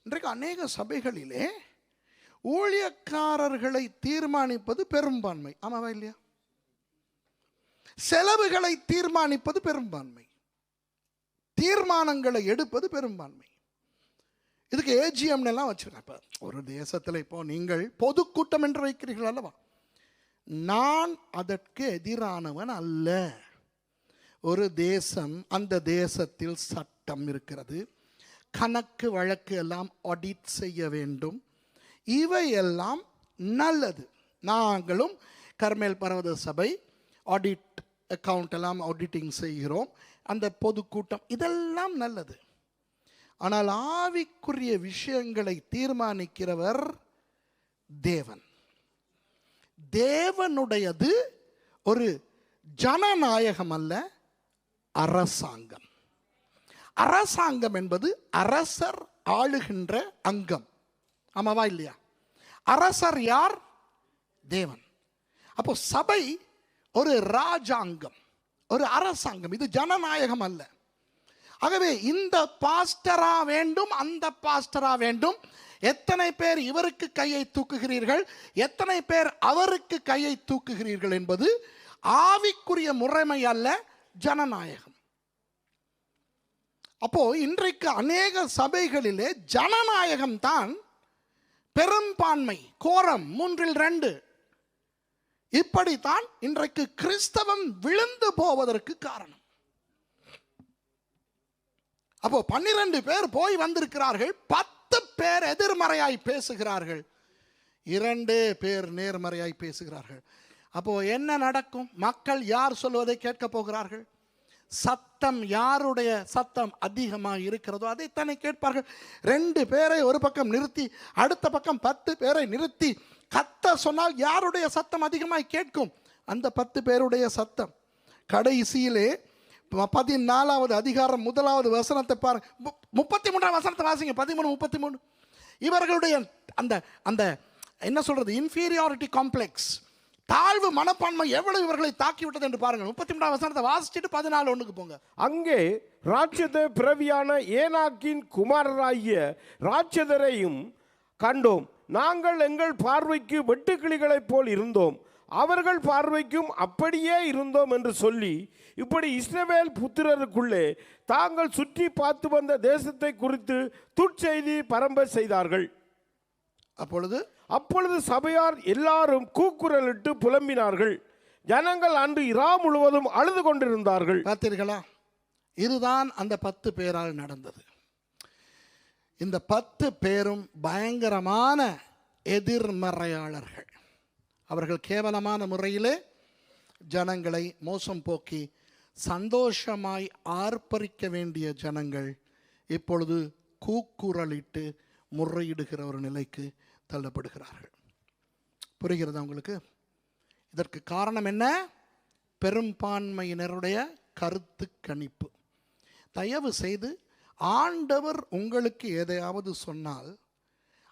இன்றைக்கு அநேக சபைகளிலே ஊழியக்காரர்களை தீர்மானிப்பது பெரும்பான்மை. ஆமாவா இல்லையா? செலவுகளை தீர்மானிப்பது பெரும்பான்மை, தீர்மானங்களை எடுப்பது பெரும்பான்மை. இதுக்கு ஏஜிஎம் எல்லாம் வச்சிருக்கேன். ஒரு தேசத்தில் இப்போ நீங்கள் பொதுக்கூட்டம் என்று வைக்கிறீர்கள் அல்லவா? நான் அதற்கு எதிரானவன் அல்ல. ஒரு தேசம், அந்த தேசத்தில் சட்டம் இருக்கிறது, கணக்கு வழக்கு எல்லாம் ஆடிட் செய்ய வேண்டும். இவையெல்லாம் நல்லது. நாங்களும் கர்மேல் பர்வத சபை ஆடிட் அக்கவுண்ட் எல்லாம் ஆடிட்டிங் செய்கிறோம். அந்த பொதுக்கூட்டம் இதெல்லாம் நல்லது. ஆனால் ஆவிக்குரிய விஷயங்களை தீர்மானிக்கிறவர் தேவன். தேவனுடையது ஒரு ஜனநாயகம் அல்ல, அரசாங்கம். அரசாங்கம் என்பது அரசர் ஆளுகின்ற அங்கம். ஆமாவா இல்லையா? அரசர் யார்? தேவன். அப்போ சபை ஒரு ராஜாங்கம், ஒரு அரசாங்கம். இது ஜனநாயகம் அல்ல. ஆகவே இந்த பாஸ்டரா வேண்டும், அந்த பாஸ்டரா வேண்டும், எத்தனை பேர் இவருக்கு கையை தூக்குகிறீர்கள், எத்தனை பேர் அவருக்கு கையை தூக்குகிறீர்கள் என்பது ஆவிக்குரிய முறைமை அல்ல, ஜனநாயகம். அப்போ இன்றைக்கு அநேக சபைகளிலே ஜனநாயகம் தான் பெரும்பான்மை, கோரம் 3/2. இப்படித்தான் இன்றைக்கு கிறிஸ்தவம் விழுந்து போவதற்கு காரணம். அப்போ 12 பேர் போய் வந்திருக்கிறார்கள், 10 பேர் எதிர்மறையாய் பேசுகிறார்கள், 2 பேர் நேர்மறையாய் பேசுகிறார்கள். அப்போ என்ன நடக்கும்? மக்கள் யார் சொல்வதை கேட்க போகிறார்கள்? சத்தம், யாருடைய சத்தம் அதிகமாக இருக்கிறதோ அதைத்தானே கேட்பார்கள். 2 பேரை ஒரு பக்கம் நிறுத்தி அடுத்த பக்கம் 10 பேரை நிறுத்தி கத்த சொன்னால் யாருடைய சத்தம் அதிகமாக கேட்கும்? அந்த 10 பேருடைய சத்தம். கடைசியிலே 14வது அதிகாரம் 1வது வசனத்தை பாருங்க. 33ஆம் வசனத்தை வாசிங்க. 13:33. இவர்களுடைய அந்த அந்த என்ன சொல்றது, இன்ஃபீரியாரிட்டி காம்ப்ளெக்ஸ், தாழ்வு மனப்பான்மை எவ்வளவு இவர்களை தாக்கிவிட்டது என்று பாருங்கள். 33ஆம் வசனத்தை வாசிச்சுட்டு 14:1க்கு போங்க. அங்கே ராட்சத பிறவியான ஏனாக்கின் குமாரராகிய ராட்சதரையும் கண்டோம். நாங்கள் எங்கள் பார்வைக்கு வெட்டுக்கிளிகளைப் போல் இருந்தோம், அவர்கள் பார்வைக்கும் அப்படியே இருந்தோம் என்று சொல்லி, இப்படி இஸ்ரவேல் புத்திரருக்குள்ளே தாங்கள் சுற்றி பார்த்து வந்த தேசத்தை குறித்து துட்செய்தி பரம்ப செய்தார்கள். அப்பொழுது சபையார் எல்லாரும் கூக்குரலிட்டு புலம்பினார்கள். ஜனங்கள் அன்று இரா முழுவதும் அழுது கொண்டிருந்தார்கள். பார்த்தீர்களா? இதுதான் அந்த 10 பேரால் நடந்தது. இந்த 10 பேரும் பயங்கரமான எதிர்மறையாளர்கள். அவர்கள் கேவலமான முறையிலே ஜனங்களை மோசம் போக்கி சந்தோஷமாய் ஆர்ப்பரிக்க வேண்டிய ஜனங்கள் இப்பொழுது கூக்குரலிட்டு முறையிடுகிற ஒரு நிலைக்கு தள்ளப்படுகிறார்கள். புரிகிறதா உங்களுக்கு? இதற்கு காரணம் என்ன? பெரும்பான்மையினருடைய கருத்து கணிப்பு. தயவு செய்து ஆண்டவர் உங்களுக்கு எதையாவது சொன்னால்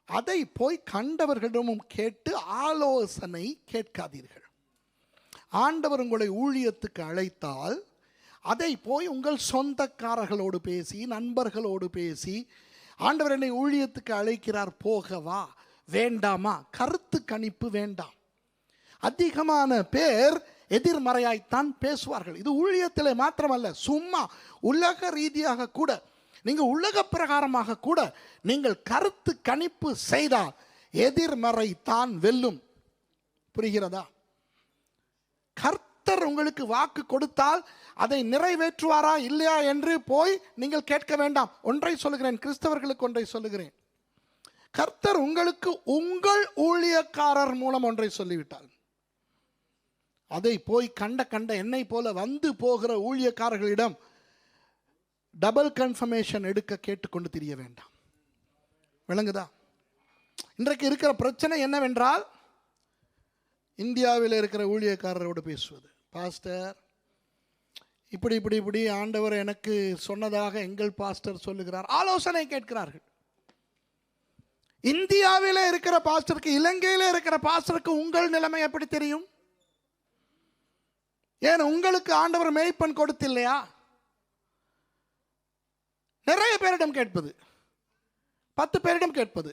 அதை போய் கண்டவர்களிடமும் கேட்டு ஆலோசனை கேட்காதீர்கள். ஆண்டவர் உங்களை ஊழியத்துக்கு அழைத்தால் அதை போய் உங்கள் சொந்தக்காரர்களோடு பேசி, நண்பர்களோடு பேசி, ஆண்டவர் என்னை ஊழியத்துக்கு அழைக்கிறார், போகவா வேண்டாமா, கருத்து கணிப்பு வேண்டாம். அதிகமான பேர் எதிர்மறையாய்த்தான் பேசுவார்கள். இது ஊழியத்திலே மாத்திரமல்ல, சும்மா உலக ரீதியாக கூட, நீங்கள் உலக பிரகாரமாக கூட நீங்கள் கருத்து கணிப்பு செய்தால் எதிர்மறை தான் வெல்லும். புரிகிறதா? கர்த்தர் கர்த்தர் உங்களுக்கு வாக்கு கொடுத்தால் அதை நிறைவேற்றுவாரா இல்லையா என்று போய் நீங்கள் கேட்க வேண்டாம். ஒன்றை சொல்லுகிறேன், கிறிஸ்தவர்களுக்கு ஒன்றை சொல்லுகிறேன். கர்த்தர் உங்களுக்கு உங்கள் ஊழியக்காரர் மூலம் ஒன்றை சொல்லிவிட்டால் அதை போய் கண்ட என்னை போல வந்து போகிற ஊழியக்காரர்களிடம் டபுள் கன்ஃபர்மேஷன் எடுக்க கேட்டுக்கொண்டு தெரிய வேண்டாம். விளங்குதா? இன்றைக்கு இருக்கிற பிரச்சனை என்னவென்றால், இந்தியாவில் இருக்கிற ஊழியக்காரரோடு பேசுவது, பாஸ்டர் இப்படி இப்படி இப்படி ஆண்டவர் எனக்கு சொன்னதாக எங்கள் பாஸ்டர் சொல்லுகிறார், ஆலோசனை கேட்கிறார்கள். இந்தியாவில் இருக்கிற பாஸ்டருக்கு இலங்கையில் இருக்கிற பாஸ்டருக்கு உங்கள் நிலைமை எப்படி தெரியும்? ஏன் உங்களுக்கு ஆண்டவர் மேய்ப்பன் கொடுத்தில்லையா? நிறைய பேரிடம் கேட்பது, 10 பேரிடம் கேட்பது,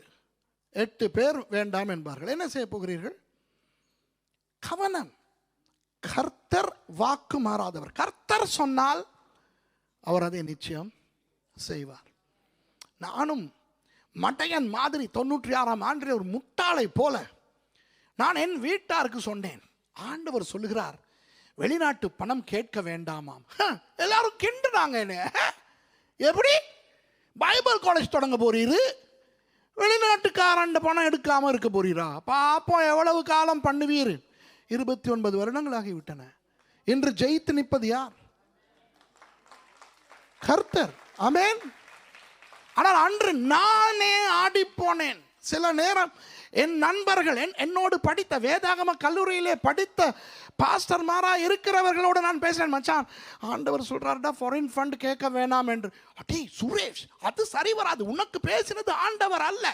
8 பேர் வேண்டாம் என்பார்கள். என்ன செய்ய போகிறீர்கள்? கவனம். கர்த்தர் வாக்கு மாறாதவர். கர்த்தர் சொன்னால் அவர் அதை நிச்சயம் செய்வார். நானும் மட்டையன் மாதிரி 96ஆம் ஆண்டில் ஒரு முட்டாளை போல நான் என் வீட்டாருக்கு சொன்னேன், ஆண்டவர் சொல்லுகிறார் வெளிநாட்டு பணம் கேட்க வேண்டாமாம். எல்லாரும் கிண்டுனாங்க என்ன. எப்படி பைபிள் காலேஜ் தொடங்க போறீரு, வெளிநாட்டுக்காரன் பணம் எடுக்காம இருக்க போறீரா? பாப்போம் எவ்வளவு காலம் பண்ணுவீர். 29 வருடங்கள் ஆகிவிட்டன. இன்று ஜெயித்து நிற்பது யார்? கர்த்தர். ஆமென். ஆனால் அன்று நானே ஆடி போனேன். சில நேரம் என் நண்பர்கள், என்னோடு படித்த வேதாகம கல்லூரியிலே படித்த பாஸ்டர் மாரா இருக்கிறவர்களோடு நான் பேசினேன். மச்சான், ஆண்டவர் சொல்றாருடா ஃபாரின் ஃபண்ட் கேட்க வேணாம் என்று. அடே சுரேஷ், அது சரி வராது. உனக்கு பேசினது ஆண்டவர் அல்ல.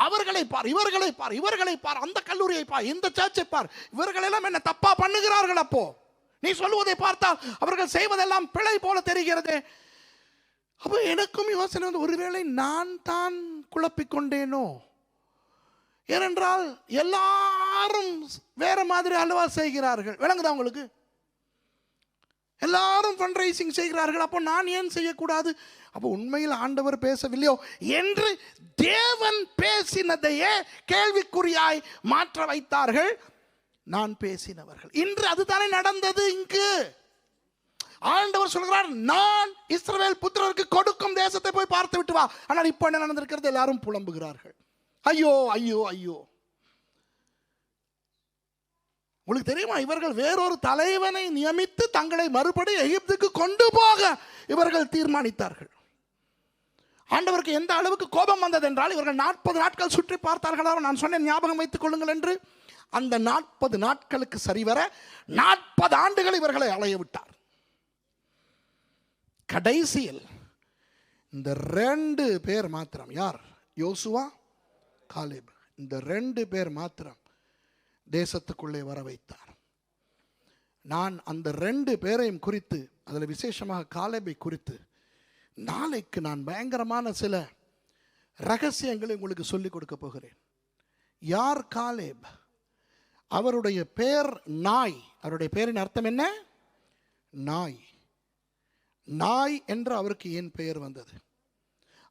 அவர்களை பார், இவர்களை பார், இவர்களை பார், அந்த கல்லூரியை பார், இந்த சர்ச்சை பார், இவர்களெல்லாம் என்ன தப்பா பண்ணுகிறார்கள். அப்போ நீ சொல்லுவதை பார்த்தால் அவர்கள் செய்வதெல்லாம் பிழை போல தெரிகிறது. அப்போ எனக்கும் யோசனை வந்து, ஒருவேளை நான் தான் குழப்பிக்கொண்டேனோ? ஏனென்றால் எல்லாரும் வேற மாதிரி அல்வா செய்கிறார்கள். விளங்குதா உங்களுக்கு? எல்லாரும் ஃபண்ட் ரைசிங் செய்கிறார்கள். அப்போ நான் ஏன் செய்யக்கூடாது? அப்போ உண்மையில் ஆண்டவர் பேசவில்லையோ என்று தேவன் பேசினதையே கேள்விக்குறியாய் மாற்ற வைத்தார்கள் நான் பேசினவர்கள். இன்று அதுதானே நடந்தது. இங்கு ஆண்டவர் சொல்கிறார், நான் இஸ்ரவேல் புத்திரருக்கு கொடுக்கும் தேசத்தை போய் பார்த்து விட்டு வா. ஆனால் இப்போ என்ன நடந்திருக்கிறது? எல்லாரும் புலம்புகிறார்கள். ஐயோ ஐயோ ஐயோ. உங்களுக்கு தெரியுமா, இவர்கள் வேறொரு தலைவனை நியமித்து தங்களை மறுபடி எகிப்துக்கு கொண்டு போக இவர்கள் தீர்மானித்தார்கள். ஆண்டவருக்கு எந்த அளவுக்கு கோபம் வந்தது என்றால், இவர்கள் 40 நாட்கள் சுற்றி பார்த்தார்களா? நான் சொன்னேன், ஞாபகம் வைத்துக் கொள்ளுங்கள் என்று. அந்த 40 நாட்களுக்கு சரிவர 40 ஆண்டுகள் இவர்களை அலைய விட்டார். கடைசியில் இந்த 2 பேர் மாத்திரம், யார்? யோசுவா, காலேப். இந்த 2 பேர் மாத்திரம் தேசத்துக்குள்ளே வர வைத்தார். நான் அந்த 2 பேரையும் குறித்து, அதில் விசேஷமாக காலேபை குறித்து நாளைக்கு நான் பயங்கரமான சில ரகசியங்களை உங்களுக்கு சொல்லிக் கொடுக்க போகிறேன். யார் காலேப்? அவருடைய பேர் நாய். அவருடைய பேரின் அர்த்தம் என்ன? நாய். நாய் என்று அவருக்கு ஏன் பெயர் வந்தது?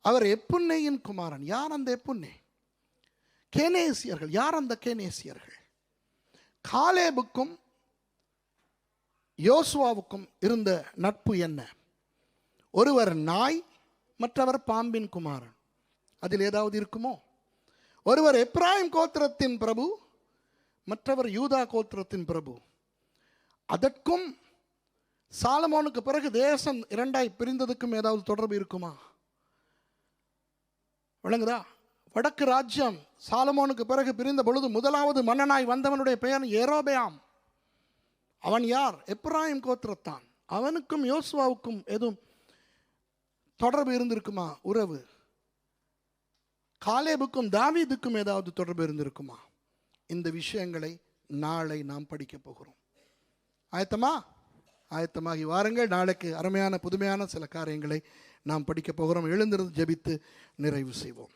அவர் எப்புன்னேயின் குமாரன். யார் அந்த எப்புன்னே? கேனேசியர்கள். யார் அந்த கேனேசியர்கள்? காலேபுக்கும் யோசுவாவுக்கும் இருந்த நட்பு என்ன? ஒருவர் நாய், மற்றவர் பாம்பின் குமாரன். அதில் ஏதாவது இருக்குமோ? ஒருவர் எப்ராயிம் கோத்திரத்தின் பிரபு, மற்றவர் யூதா கோத்திரத்தின் பிரபு. அதற்கும் சாலமோனுக்கு பிறகு தேசம் 2ஆய் பிரிந்ததுக்கும் ஏதாவது தொடர்பு இருக்குமா? விளங்குதா? வடக்கு ராஜ்யம் சாலமோனுக்கு பிறகு பிரிந்த பொழுது முதலாவது மன்னனாய் வந்தவனுடைய பெயர் யெரொபெயாம். அவன் யார்? எப்ராயிம் கோத்திரத்தான். அவனுக்கும் யோசுவாவுக்கும் எதுவும் தொடர்பு இருந்திருக்குமா? உறவு. காலேபுக்கும் தாவீதுக்கும் ஏதாவது தொடர்பு இருந்திருக்குமா? இந்த விஷயங்களை நாளை நாம் படிக்க போகிறோம். ஆயத்தமா? ஆயத்தமாகி வாருங்கள். நாளைக்கு அருமையான புதுமையான சில காரியங்களை நாம் படிக்க போகிறோம். எழுந்திருந்து ஜெபித்து நிறைவு செய்வோம்.